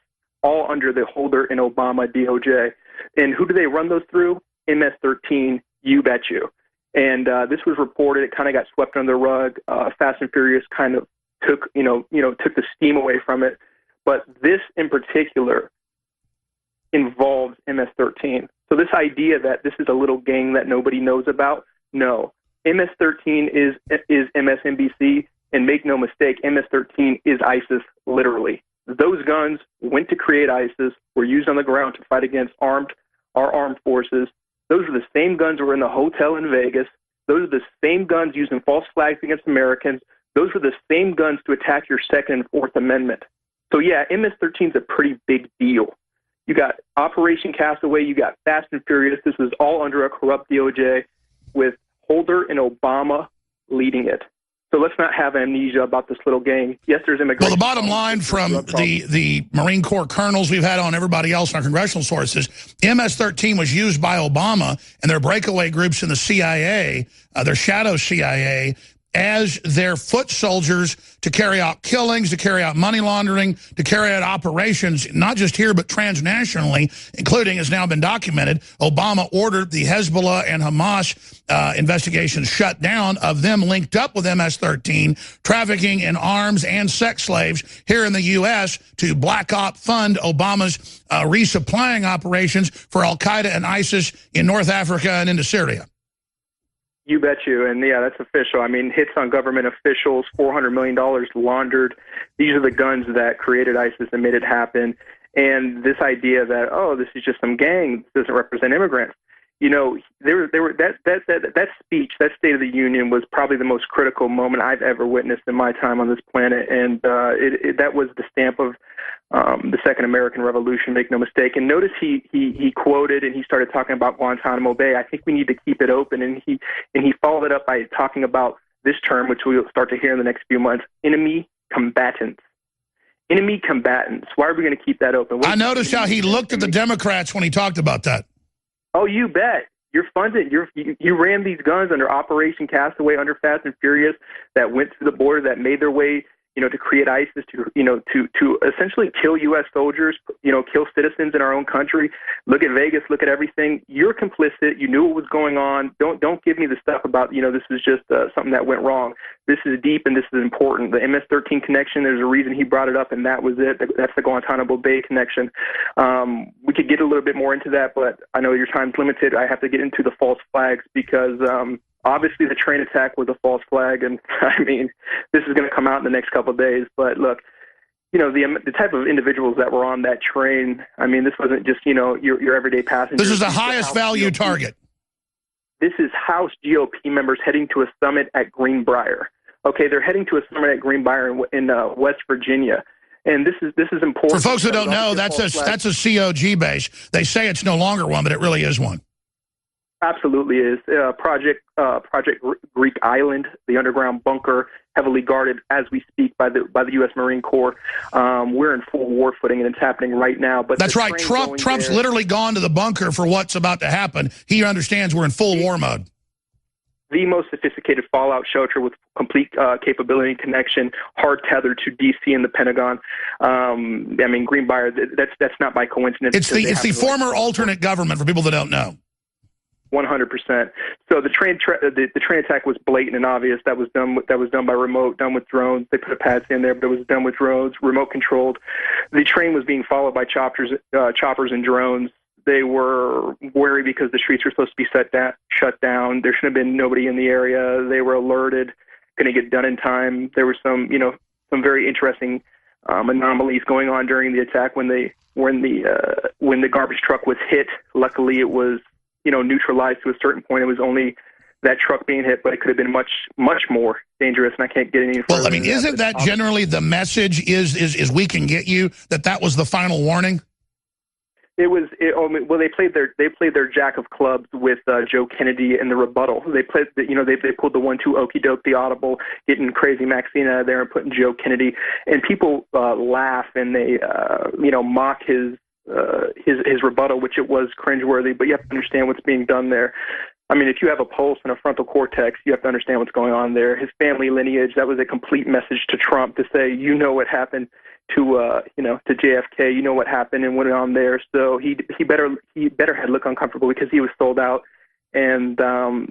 all under the Holder and Obama DOJ. And who do they run those through? MS-13, you bet you. And this was reported. It kind of got swept under the rug. Fast and Furious kind of took the steam away from it. But this in particular involves MS-13. So this idea that this is a little gang that nobody knows about, no. MS-13 is MSNBC, and make no mistake, MS-13 is ISIS, literally. Those guns went to create ISIS, were used on the ground to fight against our armed forces. Those are the same guns that were in the hotel in Vegas. Those are the same guns used in false flags against Americans. Those were the same guns to attack your Second and Fourth Amendment. So, yeah, MS-13 is a pretty big deal. You got Operation Castaway. You got Fast and Furious. This was all under a corrupt DOJ with Holder and Obama leading it. So let's not have amnesia about this little gang. Yes, there's immigration. Well, the bottom line from the Marine Corps colonels we've had on, everybody else in our congressional sources, MS-13 was used by Obama and their breakaway groups in the CIA, their shadow CIA, as their foot soldiers to carry out killings, to carry out money laundering, to carry out operations, not just here, but transnationally, including, has now been documented, Obama ordered the Hezbollah and Hamas investigations shut down of them linked up with MS-13, trafficking in arms and sex slaves here in the U.S. to black op fund Obama's resupplying operations for al-Qaeda and ISIS in North Africa and into Syria. You bet you. And, yeah, that's official. I mean, hits on government officials, $400 million laundered. These are the guns that created ISIS and made it happen. And this idea that, oh, this is just some gang, this doesn't represent immigrants. That speech, that State of the Union, was probably the most critical moment I've ever witnessed in my time on this planet. And that was the stamp of the Second American Revolution, make no mistake. And notice he quoted and he started talking about Guantanamo Bay. I think we need to keep it open. And he followed it up by talking about this term, which we'll start to hear in the next few months, enemy combatants. Enemy combatants. Why are we going to keep that open? I noticed how he looked at the Democrats when he talked about that. Oh, you bet. You're funded. You ran these guns under Operation Castaway, under Fast and Furious, that went through the border, that made their way, to create ISIS, to essentially kill U.S. soldiers, kill citizens in our own country. Look at Vegas. Look at everything. You're complicit. You knew what was going on. Don't give me the stuff about, this is just something that went wrong. This is deep and this is important. The MS-13 connection, there's a reason he brought it up, and that was it. That's the Guantanamo Bay connection. We could get a little bit more into that, but I know your time's limited. I have to get into the false flags because obviously the train attack was a false flag, and I mean, this is going to come out in the next couple of days. But look, you know, the type of individuals that were on that train. I mean, this wasn't just, you know, your everyday passenger. This is the highest value target. This is House GOP members heading to a summit at Greenbrier. Okay, they're heading to a summit at Greenbrier in West Virginia. And this is important. For folks who don't know, that's a COG base. They say it's no longer one, but it really is one. Absolutely is. Project Greek Island, the underground bunker, heavily guarded as we speak by the U.S. Marine Corps. We're in full war footing, and it's happening right now. But that's right. Trump's literally gone to the bunker for what's about to happen. He understands we're in full war mode. The most sophisticated fallout shelter with complete capability and connection, hard tethered to D.C. and the Pentagon. I mean, Greenbrier, that's not by coincidence. It's the former alternate government, for people that don't know. 100%. So the train attack was blatant and obvious. That was done by remote, done with drones. They put a patsy in there, but it was done with drones, remote controlled. The train was being followed by choppers and drones. They were wary because the streets were supposed to be shut down. There shouldn't have been nobody in the area. They were alerted, going to get done in time. There were some very interesting anomalies going on during the attack when the garbage truck was hit. Luckily, it was neutralized to a certain point. It was only that truck being hit, but it could have been much, much more dangerous, and I can't get any further. Well, I mean, isn't that generally the message is we can get you, that was the final warning? Well, they played their jack of clubs with Joe Kennedy in the rebuttal. They played, they pulled the 1-2 okie doke, the audible, getting crazy Maxine out of there and putting Joe Kennedy. And people laugh and they mock his rebuttal, which it was cringeworthy. But you have to understand what's being done there. I mean, if you have a pulse and a frontal cortex, you have to understand what's going on there. His family lineage, that was a complete message to Trump to say, what happened to JFK, what happened and went on there. So he better had look uncomfortable because he was sold out. And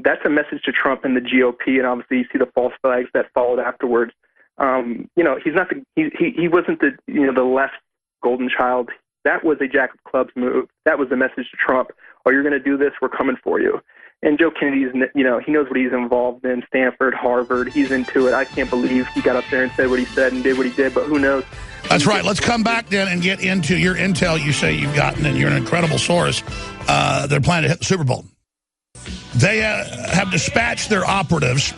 that's a message to Trump and the GOP. And obviously you see the false flags that followed afterwards. He's not he wasn't the left golden child. That was a jack of clubs move. That was the message to Trump. Oh, you're going to do this? We're coming for you. And Joe Kennedy's, he knows what he's involved in. Stanford, Harvard, he's into it. I can't believe he got up there and said what he said and did what he did, but who knows? That's right. Let's come back then and get into your intel you say you've gotten, and you're an incredible source. They're planning to hit the Super Bowl. They have dispatched their operatives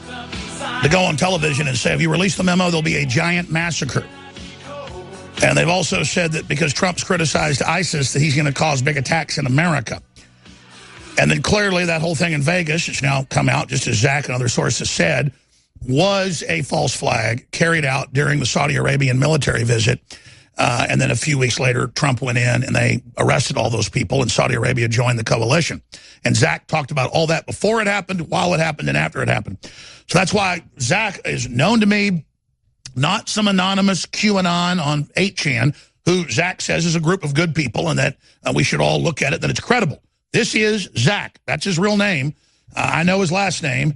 to go on television and say, if you release the memo, there'll be a giant massacre. And they've also said that because Trump's criticized ISIS, that he's going to cause big attacks in America. And then clearly that whole thing in Vegas, it's now come out, just as Zach and other sources said, was a false flag carried out during the Saudi Arabian military visit. And then a few weeks later, Trump went in and they arrested all those people, and Saudi Arabia joined the coalition. And Zach talked about all that before it happened, while it happened, and after it happened. So that's why Zach is known to me, not some anonymous QAnon on 8chan, who Zach says is a group of good people and that we should all look at it, that it's credible. This is Zach. That's his real name. I know his last name.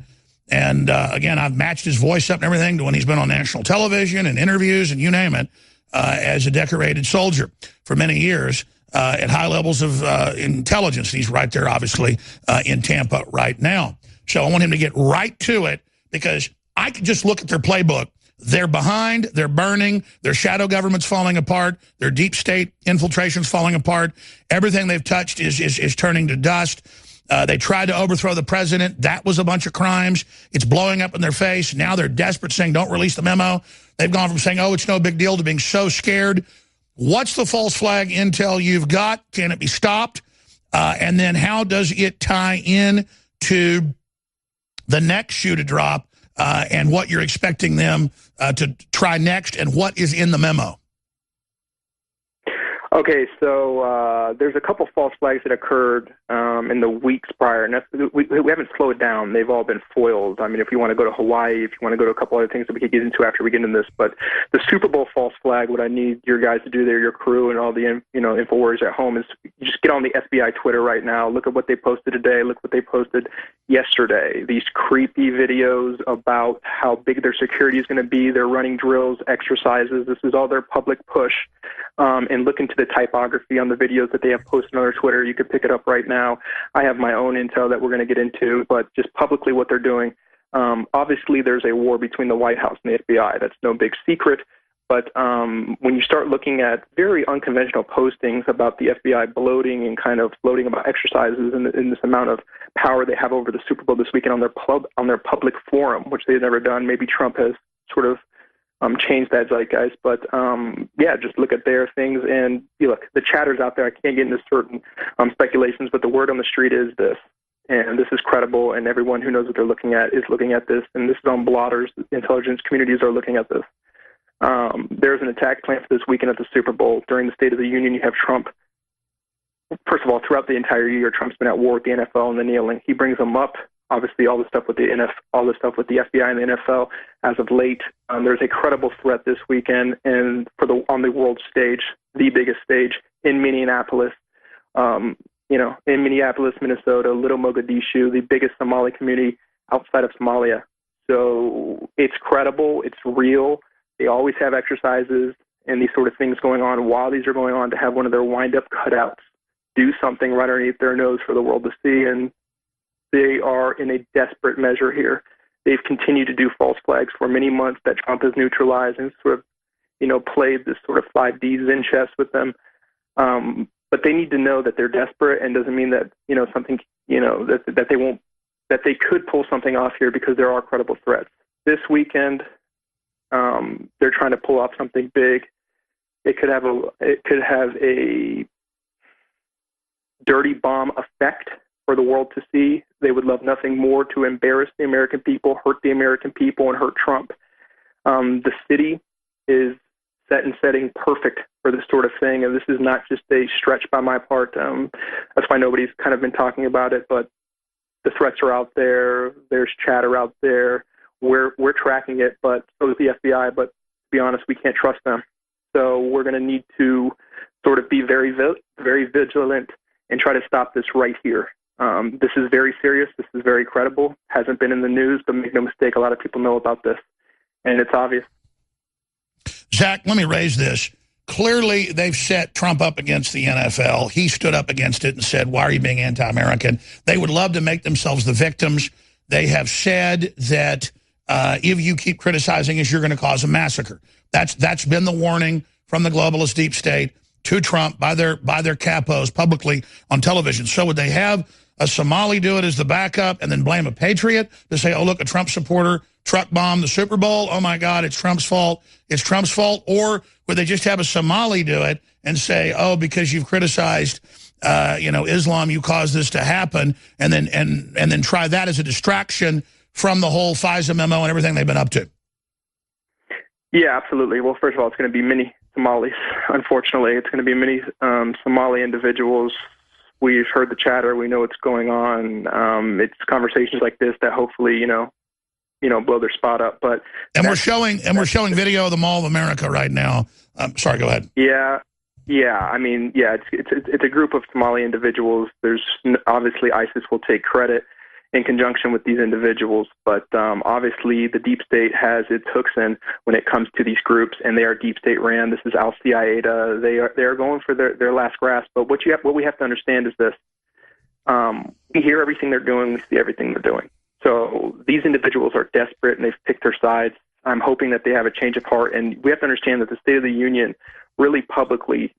And again, I've matched his voice up and everything to when he's been on national television and interviews and you name it, as a decorated soldier for many years at high levels of intelligence. He's right there, obviously, in Tampa right now. So I want him to get right to it, because I could just look at their playbook. They're behind, they're burning, their shadow government's falling apart, their deep state infiltration's falling apart. Everything they've touched is turning to dust. They tried to overthrow the president. That was a bunch of crimes. It's blowing up in their face. Now they're desperate, saying, don't release the memo. They've gone from saying, oh, it's no big deal, to being so scared. What's the false flag intel you've got? Can it be stopped? And then how does it tie in to the next shoe to drop, and what you're expecting them to try next, and what is in the memo? Okay, so there's a couple false flags that occurred in the weeks prior, and we haven't slowed down. They've all been foiled. I mean, if you want to go to Hawaii, if you want to go to a couple other things that we could get into after we get into this, but the Super Bowl false flag, what I need your guys to do there, your crew and all the InfoWars at home, is just get on the FBI Twitter right now. Look at what they posted today. Look what they posted yesterday. These creepy videos about how big their security is going to be. They're running drills, exercises. This is all their public push. And look into the typography on the videos that they have posted on their Twitter. You could pick it up right now. I have my own intel that we're going to get into, but just publicly what they're doing. Obviously, there's a war between the White House and the FBI. That's no big secret. But when you start looking at very unconventional postings about the FBI bloating and kind of floating about exercises and this amount of power they have over the Super Bowl this weekend on their public forum, which they've never done, maybe Trump has sort of changed that zeitgeist. But yeah, just look at their things and look, the chatter's out there. I can't get into certain speculations, but the word on the street is this. And this is credible, and everyone who knows what they're looking at is looking at this. And this is on blotters. Intelligence communities are looking at this. There's an attack planned for this weekend at the Super Bowl. During the State of the Union, you have Trump. First of all, throughout the entire year, Trump's been at war with the NFL and the kneeling. He brings them up. Obviously, all the stuff with the FBI and the NFL as of late. There's a credible threat this weekend, and on the world stage, the biggest stage in Minneapolis. In Minneapolis, Minnesota, Little Mogadishu, the biggest Somali community outside of Somalia. So it's credible, it's real. They always have exercises and these sort of things going on while these are going on to have one of their wind-up cutouts do something right underneath their nose for the world to see. And they are in a desperate measure here. They've continued to do false flags for many months that Trump has neutralized and sort of, played this sort of 5D Zen chess with them. But they need to know that they're desperate, and doesn't mean that something that they could pull something off here, because there are credible threats this weekend. They're trying to pull off something big. It could have a dirty bomb effect for the world to see. They would love nothing more to embarrass the American people, hurt the American people, and hurt Trump. The city is set and setting perfect for this sort of thing, and this is not just a stretch by my part. That's why nobody's kind of been talking about it, but the threats are out there. There's chatter out there. We're tracking it, but so is the FBI. But to be honest, we can't trust them. So we're going to need to sort of be very vigilant and try to stop this right here. This is very serious. This is very credible. Hasn't been in the news, but make no mistake, a lot of people know about this, and it's obvious. Zach, let me raise this. Clearly, they've set Trump up against the NFL. He stood up against it and said, why are you being anti-American? They would love to make themselves the victims. They have said that if you keep criticizing us, you're going to cause a massacre. That's been the warning from the globalist deep state to Trump by their capos publicly on television. So would they have a Somali do it as the backup and then blame a patriot to say, oh, look, a Trump supporter truck bombed the Super Bowl. Oh, my God, it's Trump's fault. It's Trump's fault. Or would they just have a Somali do it and say, oh, because you've criticized, Islam, you caused this to happen, and then try that as a distraction from the whole FISA memo and everything they've been up to? Yeah, absolutely. Well, first of all, it's going to be many Somalis. Unfortunately, it's going to be many Somali individuals. We've heard the chatter. We know what's going on. It's conversations like this that hopefully, blow their spot up. But we're showing video of the Mall of America right now. Sorry, go ahead. Yeah. I mean, it's a group of Somali individuals. There's obviously ISIS will take credit in conjunction with these individuals, but obviously the deep state has its hooks in when it comes to these groups, and they are deep state ran. This is Al Qaeda. They are going for their last grasp. But what we have to understand is this: we hear everything they're doing, we see everything they're doing. So these individuals are desperate, and they've picked their sides. I'm hoping that they have a change of heart, and we have to understand that the State of the Union really publicly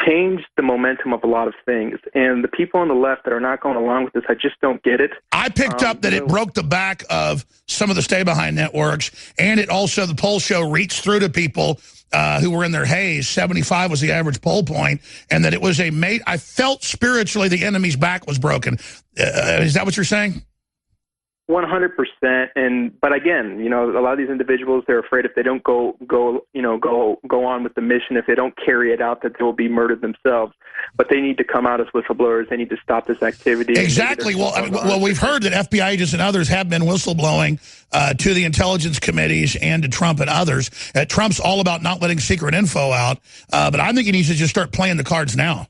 changed the momentum of a lot of things. And the people on the left that are not going along with this, I just don't get it. I picked up that it broke the back of some of the stay-behind networks, and it also, the poll show reached through to people who were in their haze. 75 was the average poll point, and that it was I felt spiritually the enemy's back was broken. Is that what you're saying? 100%. But again, a lot of these individuals, they're afraid if they don't go on with the mission, if they don't carry it out, that they will be murdered themselves. But they need to come out as whistleblowers. They need to stop this activity. Exactly. Well, we've heard that FBI agents and others have been whistleblowing to the intelligence committees and to Trump and others. Trump's all about not letting secret info out, but I think he needs to just start playing the cards now.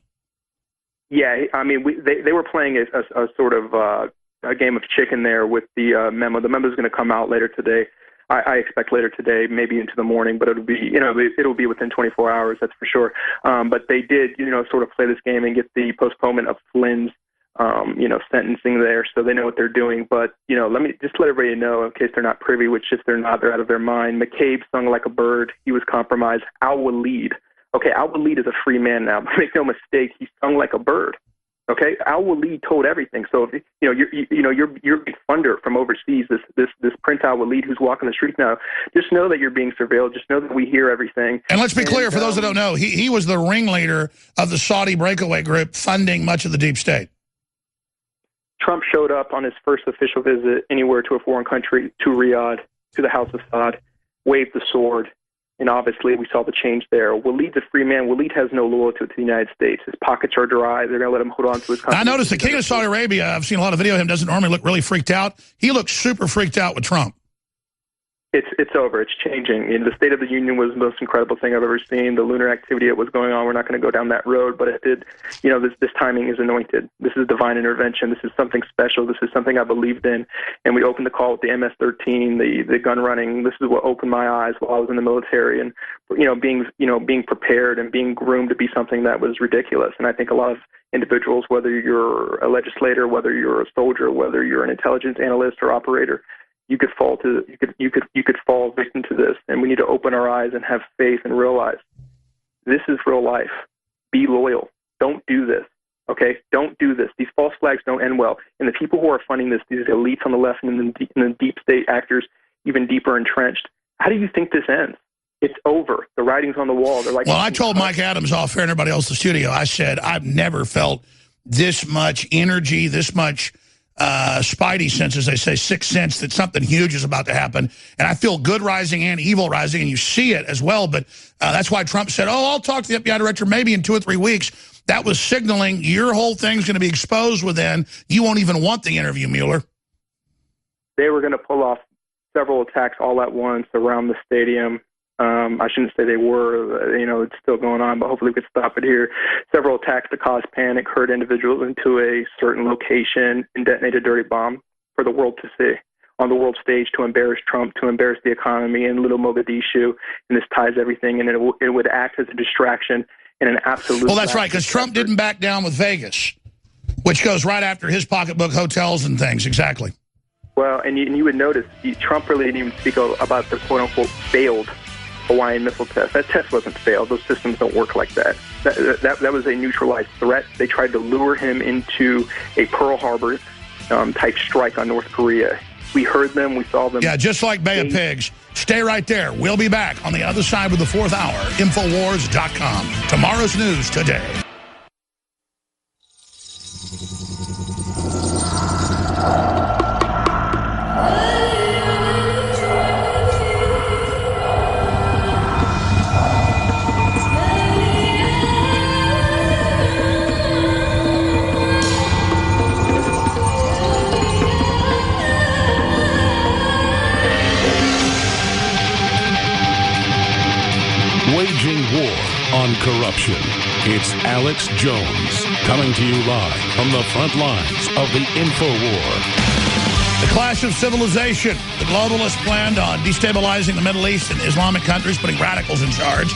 Yeah, I mean, they were playing a sort of a game of chicken there with the memo. The memo is going to come out later today. I expect later today, maybe into the morning, but it'll be within 24 hours, that's for sure. But they did, sort of play this game and get the postponement of Flynn's sentencing there, so they know what they're doing. But, let me just let everybody know, in case they're not privy, which if they're not, they're out of their mind. McCabe sung like a bird. He was compromised. Al-Walid. Okay, Al-Walid is a free man now, but make no mistake, he sung like a bird. Okay, Al-Walid told everything. So if your big funder from overseas, this Prince Al-Walid who's walking the streets now, just know that you're being surveilled. Just know that we hear everything. And let's be clear, for those that don't know, he was the ringleader of the Saudi breakaway group funding much of the deep state. Trump showed up on his first official visit anywhere to a foreign country, to Riyadh, to the House of Saud, waved the sword, and obviously we saw the change there. Walid's a free man. Walid has no loyalty to the United States. His pockets are dry. They're going to let him hold on to his country. I noticed the king of Saudi Arabia, I've seen a lot of video of him, doesn't normally look really freaked out. He looks super freaked out with Trump. It's over. It's changing. The State of the Union was the most incredible thing I've ever seen. The lunar activity that was going on, we're not going to go down that road, but it did. This timing is anointed. This is divine intervention. This is something special. This is something I believed in. And we opened the call with the MS-13, the gun running. This is what opened my eyes while I was in the military, and being prepared and being groomed to be something that was ridiculous. And I think a lot of individuals, whether you're a legislator, whether you're a soldier, whether you're an intelligence analyst or operator, you could fall victim to this, and we need to open our eyes and have faith and realize this is real life. Be loyal. Don't do this. Okay, don't do this. These false flags don't end well. And the people who are funding this, these elites on the left and the deep state actors, even deeper entrenched. How do you think this ends? It's over. The writing's on the wall. They're like. Well, I told Mike Adams off air and everybody else in the studio. I said I've never felt this much energy, this much. Spidey sense, as they say, sixth sense that something huge is about to happen. And I feel good rising and evil rising, and you see it as well. But that's why Trump said, I'll talk to the FBI director maybe in 2 or 3 weeks. That was signaling your whole thing's going to be exposed within. You won't even want the interview, Mueller. They were going to pull off several attacks all at once around the stadium. I shouldn't say they were, it's still going on, but hopefully we could stop it here. Several attacks to cause panic, herd individuals into a certain location, and detonate a dirty bomb for the world to see on the world stage to embarrass Trump, to embarrass the economy in little Mogadishu. And this ties everything, and it would act as a distraction and an absolute. Well, that's right, because Trump didn't back down with Vegas, which goes right after his pocketbook hotels and things. Exactly. Well, and you would notice Trump really didn't even speak about the quote-unquote failed Hawaiian missile test. That test wasn't failed. Those systems don't work like that. That was a neutralized threat. They tried to lure him into a Pearl Harbor type strike on North Korea. We heard them. We saw them. Yeah, just like Bay of Pigs. Stay right there. We'll be back on the other side with the 4th hour. Infowars.com. Tomorrow's news today. Waging war on corruption. It's Alex Jones coming to you live from the front lines of the InfoWar. The clash of civilization. The globalists planned on destabilizing the Middle East and Islamic countries, putting radicals in charge,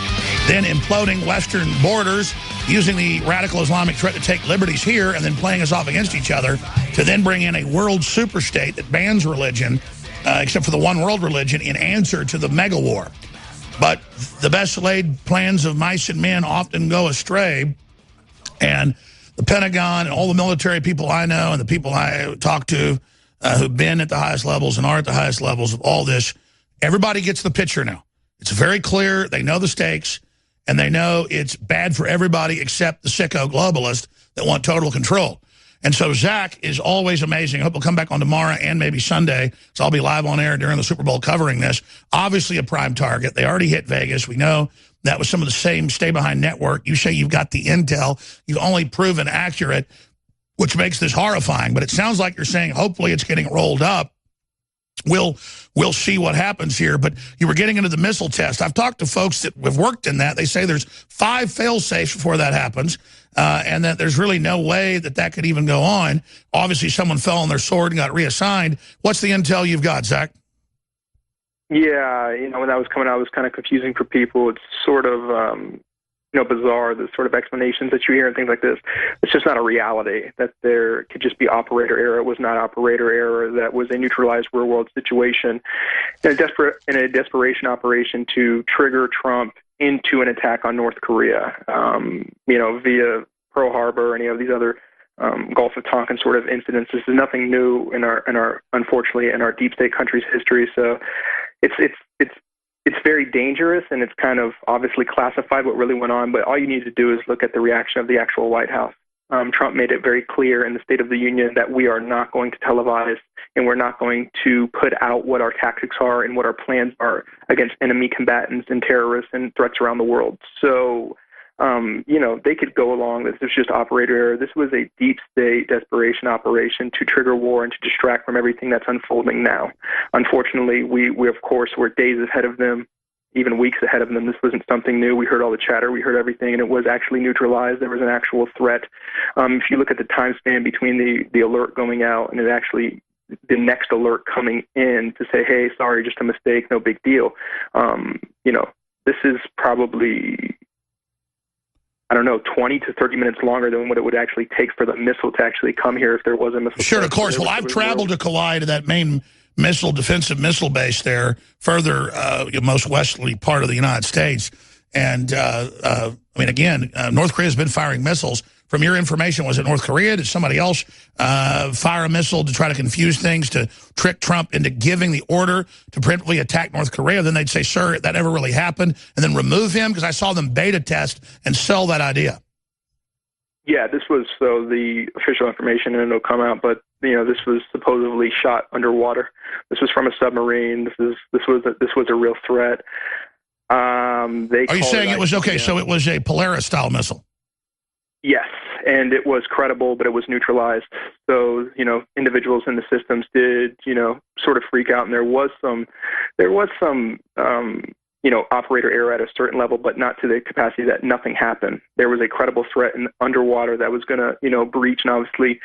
then imploding Western borders, using the radical Islamic threat to take liberties here, and then playing us off against each other to then bring in a world superstate that bans religion, except for the one world religion, in answer to the mega war. But the best laid plans of mice and men often go astray, and the Pentagon and all the military people I know and the people I talk to who've been at the highest levels and are at the highest levels of all this, everybody gets the picture now. It's very clear. They know the stakes, and they know it's bad for everybody except the sicko globalist that want total control. And so Zach is always amazing. I hope he'll come back on tomorrow and maybe Sunday, so I'll be live on air during the Super Bowl covering this. Obviously a prime target. They already hit Vegas. We know that was some of the same stay-behind network. You say you've got the intel. You've only proven accurate, which makes this horrifying. But it sounds like you're saying hopefully it's getting rolled up. We'll see what happens here. But you were getting into the missile test. I've talked to folks that have worked in that. They say there's 5 fail-safes before that happens, and that there's really no way that could even go on. Obviously, someone fell on their sword and got reassigned. What's the intel you've got, Zach? Yeah, when that was coming out, it was kind of confusing for people. It's sort of bizarre, the sort of explanations that you hear and things like this. It's just not a reality that there could just be operator error. It was not operator error. That was a neutralized real-world situation in a desperation operation to trigger Trump into an attack on North Korea, via Pearl Harbor, any of these other Gulf of Tonkin sort of incidents. This is nothing new in our unfortunately in our deep state country's history. So it's very dangerous, and it's kind of obviously classified what really went on. But all you need to do is look at the reaction of the actual White House. Trump made it very clear in the State of the Union that we are not going to televise, and we're not going to put out what our tactics are and what our plans are against enemy combatants and terrorists and threats around the world. So, they could go along. This was just operator error. This was a deep state desperation operation to trigger war and to distract from everything that's unfolding now. Unfortunately, we of course, were days ahead of them, even weeks ahead of them. This wasn't something new. We heard all the chatter. We heard everything, and it was actually neutralized. There was an actual threat. If you look at the time span between the alert going out and it actually the next alert coming in to say, hey, sorry, just a mistake, no big deal. This is probably, 20 to 30 minutes longer than what it would actually take for the missile to actually come here if there was a missile. Sure, of course. Well, I've traveled to Kauai, to that main defensive missile base there, further most westerly part of the United States. And, again, North Korea has been firing missiles. From your information, was it North Korea? Did somebody else fire a missile to try to confuse things, to trick Trump into giving the order to preemptively attack North Korea? Then they'd say, sir, that never really happened, and then remove him? Because I saw them beta test and sell that idea. Yeah, this was the official information, and it'll come out. But this was supposedly shot underwater. This was from a submarine. This was a real threat. Are you saying it was okay? So it was a Polaris style missile. Yes, and it was credible, but it was neutralized. So, individuals in the systems did, sort of freak out, and there was some operator error at a certain level, but not to the capacity that nothing happened. There was a credible threat in underwater that was going to, breach and obviously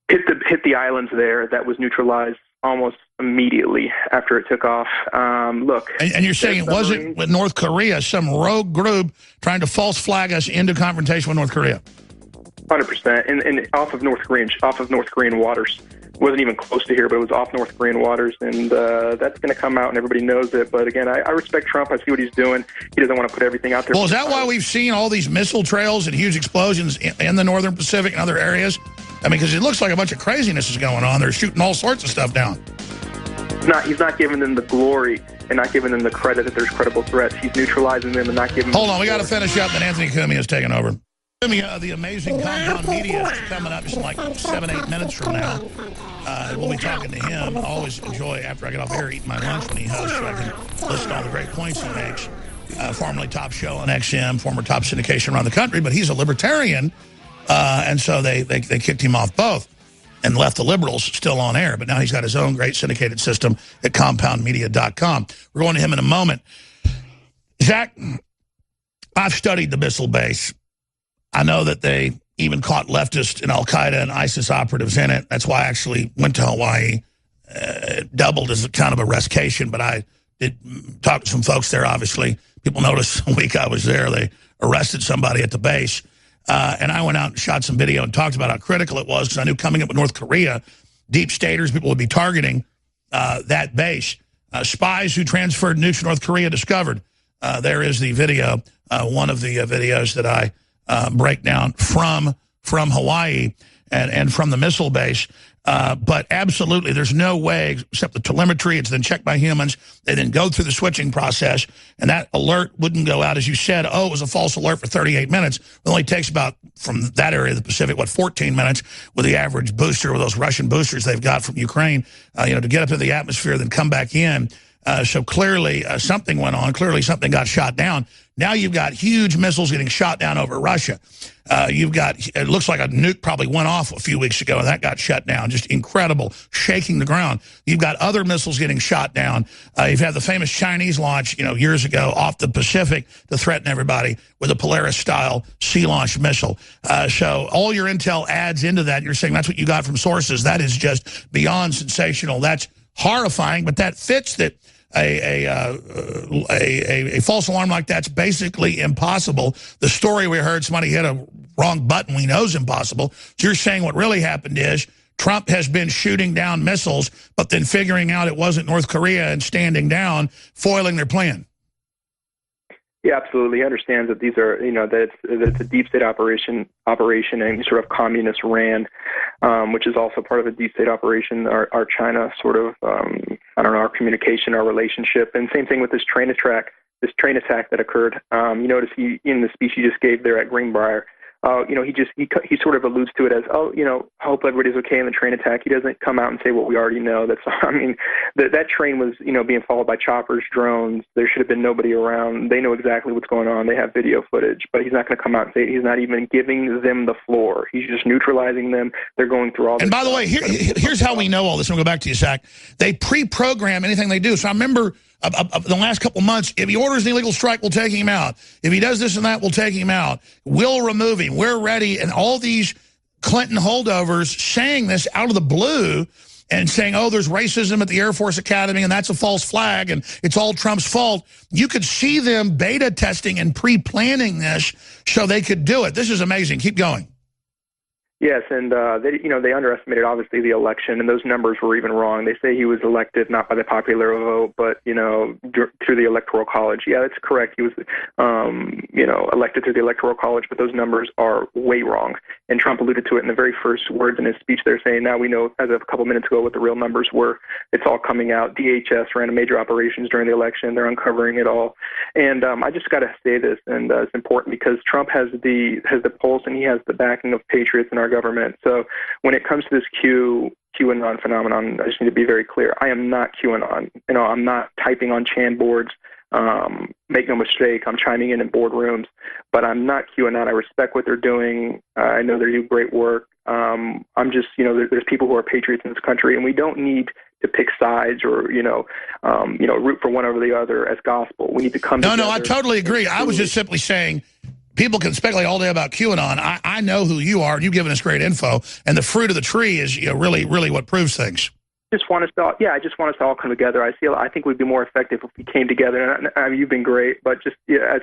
hit the islands there. That was neutralized almost immediately after it took off. Look, and you're saying it wasn't with North Korea, some rogue group trying to false flag us into confrontation with North Korea? 100%, and off of North Korean waters. It wasn't even close to here, but it was off North Korean waters, and that's going to come out, and everybody knows it. But again, I respect Trump. I see what he's doing. He doesn't want to put everything out there. Well, is that why we've seen all these missile trails and huge explosions in the northern Pacific and other areas? Because it looks like a bunch of craziness is going on. They're shooting all sorts of stuff down. He's not giving them the glory and not giving them the credit that there's credible threats. He's neutralizing them and not giving them. Hold on, we got to finish up, then Anthony Cumia is taking over. The amazing Compound Media is coming up just like 7-8 minutes from now. We'll be talking to him. I always enjoy, after I get off air, eating my lunch when he hosts, so I can listen to all the great points he makes. Formerly top show on XM, former top syndication around the country, but he's a libertarian, and so they kicked him off both and left the liberals still on air. But now he's got his own great syndicated system at compoundmedia.com. We're going to him in a moment. Zach, I've studied the missile base. I know that they even caught leftist and Al-Qaeda and ISIS operatives in it. That's why I actually went to Hawaii. It doubled as a kind of a rescation, but I did talk to some folks there, obviously. People noticed the week I was there, they arrested somebody at the base. And I went out and shot some video and talked about how critical it was, because I knew coming up with North Korea, deep staters, people would be targeting that base. Spies who transferred nukes to North Korea discovered. There is the video, one of the videos that I break down from Hawaii and from the missile base. But absolutely, there's no way, except the telemetry, it's then checked by humans. They then go through the switching process, and that alert wouldn't go out, as you said, it was a false alert for 38 minutes. It only takes about, from that area of the Pacific, 14 minutes with the average booster, with those Russian boosters they've got from Ukraine, to get up to the atmosphere, then come back in. So clearly something went on. Clearly something got shot down. Now you've got huge missiles getting shot down over Russia. It looks like a nuke probably went off a few weeks ago, and that got shut down. Just incredible, shaking the ground. You've got other missiles getting shot down. You've had the famous Chinese launch, years ago off the Pacific to threaten everybody with a Polaris-style sea-launched missile. So all your intel adds into that. You're saying that's what you got from sources. That is just beyond sensational. That's horrifying, but that fits that a false alarm like that's basically impossible. The story we heard, somebody hit a wrong button we know is impossible. So you're saying what really happened is Trump has been shooting down missiles, but then figuring out it wasn't North Korea and standing down, foiling their plan. Yeah, absolutely. He understands that these are, that it's a deep state operation and sort of communist ran, which is also part of a deep state operation, our China sort of, our communication, our relationship. And same thing with this train attack that occurred. You notice in the speech he just gave there at Greenbrier, he sort of alludes to it as, hope everybody's okay in the train attack. He doesn't come out and say what we already know. That train was, being followed by choppers, drones. There should have been nobody around. They know exactly what's going on. They have video footage, but he's not going to come out and say it. He's not even giving them the floor. He's just neutralizing them. They're going through all this. And by the way, here's how we know all this. I'm going to go back to you, Zach. They pre-program anything they do. So I remember the last couple of months, if he orders an illegal strike, we'll take him out. If he does this and that, we'll take him out. We'll remove him. We're ready. And all these Clinton holdovers saying this out of the blue and saying, oh, there's racism at the Air Force Academy and that's a false flag and it's all Trump's fault. You could see them beta testing and pre-planning this so they could do it. This is amazing. Keep going. Yes, and they underestimated obviously the election, and those numbers were even wrong. They say he was elected not by the popular vote, but through the Electoral College. Yeah, that's correct. He was elected through the Electoral College, but those numbers are way wrong. And Trump alluded to it in the very first words in his speech. They're saying now we know, as of a couple minutes ago, what the real numbers were. It's all coming out. DHS ran a major operations during the election. They're uncovering it all. And I just got to say this, and it's important because Trump has the pulse and he has the backing of patriots in our government. So when it comes to this QAnon phenomenon, I just need to be very clear. I am not QAnon. I'm not typing on Chan boards. Make no mistake, I'm chiming in boardrooms, but I'm not QAnon. I respect what they're doing. I know they do great work. I'm just, there's people who are patriots in this country, and we don't need to pick sides or, root for one over the other as gospel. We need to come together. No, I totally agree. I was just simply saying, people can speculate all day about QAnon. I know who you are, and you've given us great info, and the fruit of the tree is really, really what proves things. I just want us to all come together. I think we'd be more effective if we came together. And you've been great, but just as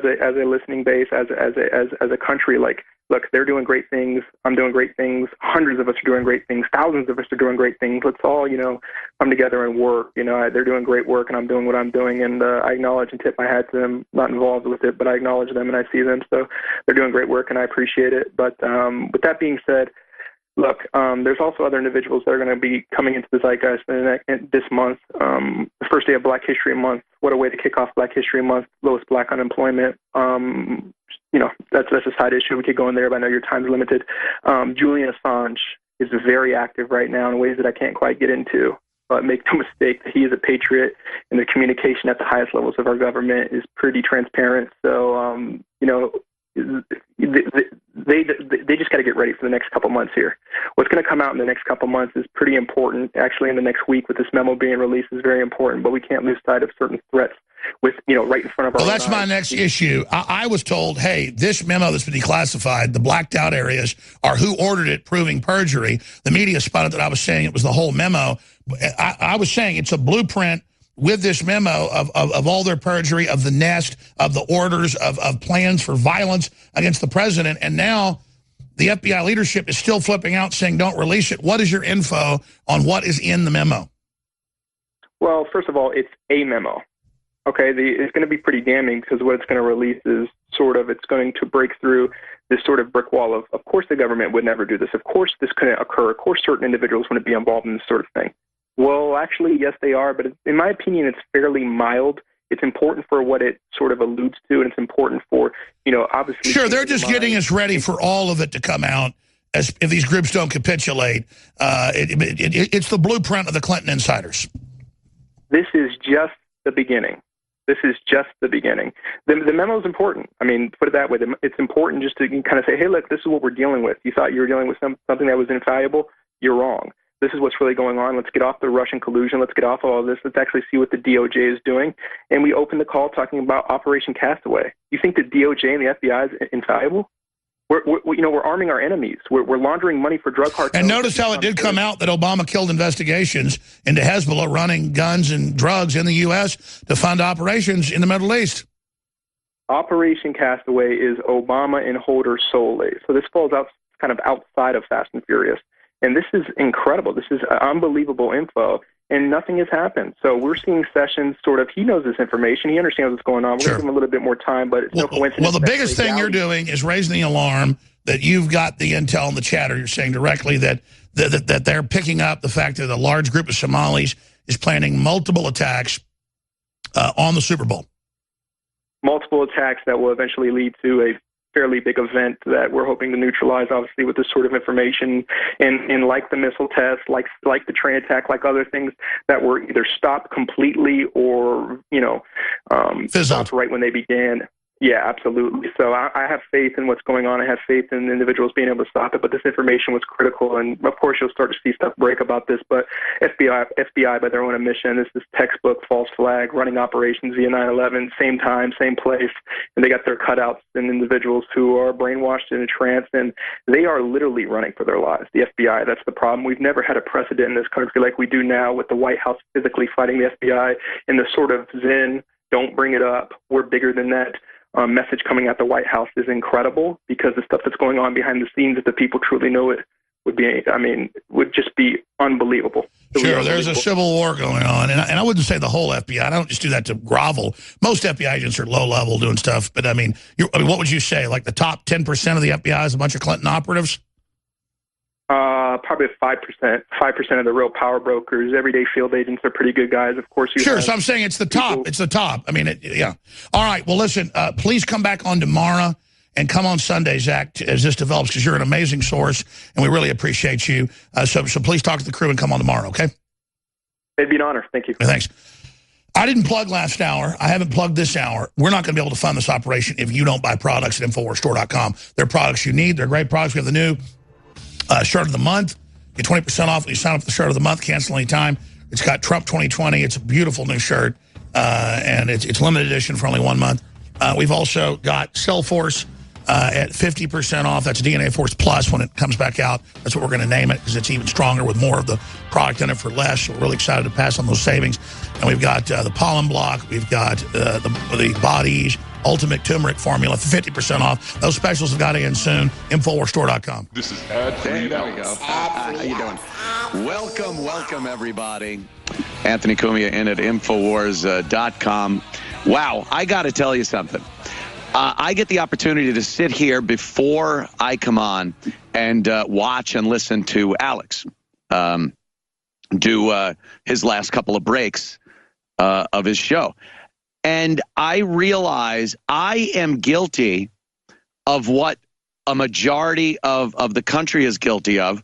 a listening base, as a country, look, they're doing great things. I'm doing great things. Hundreds of us are doing great things. Thousands of us are doing great things. Let's all, come together and work. They're doing great work, and I'm doing what I'm doing. And I acknowledge and tip my hat to them. Not involved with it, but I acknowledge them and I see them. So they're doing great work, and I appreciate it. But with that being said, look, there's also other individuals that are going to be coming into the zeitgeist this month. The first day of Black History Month. What a way to kick off Black History Month. Lowest black unemployment. That's a side issue. We could go in there, but I know your time's limited. Julian Assange is very active right now in ways that I can't quite get into. But make no mistake that he is a patriot, and the communication at the highest levels of our government is pretty transparent. So, they just got to get ready for the next couple months here. What's going to come out in the next couple months is pretty important. Actually, in the next week with this memo being released is very important, but we can't lose sight of certain threats with, right in front of our Well, that's my next issue. I was told, hey, this memo that's been declassified, the blacked out areas are who ordered it, proving perjury. The media spun it that I was saying it was the whole memo. I was saying it's a blueprint with this memo of all their perjury, of the nest, of the orders, of plans for violence against the president. And now the FBI leadership is still flipping out saying don't release it. What is your info on what is in the memo? Well, first of all, it's a memo. Okay, it's going to be pretty damning because what it's going to release is it's going to break through this sort of brick wall of course the government would never do this. Of course this couldn't occur. Of course certain individuals wouldn't be involved in this sort of thing. Well, actually, yes, they are, but in my opinion, it's fairly mild. It's important for what it sort of alludes to, and it's important for, obviously... Sure, they're just getting us ready for all of it to come out if these groups don't capitulate. It's the blueprint of the Clinton insiders. This is just the beginning. This is just the beginning. The memo is important. I mean, put it that way. It's important just to kind of say, hey, look, this is what we're dealing with. You thought you were dealing with something that was infallible? You're wrong. This is what's really going on. Let's get off the Russian collusion. Let's get off all of this. Let's actually see what the DOJ is doing. And we opened the call talking about Operation Castaway. You think the DOJ and the FBI is infallible? we're arming our enemies. We're laundering money for drug cartels. And notice how it did come out that Obama killed investigations into Hezbollah running guns and drugs in the U.S. to fund operations in the Middle East. Operation Castaway is Obama and Holder solely. So this falls out kind of outside of Fast and Furious. And this is incredible. This is unbelievable info. And nothing has happened. So we're seeing Sessions sort of, he knows this information. He understands what's going on. We're going to give him a little bit more time, but it's no coincidence. Well, the biggest thing you're doing is raising the alarm that you've got the intel and the chatter. You're saying directly that they're picking up the fact that a large group of Somalis is planning multiple attacks on the Super Bowl. Multiple attacks that will eventually lead to a fairly big event that we're hoping to neutralize, obviously, with this sort of information, and like the missile test, like the train attack, like other things that were either stopped completely or, stopped right when they began. Yeah, absolutely. So I have faith in what's going on. I have faith in individuals being able to stop it, but this information was critical. And, of course, you'll start to see stuff break about this. But FBI by their own admission, this is textbook false flag, running operations via 9/11, same time, same place. And they got their cutouts and individuals who are brainwashed and entranced, and they are literally running for their lives, the FBI. That's the problem. We've never had a precedent in this country like we do now with the White House physically fighting the FBI in the sort of zen, don't bring it up, we're bigger than that. Message coming out the White House is incredible, because the stuff that's going on behind the scenes, if the people truly know it, would just be unbelievable. Sure, there's a civil war going on, and I wouldn't say the whole FBI. I don't just do that to grovel. Most FBI agents are low level doing stuff, but I mean, what would you say? Like the top 10% of the FBI is a bunch of Clinton operatives? Probably 5%. 5% of the real power brokers. Everyday field agents are pretty good guys. Of course, so I'm saying it's the top. It's the top. I mean, yeah. All right. Well, listen. Please come back on tomorrow and come on Sunday, Zach, as this develops, because you're an amazing source, and we really appreciate you. So please talk to the crew and come on tomorrow. Okay. It'd be an honor. Thank you. Thanks. I didn't plug last hour. I haven't plugged this hour. We're not going to be able to fund this operation if you don't buy products at InfoWarsStore.com. They're products you need. They're great products. We have the new shirt of the month. Get 20% off when you sign up for the shirt of the month. Cancel anytime. It's got Trump 2020. It's a beautiful new shirt, and it's limited edition for only 1 month. We've also got Cellforce at 50% off. That's DNA Force Plus when it comes back out. That's what we're going to name it, because it's even stronger with more of the product in it for less. So we're really excited to pass on those savings. And we've got the pollen block. We've got the bodies. Ultimate turmeric formula for 50% off. Those specials have got to end soon. InfoWarsStore.com. This is ad-free. There we go. How you doing? Welcome, everybody. Anthony Cumia in at InfoWars.com. Wow, I got to tell you something. I get the opportunity to sit here before I come on and watch and listen to Alex do his last couple of breaks of his show. And I realize I am guilty of what a majority of the country is guilty of.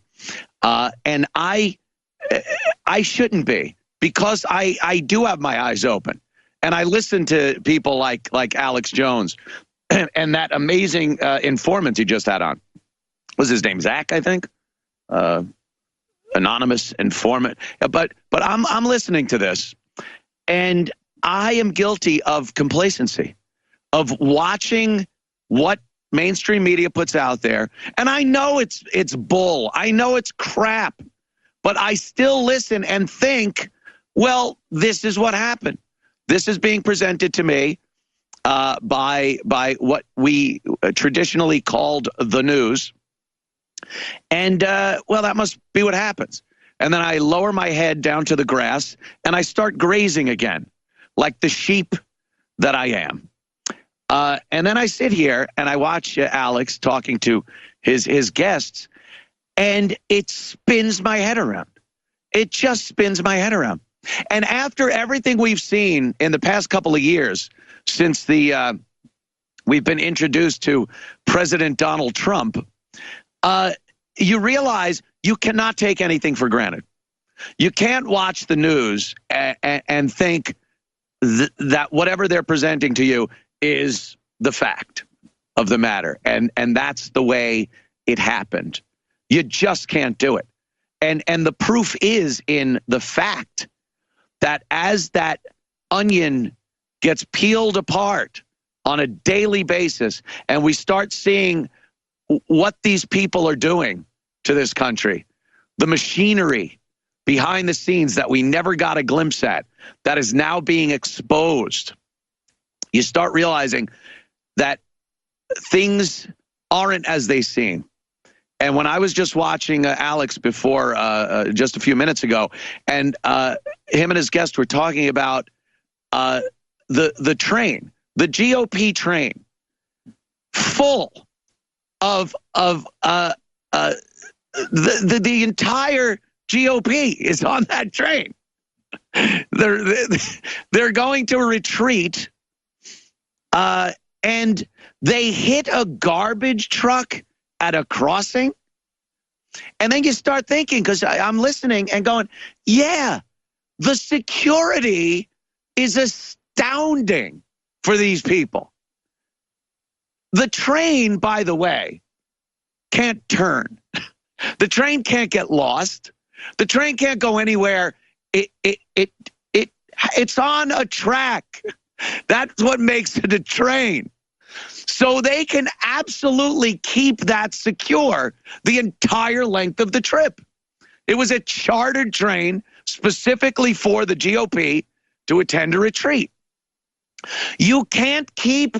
And I shouldn't be, because I do have my eyes open. And I listen to people like Alex Jones and that amazing informant he just had on. Was his name Zach, I think? Anonymous informant. But I'm listening to this, and I am guilty of complacency, of watching what mainstream media puts out there. And I know it's bull. I know it's crap. But I still listen and think, well, this is what happened. This is being presented to me by what we traditionally called the news. And, well, that must be what happens. And then I lower my head down to the grass, and I start grazing again, like the sheep that I am. And then I sit here and I watch Alex talking to his guests, and it spins my head around. It just spins my head around. And after everything we've seen in the past couple of years, since we've been introduced to President Donald Trump, you realize you cannot take anything for granted. You can't watch the news and think that whatever they're presenting to you is the fact of the matter. And that's the way it happened. You just can't do it. And the proof is in the fact that as that onion gets peeled apart on a daily basis, and we start seeing what these people are doing to this country, the machinery behind the scenes that we never got a glimpse at, that is now being exposed, you start realizing that things aren't as they seem. And when I was just watching Alex before, just a few minutes ago, and him and his guest were talking about the train, the GOP train, full of the entire GOP is on that train. They're going to a retreat, and they hit a garbage truck at a crossing. And then you start thinking, because I'm listening and going, yeah, the security is astounding for these people. The train, by the way, can't turn. The train can't get lost. The train can't go anywhere. It's on a track. That's what makes it a train. So they can absolutely keep that secure the entire length of the trip. It was a chartered train specifically for the GOP to attend a retreat. You can't keep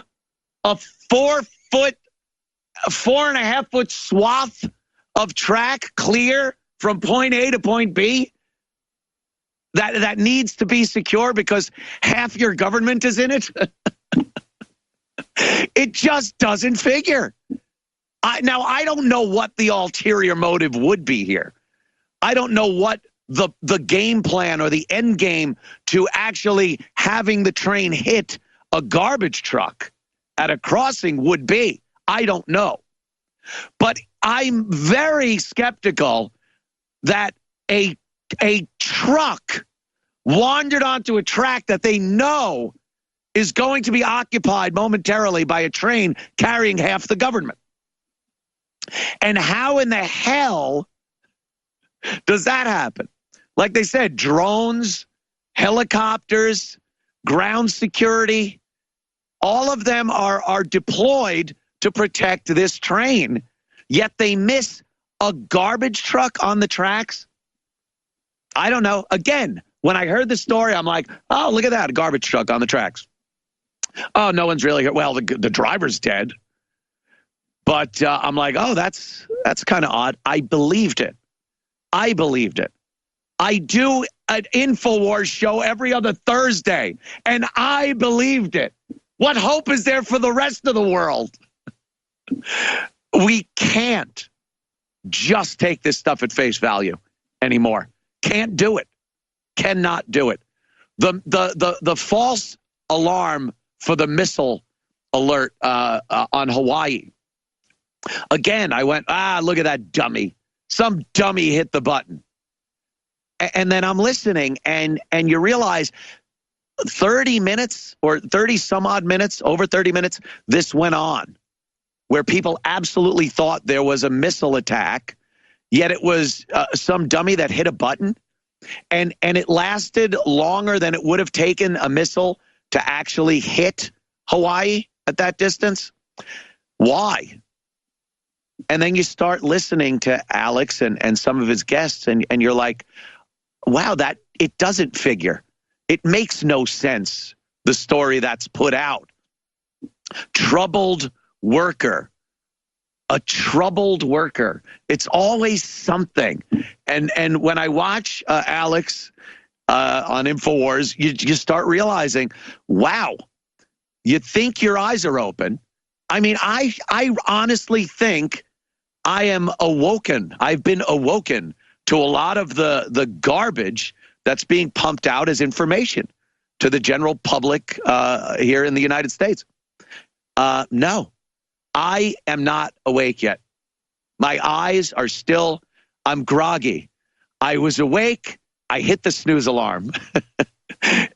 a 4.5 foot swath of track clear from point A to point B that needs to be secure because half your government is in it. It just doesn't figure. Now, I don't know what the ulterior motive would be here. I don't know what the game plan or the end game to actually having the train hit a garbage truck at a crossing would be. I don't know. But I'm very skeptical that a truck wandered onto a track that they know is going to be occupied momentarily by a train carrying half the government. And how in the hell does that happen? Like they said, drones, helicopters, ground security, all of them are deployed to protect this train, yet they miss a garbage truck on the tracks. I don't know. Again, when I heard the story, I'm like, oh, look at that, a garbage truck on the tracks. Oh, no one's really, well, the driver's dead. But I'm like, oh, that's kind of odd. I believed it. I do an InfoWars show every other Thursday, and I believed it. What hope is there for the rest of the world? We can't just take this stuff at face value anymore. Can't do it. Cannot do it. The false alarm for the missile alert on Hawaii. Again, I went, look at that dummy. Some dummy hit the button. And then I'm listening, and you realize 30 minutes or 30 some odd minutes, over 30 minutes, this went on, where people absolutely thought there was a missile attack, yet it was some dummy that hit a button, and it lasted longer than it would have taken a missile to actually hit Hawaii at that distance. Why? And then you start listening to Alex and some of his guests, and you're like, wow, that it doesn't figure. It makes no sense, the story that's put out. Troubled worker. A troubled worker. It's always something. And when I watch Alex on InfoWars, you start realizing, wow, you think your eyes are open. I mean, I honestly think I am awoken. I've been awoken to a lot of the garbage that's being pumped out as information to the general public here in the United States. No, I am not awake yet. My eyes are still, I'm groggy. I was awake. I hit the snooze alarm.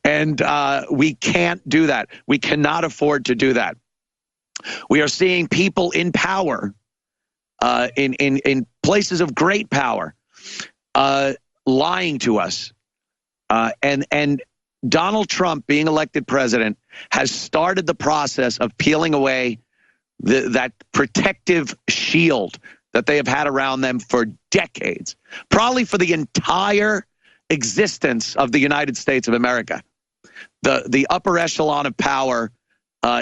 And we can't do that. We cannot afford to do that. We are seeing people in power, in places of great power, lying to us. And Donald Trump, being elected president, has started the process of peeling away that protective shield that they have had around them for decades, probably for the entire existence of the United States of America. The upper echelon of power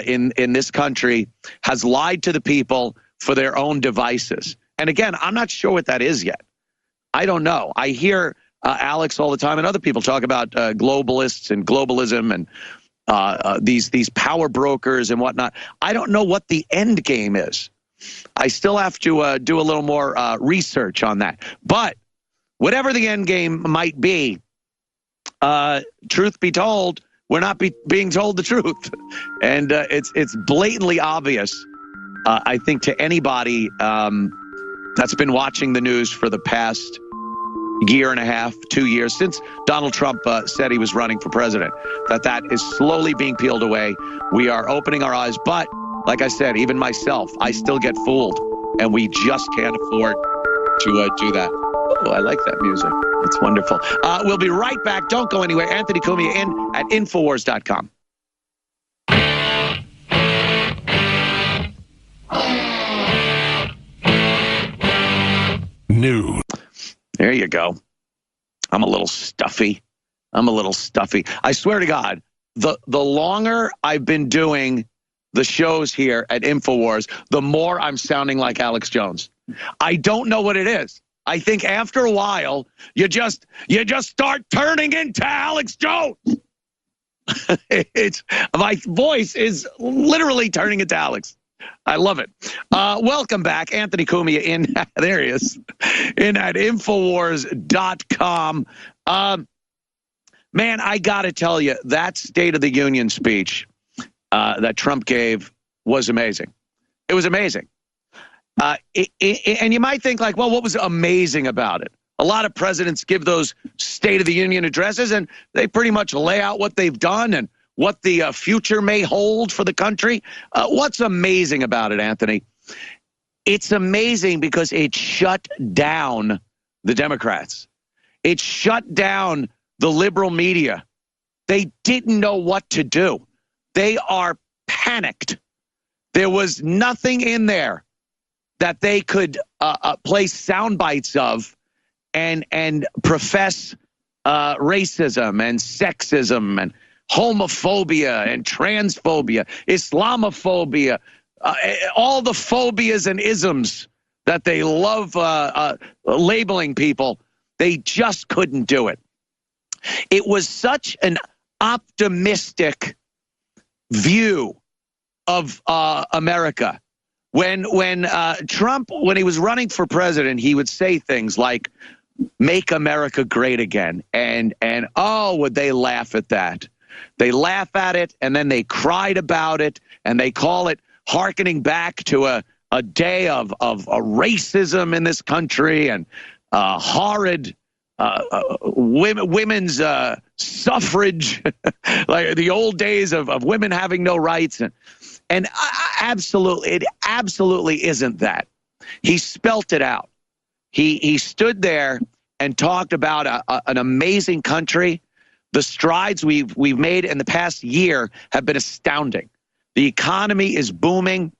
in this country has lied to the people for their own devices. And again, I'm not sure what that is yet. I don't know. I hear Alex all the time and other people talk about globalists and globalism and these power brokers and whatnot. I don't know what the end game is. I still have to do a little more research on that. But whatever the end game might be, truth be told, we're not being told the truth. And it's blatantly obvious, I think, to anybody that's been watching the news for the past year and a half, 2 years, since Donald Trump said he was running for president, that is slowly being peeled away. We are opening our eyes. But like I said, even myself, I still get fooled. And we just can't afford to do that. Oh, I like that music. It's wonderful. We'll be right back. Don't go anywhere. Anthony Cumia in at Infowars.com. News. There you go. I'm a little stuffy. I swear to God, the longer I've been doing the shows here at Infowars, the more I'm sounding like Alex Jones. I don't know what it is. I think after a while, you just start turning into Alex Jones. My voice is literally turning into Alex. I love it. Welcome back. Anthony Cumia in, there he is, in at Infowars.com. Man, I got to tell you, that State of the Union speech that Trump gave was amazing. It was amazing. And you might think like, well, what was amazing about it? A lot of presidents give those State of the Union addresses and they pretty much lay out what they've done and what the future may hold for the country. What's amazing about it, Anthony? It's amazing because it shut down the Democrats. It shut down the liberal media. They didn't know what to do. They are panicked. There was nothing in there that they could play sound bites of and profess racism and sexism and homophobia and transphobia, Islamophobia, all the phobias and isms that they love labeling people. They just couldn't do it. It was such an optimistic view of America. When Trump, when he was running for president, he would say things like, "Make America great again," and oh, would they laugh at that? They laugh at it, and then they cried about it, and they call it hearkening back to a day of racism in this country and horrid women's suffrage, like the old days of women having no rights. And it absolutely isn't that. He spelt it out. He stood there and talked about an amazing country. The strides we've made in the past year have been astounding. The economy is booming.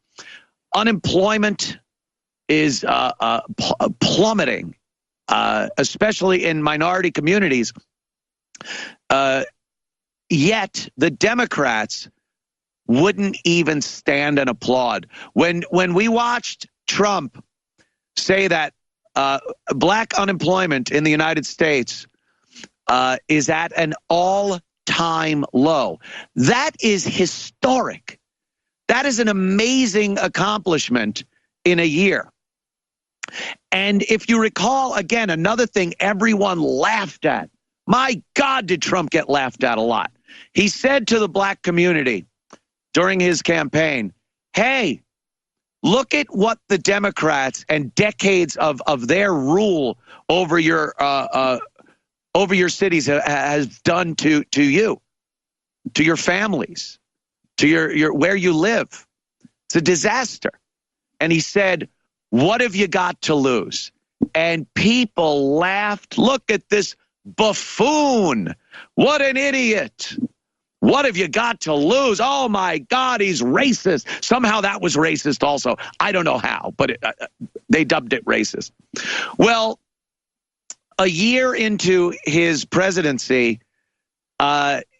Unemployment is plummeting, especially in minority communities. Yet the Democrats wouldn't even stand and applaud. When we watched Trump say that black unemployment in the United States is at an all-time low, that is historic. That is an amazing accomplishment in a year. And if you recall, again, another thing everyone laughed at. My God, did Trump get laughed at a lot. He said to the black community during his campaign, hey, look at what the Democrats and decades of their rule over your cities has done to you, to your families, to your where you live. It's a disaster. And he said, what have you got to lose? And people laughed. Look at this buffoon. What an idiot. What have you got to lose? Oh, my God, he's racist. Somehow that was racist also. I don't know how, but they dubbed it racist. Well, a year into his presidency,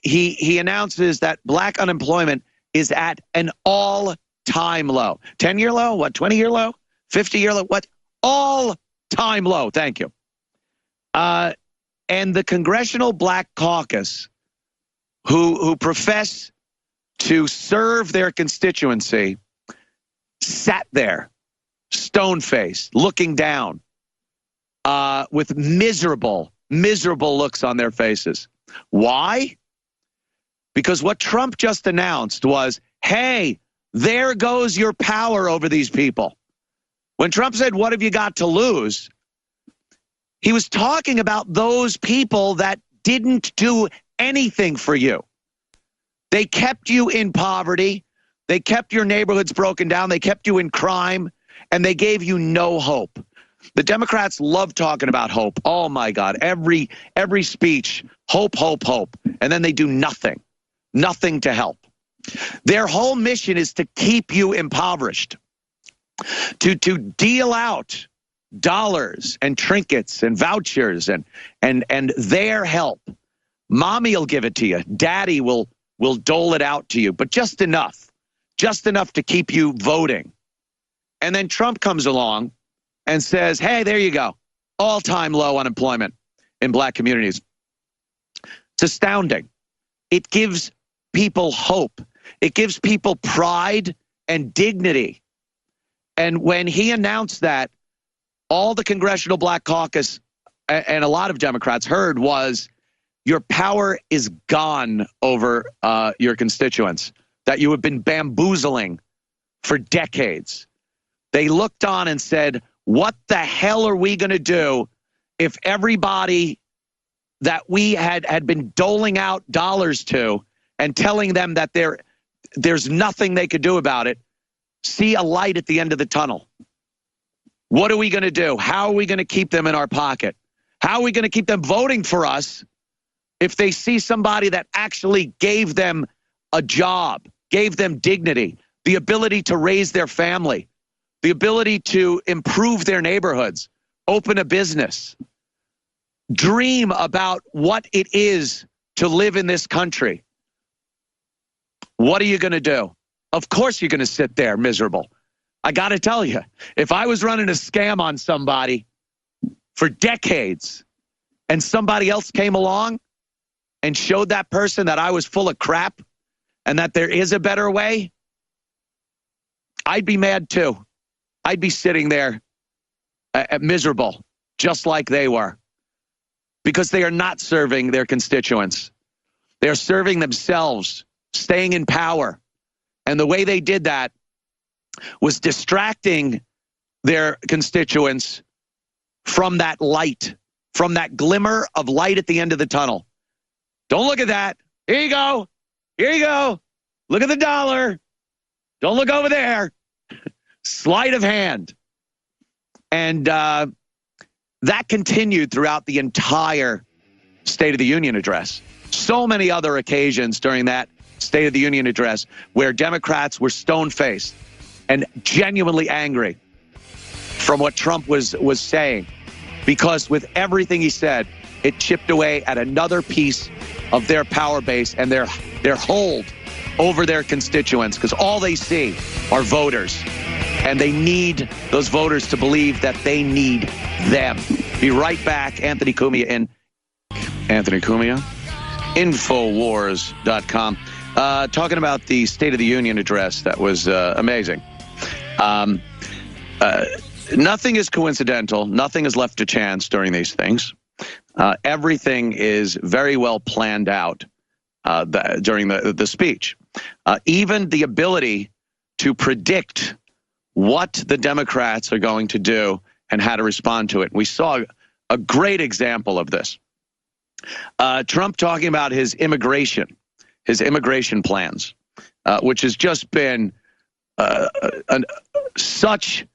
he announces that black unemployment is at an all-time low. 10-year low? What, 20-year low? 50-year low? What? All-time low. Thank you. And the Congressional Black Caucus, who profess to serve their constituency, sat there, stone-faced, looking down, with miserable looks on their faces. Why? Because what Trump just announced was, hey, there goes your power over these people. When Trump said, what have you got to lose? He was talking about those people that didn't do anything for you. They kept you in poverty. They kept your neighborhoods broken down. They kept you in crime, and they gave you no hope. The Democrats love talking about hope. Oh, my God. Every speech, hope, hope, hope. And then they do nothing to help. Their whole mission is to keep you impoverished, to deal out dollars and trinkets and vouchers and their help. Mommy will give it to you. Daddy will dole it out to you, but just enough to keep you voting. And then Trump comes along and says, hey, there you go. All-time low unemployment in black communities. It's astounding. It gives people hope. It gives people pride and dignity. And when he announced that, all the Congressional Black Caucus and a lot of Democrats heard was, your power is gone over your constituents that you have been bamboozling for decades. They looked on and said, what the hell are we going to do if everybody that we had been doling out dollars to and telling them that there's nothing they could do about it, see a light at the end of the tunnel? What are we going to do? How are we going to keep them in our pocket? How are we going to keep them voting for us if they see somebody that actually gave them a job, gave them dignity, the ability to raise their family, the ability to improve their neighborhoods, open a business, dream about what it is to live in this country? What are you going to do? Of course you're going to sit there miserable. I got to tell you, if I was running a scam on somebody for decades and somebody else came along and showed that person that I was full of crap and that there is a better way, I'd be mad too. I'd be sitting there miserable, just like they were, because they are not serving their constituents. They're serving themselves, staying in power. And the way they did that was distracting their constituents from that light, from that glimmer of light at the end of the tunnel. Don't look at that. Here you go. Here you go. Look at the dollar. Don't look over there. Sleight of hand. And that continued throughout the entire State of the Union address. So many other occasions during that State of the Union address where Democrats were stone-faced and genuinely angry from what Trump was saying, because with everything he said, it chipped away at another piece of their power base and their hold over their constituents, because all they see are voters, and they need those voters to believe that they need them. Be right back. Anthony Cumia, Infowars.com. Talking about the State of the Union address that was amazing. Nothing is coincidental. Nothing is left to chance during these things. Everything is very well planned out during the speech. Even the ability to predict what the Democrats are going to do and how to respond to it. We saw a great example of this. Trump talking about his immigration plans, which has just been such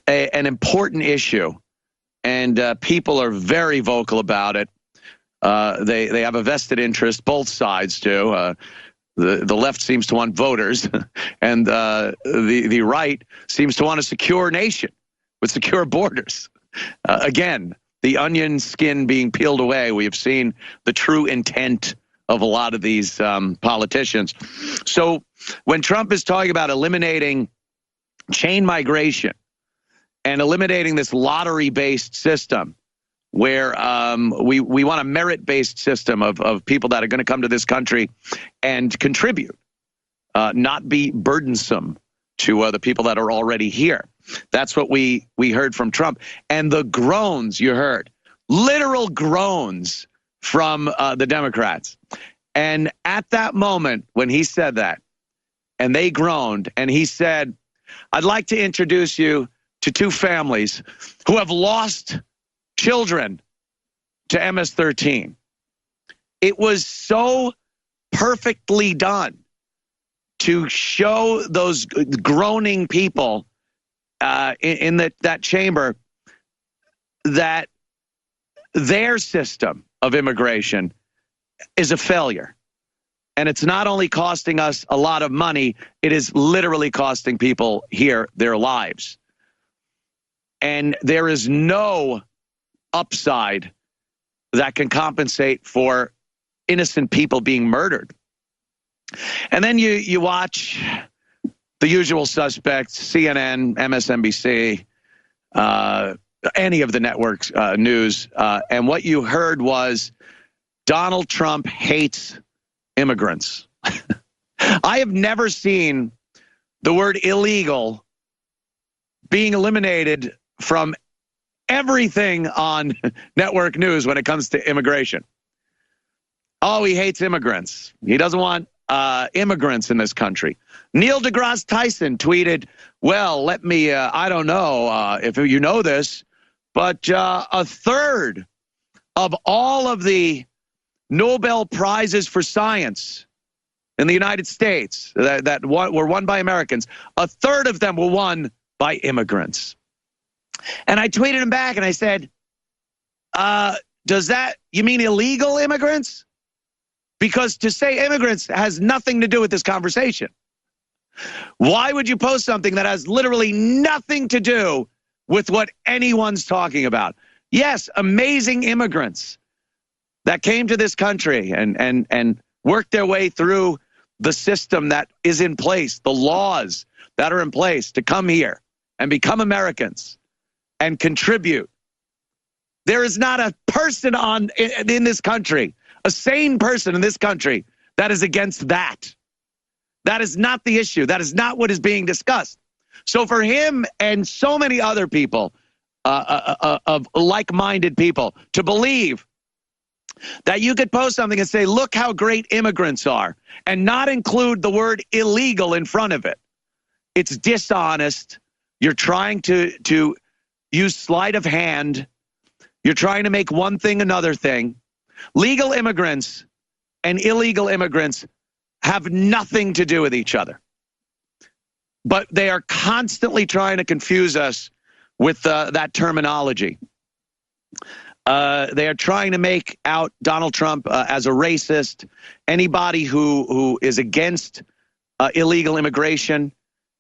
an important issue, and people are very vocal about it. They have a vested interest, both sides do. The left seems to want voters, and the right seems to want a secure nation with secure borders. Again, the onion skin being peeled away, we have seen the true intent of a lot of these politicians. So when Trump is talking about eliminating chain migration and eliminating this lottery-based system, where we want a merit-based system of people that are going to come to this country and contribute, not be burdensome to the people that are already here. That's what we heard from Trump. And the groans you heard, literal groans from the Democrats. And at that moment, when he said that, and they groaned, and he said, I'd like to introduce you to two families who have lost children to MS-13. It was so perfectly done to show those groaning people in that chamber that their system of immigration is a failure. And it's not only costing us a lot of money, it is literally costing people here their lives. And there is no upside that can compensate for innocent people being murdered. And then you watch the usual suspects, CNN, MSNBC, any of the networks' news, and what you heard was Donald Trump hates immigrants. I have never seen the word illegal being eliminated from everything on network news when it comes to immigration. Oh, he hates immigrants. He doesn't want immigrants in this country. Neil deGrasse Tyson tweeted, well, let me, I don't know if you know this, but a third of all of the Nobel Prizes for science in the United States that were won by Americans, a third of them were won by immigrants. And I tweeted him back and I said, you mean illegal immigrants? Because to say immigrants has nothing to do with this conversation. Why would you post something that has literally nothing to do with what anyone's talking about? Yes, amazing immigrants that came to this country and worked their way through the system that is in place, the laws that are in place to come here and become Americans and contribute. There is not a person in this country, a sane person in this country, that is against that. That is not the issue. That is not what is being discussed. So for him and so many other people, of like-minded people, to believe that you could post something and say, look how great immigrants are, and not include the word illegal in front of it, it's dishonest. You're trying to use sleight of hand. You're trying to make one thing another thing. Legal immigrants and illegal immigrants have nothing to do with each other. But they are constantly trying to confuse us with that terminology. They are trying to make out Donald Trump as a racist. Anybody who is against illegal immigration,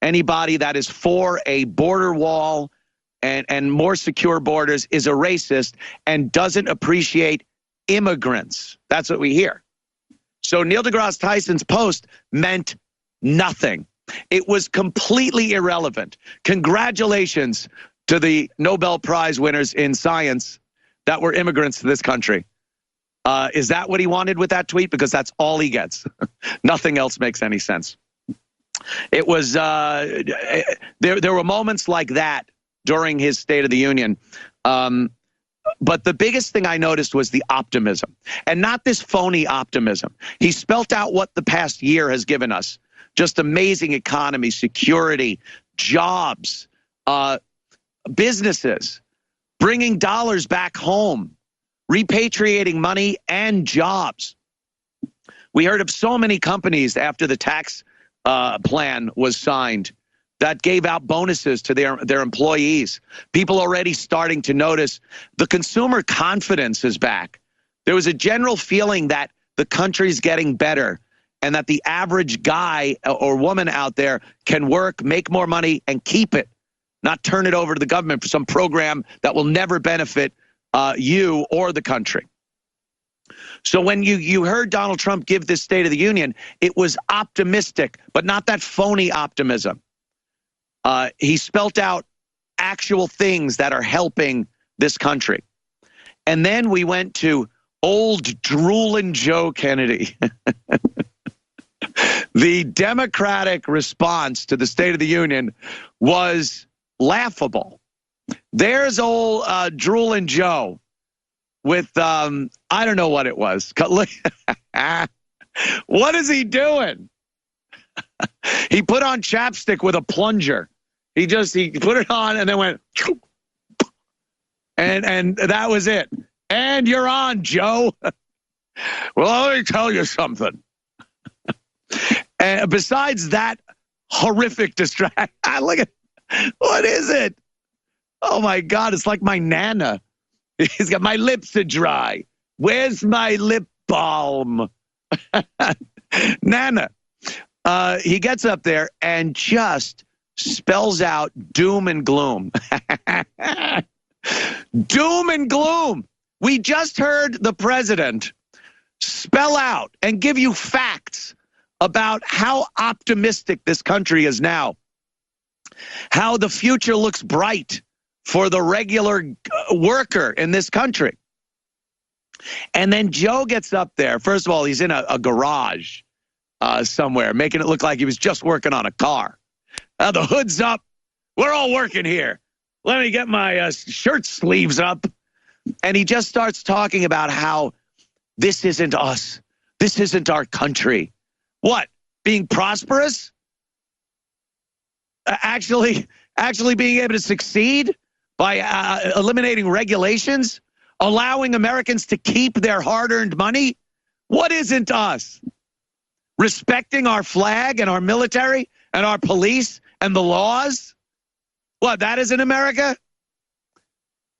anybody that is for a border wall and more secure borders is a racist and doesn't appreciate immigrants. That's what we hear. So Neil deGrasse Tyson's post meant nothing. It was completely irrelevant. Congratulations to the Nobel Prize winners in science that were immigrants to this country. Is that what he wanted with that tweet? Because that's all he gets. Nothing else makes any sense. It was, there were moments like that during his State of the Union. But the biggest thing I noticed was the optimism, and not this phony optimism. He spelt out what the past year has given us. Just amazing economy, security, jobs, businesses, bringing dollars back home, repatriating money and jobs. We heard of so many companies after the tax plan was signed that gave out bonuses to their employees. People already starting to notice the consumer confidence is back. There was a general feeling that the country's getting better and that the average guy or woman out there can work, make more money, and keep it, not turn it over to the government for some program that will never benefit you or the country. So when you heard Donald Trump give this State of the Union, it was optimistic, but not that phony optimism. He spelt out actual things that are helping this country. And then we went to old drooling Joe Kennedy. The Democratic response to the State of the Union was laughable. There's old drooling Joe with, I don't know what it was. What is he doing? He put on chapstick with a plunger. He put it on and then went, and that was it. And you're on, Joe. Well, let me tell you something. And besides that horrific distraction, look at, what is it? Oh my God, it's like my Nana. He's got, my lips are dry. Where's my lip balm? Nana. He gets up there and just spells out doom and gloom. Doom and gloom. We just heard the president spell out and give you facts about how optimistic this country is now, how the future looks bright for the regular worker in this country. And then Joe gets up there. First of all, he's in a garage somewhere, making it look like he was just working on a car. The hood's up. We're all working here. Let me get my shirt sleeves up. And he just starts talking about how this isn't us. This isn't our country. What? Being prosperous? Actually being able to succeed by eliminating regulations? Allowing Americans to keep their hard-earned money? What isn't us? Respecting our flag and our military and our police and the laws? What, that isn't America?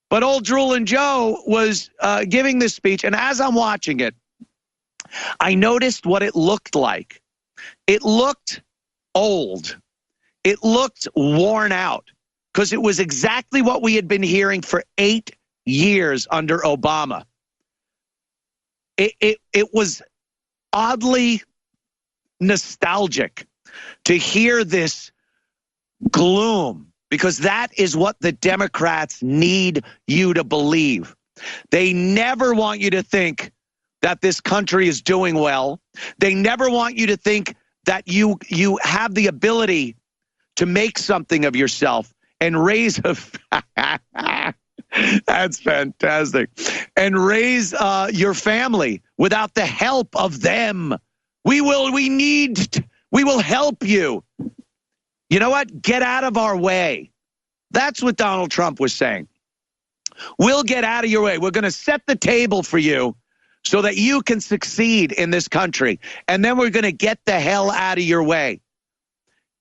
But old Droolin' Joe was giving this speech, and as I'm watching it, I noticed what it looked like. It looked old. It looked worn out, because it was exactly what we had been hearing for 8 years under Obama. It was oddly nostalgic to hear this gloom, because that is what the Democrats need you to believe. They never want you to think that this country is doing well. They never want you to think that you have the ability to make something of yourself and raise a that's fantastic. And raise your family without the help of them. We will help you. You know what? Get out of our way. That's what Donald Trump was saying. We'll get out of your way. We're going to set the table for you so that you can succeed in this country. And then we're going to get the hell out of your way.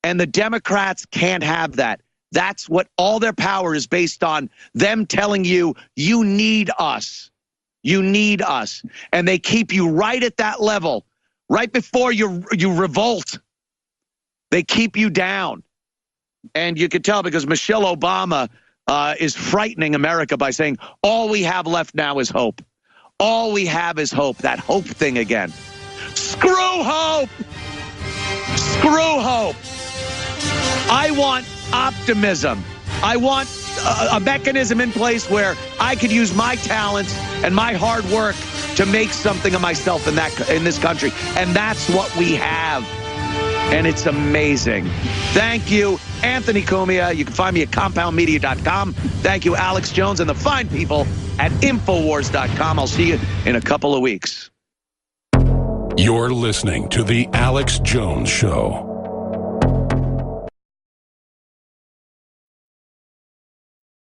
And the Democrats can't have that. That's what all their power is based on, them telling you, you need us. You need us. And they keep you right at that level, right before you revolt. They keep you down. And you can tell because Michelle Obama is frightening America by saying, all we have left now is hope. All we have is hope. That hope thing again. Screw hope. Screw hope. I want optimism. I want a mechanism in place where I could use my talents and my hard work to make something of myself in this country. And that's what we have. And it's amazing. Thank you, Anthony Cumia. You can find me at compoundmedia.com. Thank you, Alex Jones, and the fine people at Infowars.com. I'll see you in a couple of weeks. You're listening to The Alex Jones Show.